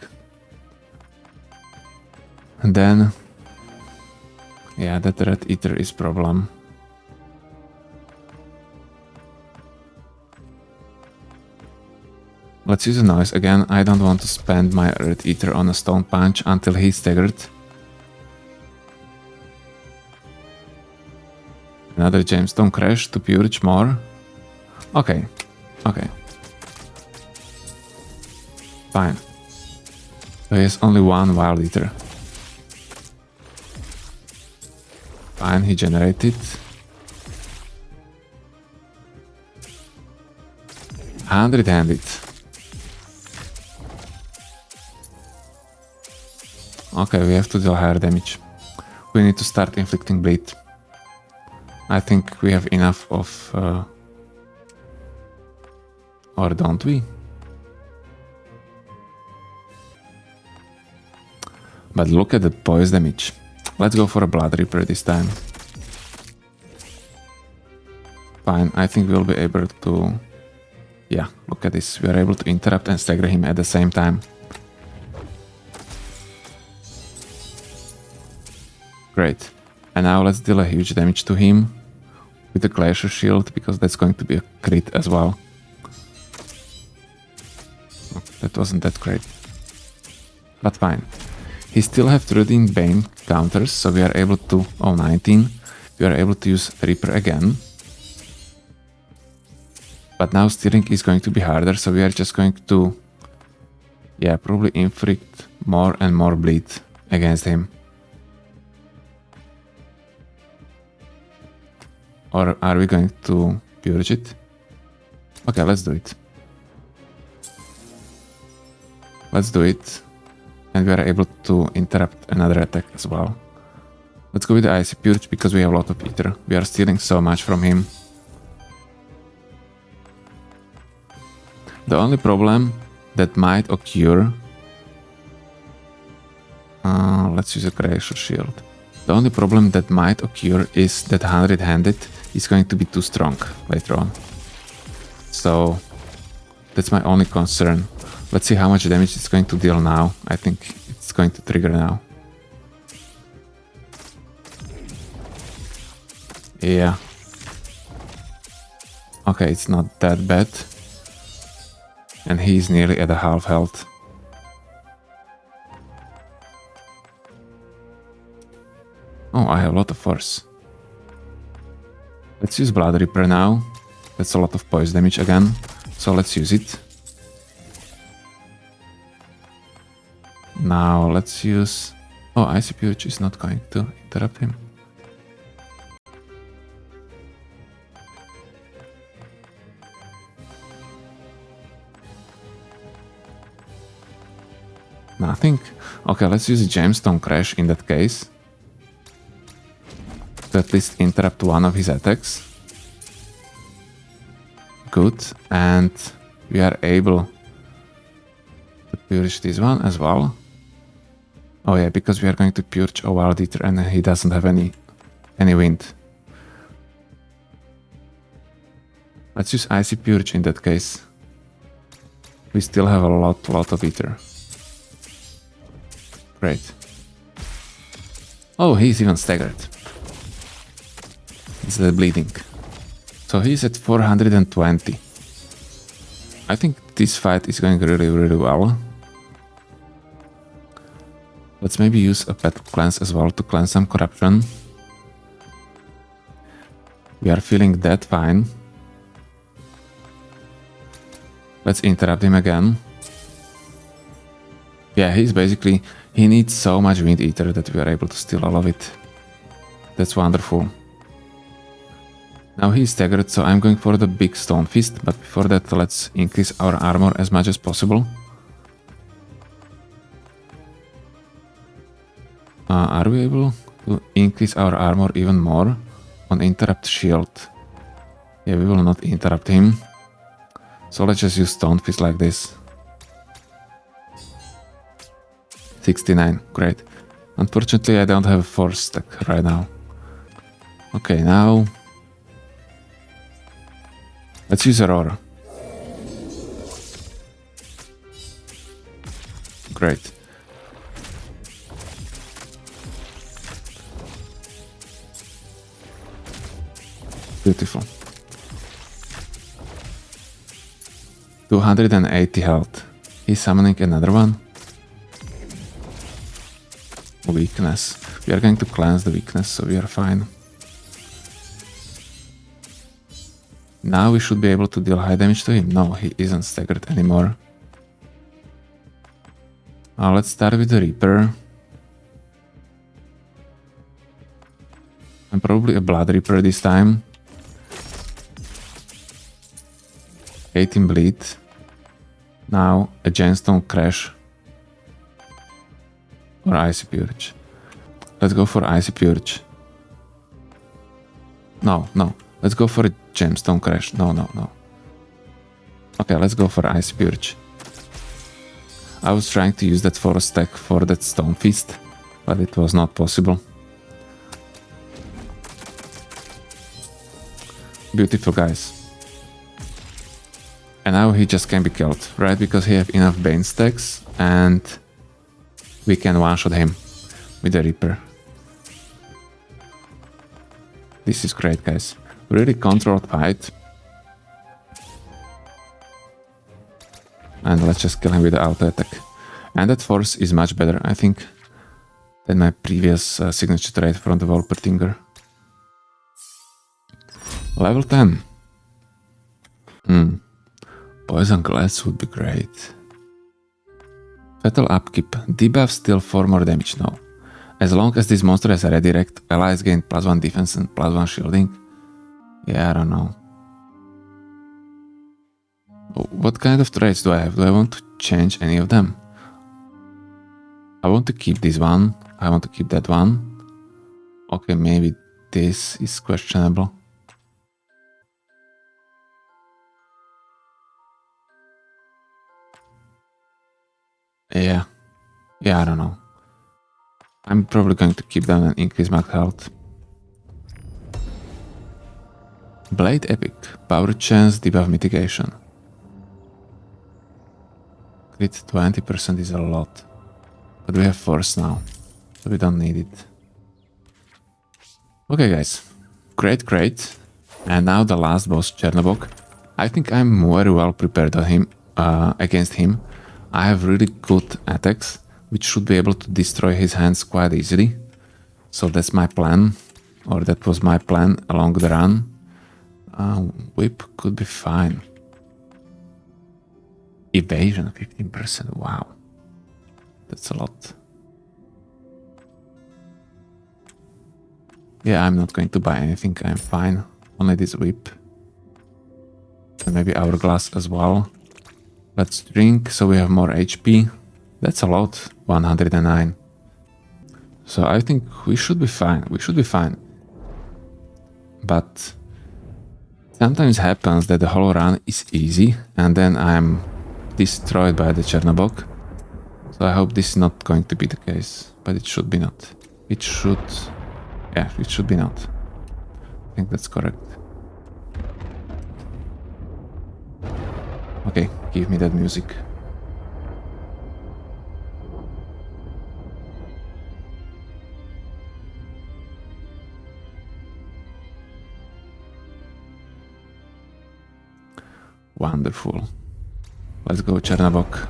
And then, yeah, that red Aether is problem. Let's use a Noise again. I don't want to spend my red Aether on a Stone Punch until he's staggered. Another Gemstone Crash to purge more. Okay, okay. Fine. So he has only 1 Wild Aether. Fine, he generated. 100-handed. Okay, we have to deal higher damage. We need to start inflicting bleed. I think we have enough of... or don't we? But look at the poise damage. Let's go for a Blood Reaper this time. Fine, I think we'll be able to... Yeah, look at this. We are able to interrupt and stagger him at the same time. Great. And now let's deal a huge damage to him with the Glacier Shield, because that's going to be a crit as well. Oh, that wasn't that great. But fine. He still have 13 Bane counters, so we are able to... Oh, 19. We are able to use Reaper again. But now stealing is going to be harder, so we are just going to... Yeah, probably inflict more and more bleed against him. Or are we going to purge it? Okay, let's do it. Let's do it. And we are able to interrupt another attack as well. Let's go with the Icy Purge because we have a lot of Aether. We are stealing so much from him. The only problem that might occur... Let's use a Gracious Shield. The only problem that might occur is that 100-handed is going to be too strong later on. So that's my only concern. Let's see how much damage it's going to deal now. I think it's going to trigger now. Yeah. Okay, it's not that bad. And he's nearly at a half health. Oh, I have a lot of force. Let's use Blood Reaper now. That's a lot of poise damage again. So let's use it. Now let's use... Oh, Icy Purge is not going to interrupt him. Nothing? Okay, let's use a Gemstone Crash in that case. To at least interrupt one of his attacks. Good. And we are able to purge this one as well. Oh yeah, because we are going to purge a Wild Eater and he doesn't have any wind. Let's use Icy Purge in that case. We still have a lot of Ether. Great. Oh, he's even staggered. It's the bleeding. So he's at 420. I think this fight is going really well. Let's maybe use a Battle Cleanse as well to cleanse some corruption. We are feeling that fine. Let's interrupt him again. Yeah, he needs so much Wind Eater that we are able to steal all of it. That's wonderful. Now he's staggered, so I'm going for the big Stone Fist, but before that let's increase our armor as much as possible. Are we able to increase our armor even more on Interrupt Shield? Yeah, we will not interrupt him. So let's just use Stone Fist like this. 69, great. Unfortunately, I don't have a force stack right now. Okay, now let's use Aurora. Great. Beautiful. 280 health. He's summoning another one. Weakness. We are going to cleanse the weakness, so we are fine. Now we should be able to deal high damage to him. No, he isn't staggered anymore. Let's start with the Reaper. And probably a Blood Reaper this time. 18 bleed. Now a Gemstone Crash. Or Icy Purge. Let's go for Icy Purge. No. Let's go for a Gemstone Crash. No. Okay, let's go for Icy Purge. I was trying to use that force stack for that Stone Fist, but it was not possible. Beautiful, guys. And now he just can be killed, right? Because he have enough Bane stacks and we can one-shot him with the Reaper. This is great, guys. Really controlled fight. And let's just kill him with the auto attack. And that force is much better, I think, than my previous signature trait from the Wolpertinger. Level 10. Poison Glass would be great. Fatal Upkeep. Debuff still 4 more damage? No. As long as this monster has a redirect, allies gain +1 defense and +1 shielding. Yeah, I don't know. What kind of traits do I have? Do I want to change any of them? I want to keep this one. I want to keep that one. Okay, maybe this is questionable. Yeah, I don't know. I'm probably going to keep them and increase max health. Blade Epic. Power chance, debuff mitigation. Crit 20% is a lot. But we have force now, so we don't need it. Okay guys, great. And now the last boss, Chernobog. I think I'm very well prepared on him, against him. I have really good attacks, which should be able to destroy his hands quite easily. So that's my plan, or that was my plan along the run. Whip could be fine. Evasion 15%, wow. That's a lot. Yeah, I'm not going to buy anything, I'm fine. Only this whip. And maybe hourglass as well. Let's drink, so we have more HP. That's a lot, 109. So I think we should be fine. But sometimes happens that the whole run is easy and then I'm destroyed by the Chernobog. So I hope this is not going to be the case, but it should be not. It should be not. I think that's correct. Okay, give me that music. Wonderful. Let's go, Chernobog.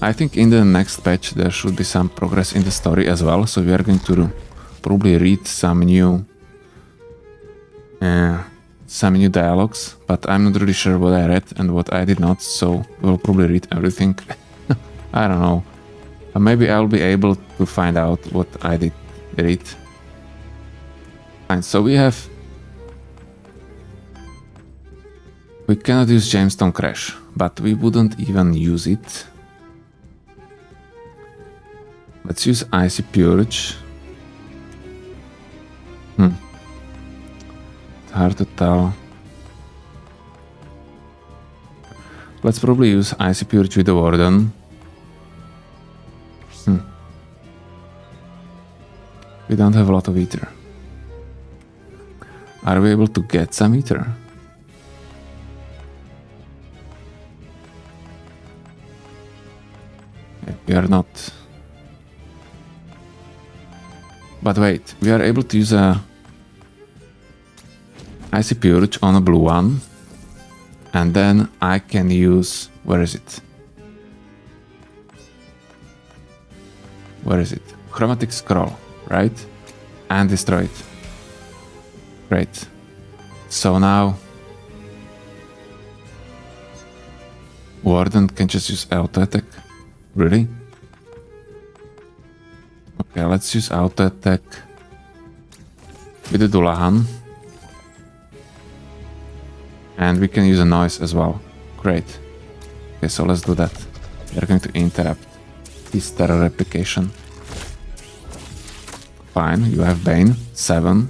I think in the next patch there should be some progress in the story as well, so we are going to probably read some new dialogues, but I'm not really sure what I read and what I did not, so we'll probably read everything. I don't know. Maybe I'll be able to find out what I did read. Fine, so we cannot use Gemstone Crash, but we wouldn't even use it. Let's use Icy Purge. It's hard to tell. Let's probably use Icy Purge with the Warden. We don't have a lot of Aether. Are we able to get some Aether? Yeah, we are not. But wait, we are able to use a Icy Purge on a blue one. And then I can use... Where is it? Chromatic Scroll, right? And destroy it. Great. So now... Warden can just use auto attack. Really? Okay, let's use auto attack with the Dullahan. And we can use a noise as well. Great. Okay, so let's do that. We're going to interrupt this terror replication. Fine, you have Bane, 7.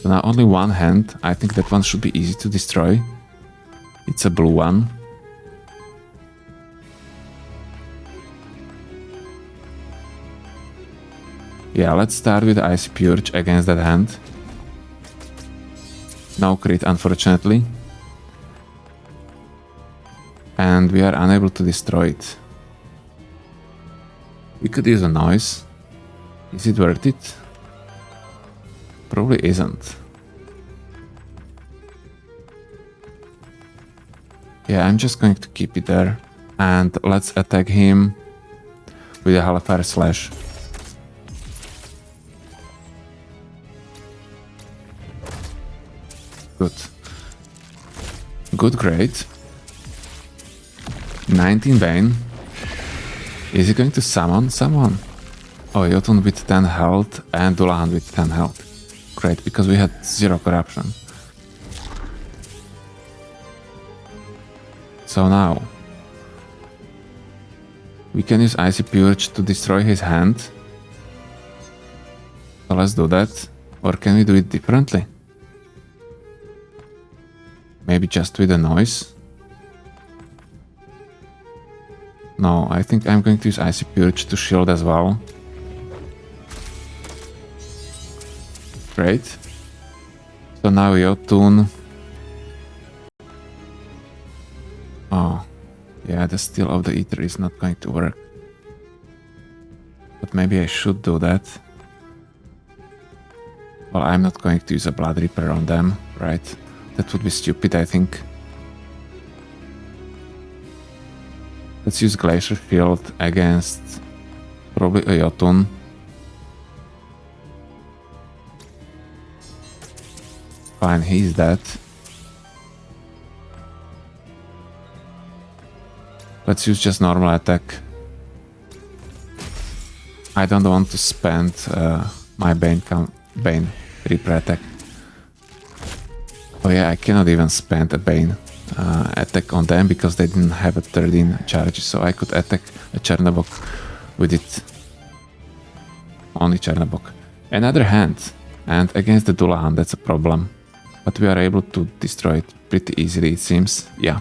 So now only one hand. I think that one should be easy to destroy. It's a blue one. Yeah, let's start with Icy Purge against that hand. No crit, unfortunately. And we are unable to destroy it. We could use a noise. Is it worth it? Probably isn't. Yeah, I'm just going to keep it there. And let's attack him with a Hellfire Slash. Good, great. 19 Bane. Is he going to summon someone? Oh, Jotunn with 10 health and Dullahan with 10 health. Great, because we had 0 corruption. So now we can use Icy Purge to destroy his hand. So let's do that. Or can we do it differently? Maybe just with a noise. No, I think I'm going to use Icy Purge to shield as well. Great. So now Jotunn. Oh, yeah, the Steel of the Aether is not going to work. But maybe I should do that. Well, I'm not going to use a Blood Reaper on them, right? That would be stupid, I think. Let's use Glacier Shield against probably a Jotunn. Fine, he's dead. Let's use just normal attack. I don't want to spend my Bane Reaper attack. Oh yeah, I cannot even spend a Bane attack on them because they didn't have a 13 charge, so I could attack a Chernobog with it. Only Chernobog. Another hand, and against the Dullahan, that's a problem. But we are able to destroy it pretty easily, it seems. Yeah.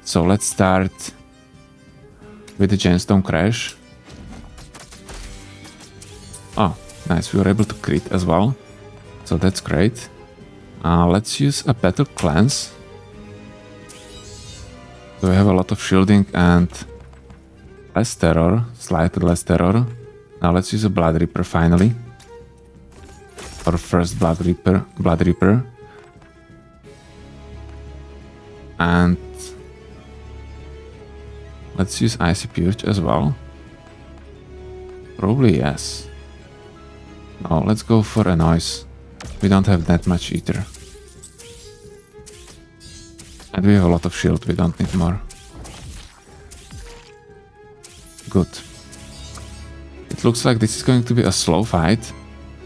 So let's start with the Gemstone Crash. Oh, nice. We were able to crit as well. So that's great. Let's use a Battle Cleanse. So we have a lot of shielding and less terror, slightly less terror. Now let's use a Blood Reaper finally. Our first Blood Reaper. And let's use Icy Purge as well. Probably yes. No, let's go for a noise. We don't have that much Aether. And we have a lot of shield, we don't need more. Good. It looks like this is going to be a slow fight,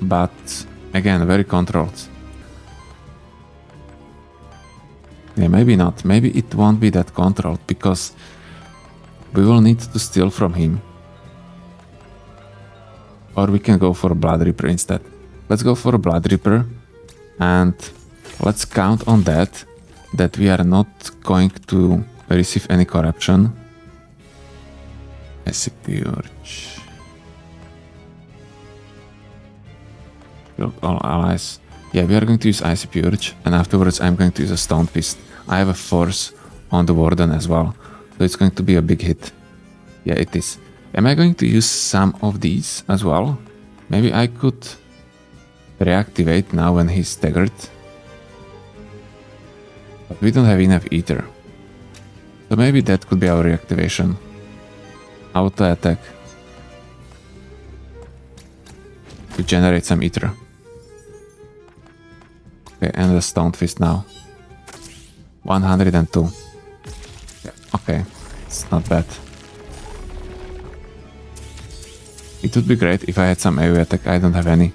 but again, very controlled. Yeah, maybe not. Maybe it won't be that controlled because we will need to steal from him. Or we can go for a Blood Reaper instead. Let's go for a Blood Reaper and let's count on that we are not going to receive any corruption. Icy Purge. Shield all allies. Yeah, we are going to use Icy Purge and afterwards I'm going to use a Stone Fist. I have a Force on the Warden as well, so it's going to be a big hit. Yeah, it is. Am I going to use some of these as well? Maybe I could reactivate now when he's staggered. But we don't have enough Aether. So maybe that could be our reactivation. Auto attack. To generate some Aether. Okay, and the Stone Fist now. 102. Yeah, okay, it's not bad. It would be great if I had some AoE attack, I don't have any.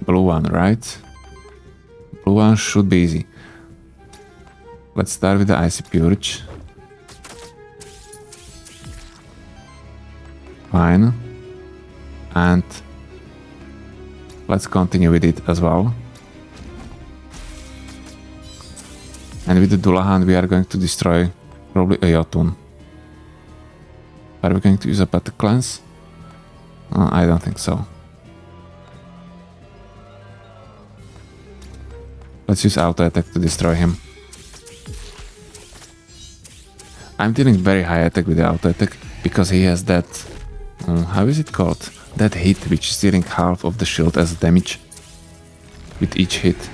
Blue one, right? Blue one should be easy. Let's start with the Icy Purge. Fine. And let's continue with it as well. And with the Dullahan we are going to destroy probably a Jotunn. Are we going to use a Battle Cleanse? I don't think so. Let's use auto attack to destroy him. I'm dealing very high attack with the auto attack because he has that... how is it called? That hit which is dealing half of the shield as damage with each hit.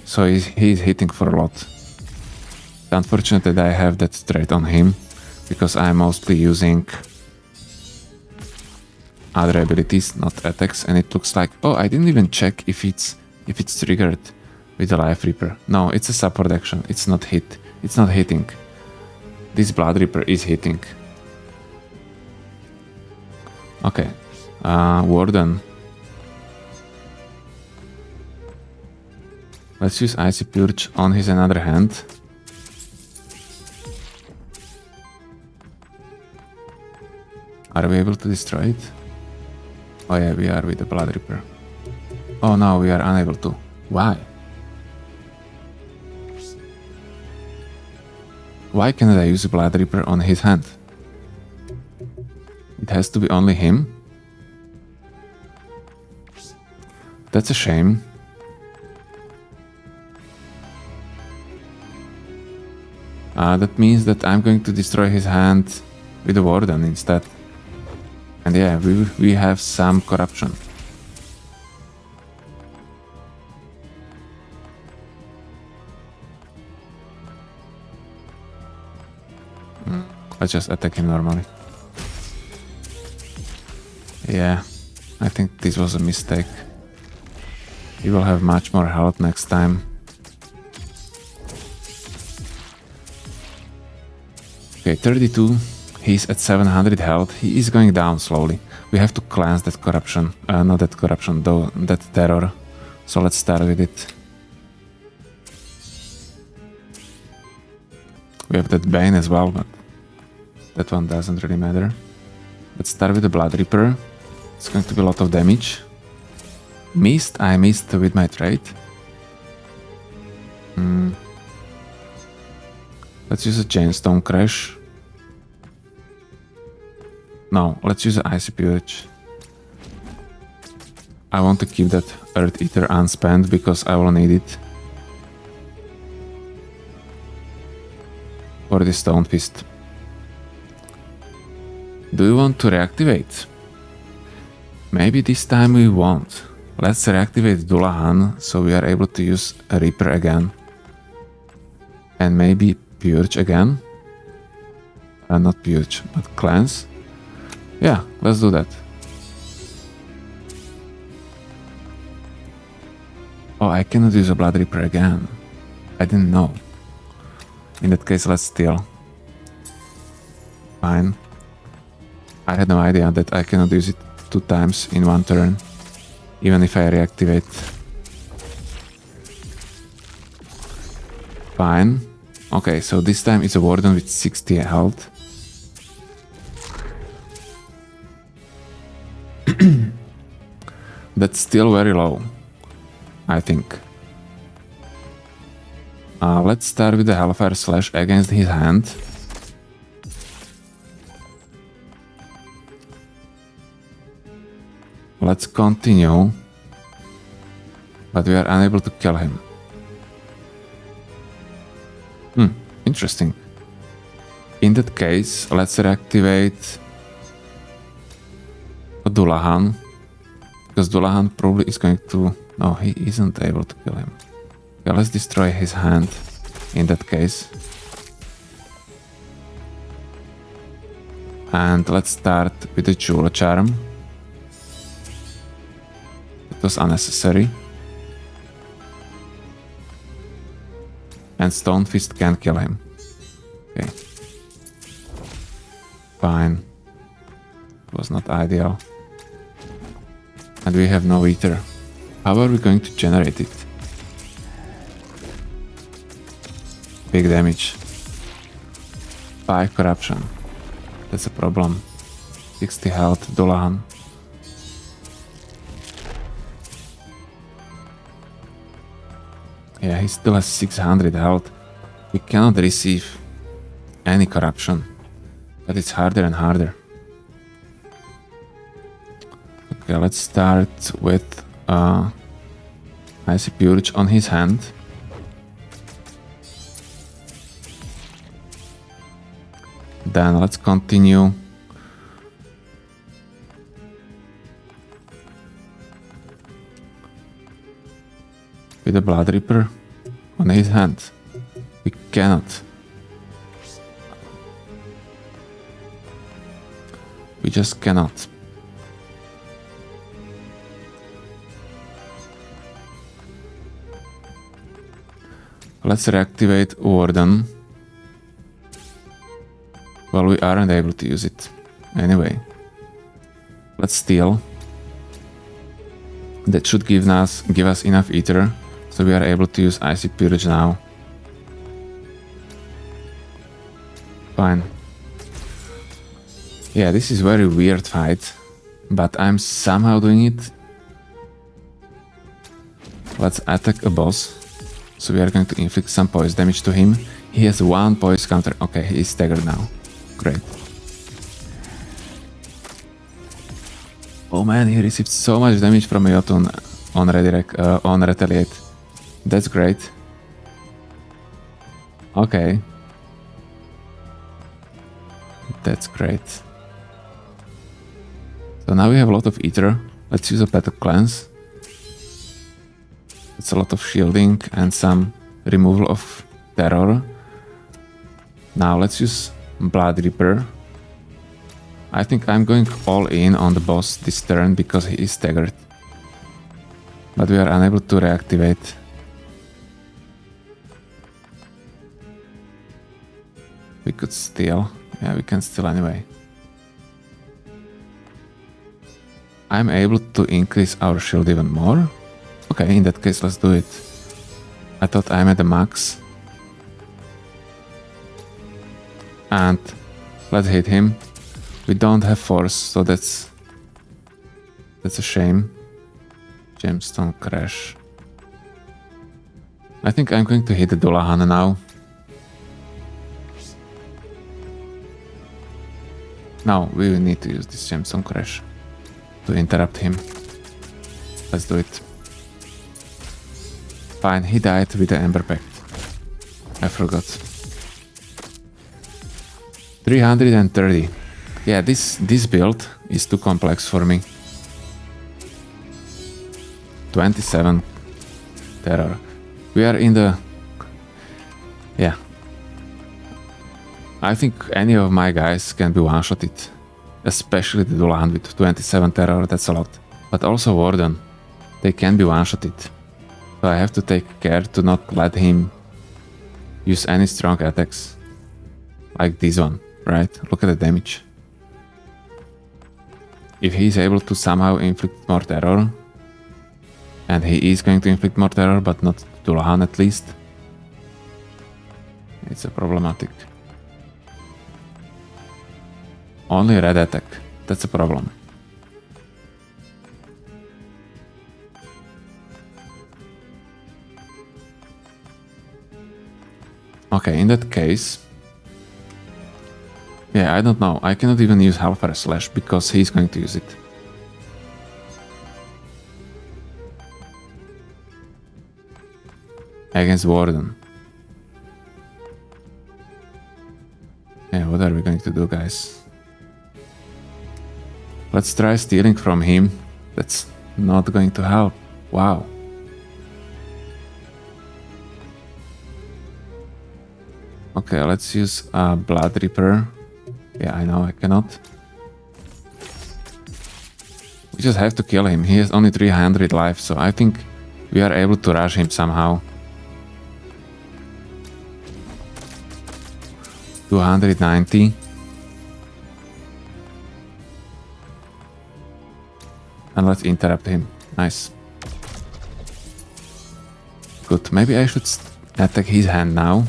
So he's hitting for a lot. It's unfortunate that I have that trait on him because I'm mostly using other abilities, not attacks, and it looks like... Oh, I didn't even check if it's triggered with the Life Reaper. No, it's a support action. It's not hit. It's not hitting. This Blood Reaper is hitting. Okay. Warden. Let's use Icy Purge on his another hand. Are we able to destroy it? Oh yeah, we are with the Blood Reaper. Oh no, we are unable to. Why? Why cannot I use a Blood Reaper on his hand? It has to be only him? That's a shame. That means that I'm going to destroy his hand with the Warden instead. And yeah, we have some corruption. Let's just attack him normally. Yeah, I think this was a mistake. He will have much more health next time. Okay, 32. He's at 700 health. He is going down slowly. We have to cleanse that corruption. Not that corruption, though, that terror. So let's start with it. We have that Bane as well, but that one doesn't really matter. Let's start with the Blood Reaper. It's going to be a lot of damage. Missed? I missed with my trade. Let's use a Chainstone Crash. No, let's use an Icy Purge. I want to keep that Earth Eater unspent because I will need it for the Stone Fist. Do you want to reactivate? Maybe this time we won't. Let's reactivate Dullahan so we are able to use a Reaper again. And maybe Purge again. Not Purge, but Cleanse. Yeah, let's do that. Oh, I cannot use a Blood Reaper again. I didn't know. In that case, let's steal. Fine. I had no idea that I cannot use it 2 times in 1 turn, even if I reactivate. Fine. Okay, so this time it's a Warden with 60 health. That's still very low, I think. Let's start with the Hellfire Slash against his hand. Let's continue, but we are unable to kill him. Interesting. In that case, let's reactivate Dullahan, because Dullahan probably is going to... No, he isn't able to kill him. Okay, let's destroy his hand in that case. And let's start with the Jewel Charm. It was unnecessary. And Stone Fist can kill him. Okay. Fine. It was not ideal. And we have no Aether. How are we going to generate it? Big damage. 5 corruption. That's a problem. 60 health, Dullahan. Yeah, he still has 600 health. We cannot receive any corruption. But it's harder and harder. Okay, let's start with Icy Purge on his hand. Then let's continue with the Blood Reaper on his hand. We cannot. We just cannot. Let's reactivate Warden. Well, we aren't able to use it. Anyway. Let's steal. That should give us enough Aether, so we are able to use Icy Purge now. Fine. Yeah, this is very weird fight, but I'm somehow doing it. Let's attack a boss. So we are going to inflict some poison damage to him. He has 1 poise counter. Okay, he is staggered now. Great. Oh man, he received so much damage from Jotunn on on retaliate. That's great. Okay. That's great. So now we have a lot of Aether. Let's use a Battle Cleanse. It's a lot of shielding and some removal of terror. Now let's use Blood Reaper. I think I'm going all in on the boss this turn because he is staggered. But we are unable to reactivate. We could steal. Yeah, we can steal anyway. I'm able to increase our shield even more. Okay, in that case, let's do it. I thought I'm at the max. And let's hit him. We don't have force, so that's a shame. Gemstone Crash. I think I'm going to hit the Dullahan now. No, we will need to use this Gemstone Crash to interrupt him. Let's do it. Fine, he died with the Ember Pact. I forgot. 330. Yeah, this build is too complex for me. 27 terror. We are in the... Yeah. I think any of my guys can be one-shotted. Especially the Dullahan with 27 terror, that's a lot. But also Warden. They can be one-shotted. So I have to take care to not let him use any strong attacks. Like this one, right? Look at the damage. If he is able to somehow inflict more terror, and he is going to inflict more terror, but not Dullahan at least, it's a problematic. Only red attack, that's a problem. Okay, in that case... Yeah, I don't know. I cannot even use Hellfire Slash because he's going to use it. Against Warden. Yeah, what are we going to do, guys? Let's try stealing from him. That's not going to help. Wow. Okay, let's use Blood Reaper. Yeah, I know I cannot. We just have to kill him. He has only 300 life, so I think we are able to rush him somehow. 290. And let's interrupt him. Nice. Good. Maybe I should attack his hand now.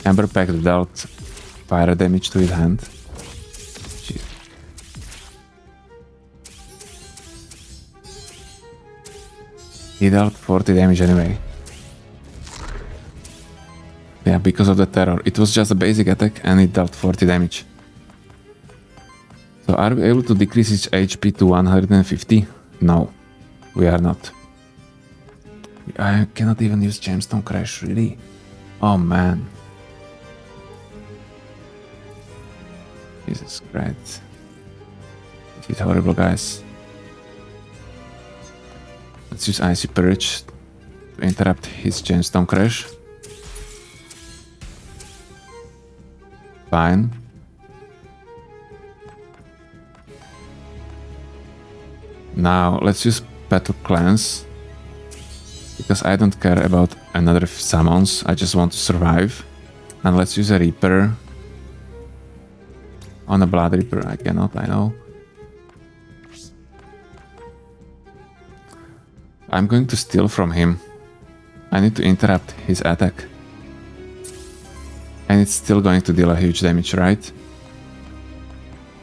Ember Pact dealt fire damage to his hand. Jeez. He dealt 40 damage anyway. Yeah, because of the terror. It was just a basic attack and it dealt 40 damage. So are we able to decrease its HP to 150? No, we are not. I cannot even use Gemstone Crash, really? Oh man. Jesus Christ. This is horrible, guys. Let's use Icy Purge to interrupt his Gemstone Crash. Fine. Now let's use Battle Cleanse. Because I don't care about another summons, I just want to survive. And let's use a Reaper. On a Blood Reaper, I cannot, I know. I'm going to steal from him. I need to interrupt his attack. And it's still going to deal a huge damage, right?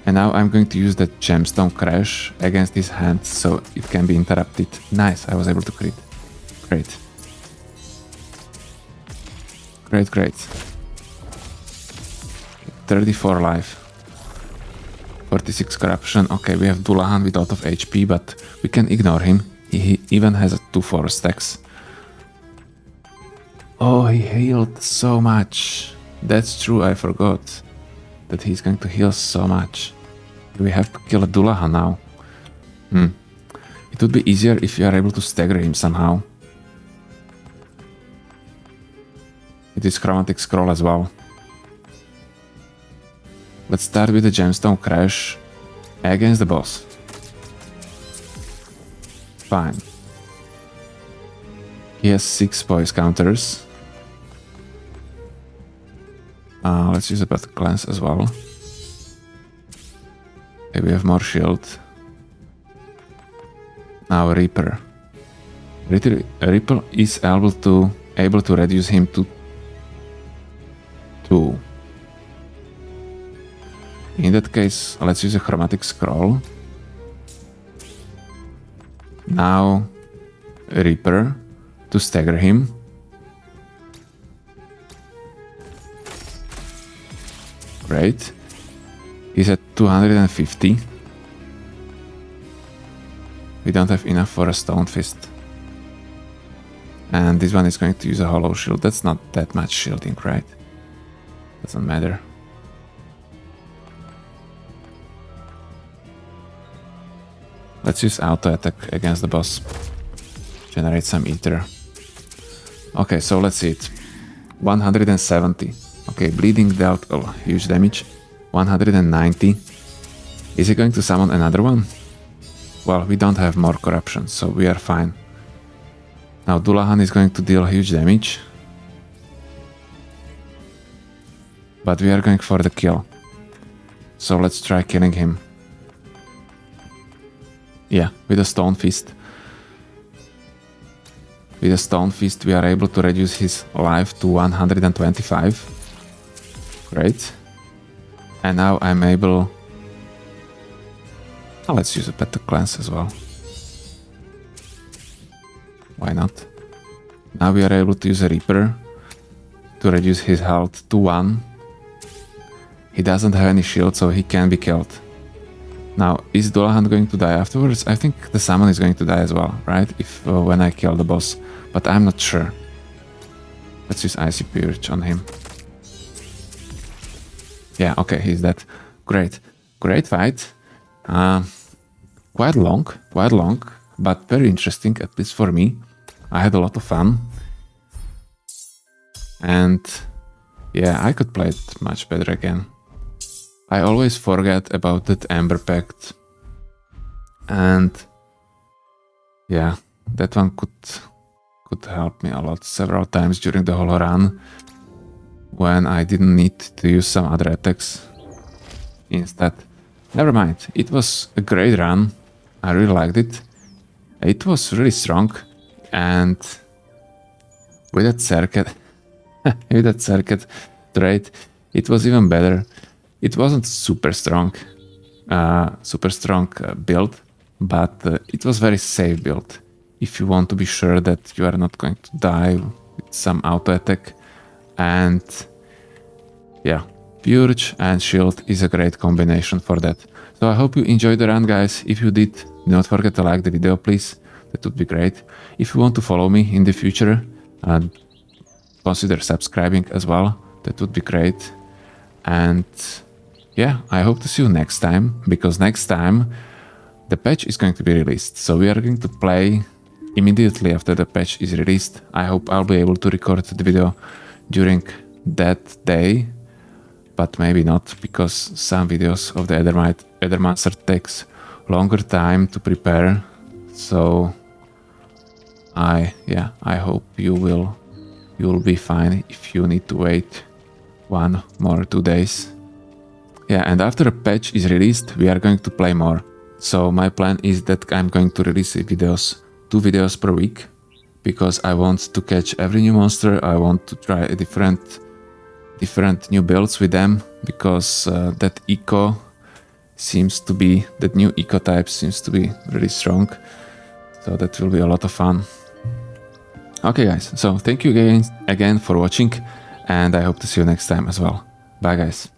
And now I'm going to use that Gemstone Crash against his hand so it can be interrupted. Nice, I was able to crit. Great. Great, great. 34 life. 46 corruption. Okay, we have Dullahan with a lot of HP, but we can ignore him. He even has a 2-4 stacks. Oh, he healed so much. That's true, I forgot that he's going to heal so much. We have to kill a Dullahan now. It would be easier if you are able to stagger him somehow. It is Chromatic Scroll as well. Let's start with the Gemstone Crash against the boss. Fine. He has 6 poise counters. Let's use a Battle Cleanse as well. Okay, we have more shield. Now Reaper. Reaper is able to reduce him to 2. In that case, let's use a Chromatic Scroll. Now Reaper to stagger him. Great. He's at 250. We don't have enough for a Stone Fist. And this one is going to use a Hollow Shield. That's not that much shielding, right? Doesn't matter. Let's use auto attack against the boss. Generate some Aether. Okay, so let's see it. 170. Okay, bleeding dealt huge damage. 190. Is he going to summon another one? Well, we don't have more corruption, so we are fine. Now Dullahan is going to deal huge damage. But we are going for the kill. So let's try killing him. Yeah, with a Stone Fist. With a Stone Fist we are able to reduce his life to 125. Great. And now I'm able... Oh, let's use a Battle Cleanse as well. Why not? Now we are able to use a Reaper to reduce his health to 1. He doesn't have any shield, so he can be killed. Now, is Dullahan going to die afterwards? I think the summon is going to die as well, right? If when I kill the boss, but I'm not sure. Let's use Icy Purge on him. Yeah, okay, he's dead. Great. Great fight. Quite long, but very interesting, at least for me. I had a lot of fun. And yeah, I could play it much better again. I always forget about that Ember Pact. And yeah, that one could help me a lot several times during the whole run, when I didn't need to use some other attacks instead. Never mind, it was a great run. I really liked it. It was really strong, and with that circuit trade, it was even better. It wasn't super strong build, but it was very safe build. If you want to be sure that you are not going to die with some auto attack, and yeah, Purge and Shield is a great combination for that. So I hope you enjoyed the run, guys. If you did, do not forget to like the video, please. That would be great. If you want to follow me in the future, consider subscribing as well. That would be great. And yeah, I hope to see you next time, because next time the patch is going to be released. So we are going to play immediately after the patch is released. I hope I'll be able to record the video during that day, but maybe not, because some videos of the Aethermancer takes longer time to prepare. So I hope you'll be fine if you need to wait 1 more 2 days. Yeah, and after a patch is released, we are going to play more. So my plan is that I'm going to release 2 videos per week, because I want to catch every new monster. I want to try a different new builds with them, because that new eco type seems to be really strong. So that will be a lot of fun. Okay guys, so thank you again for watching, and I hope to see you next time as well. Bye guys.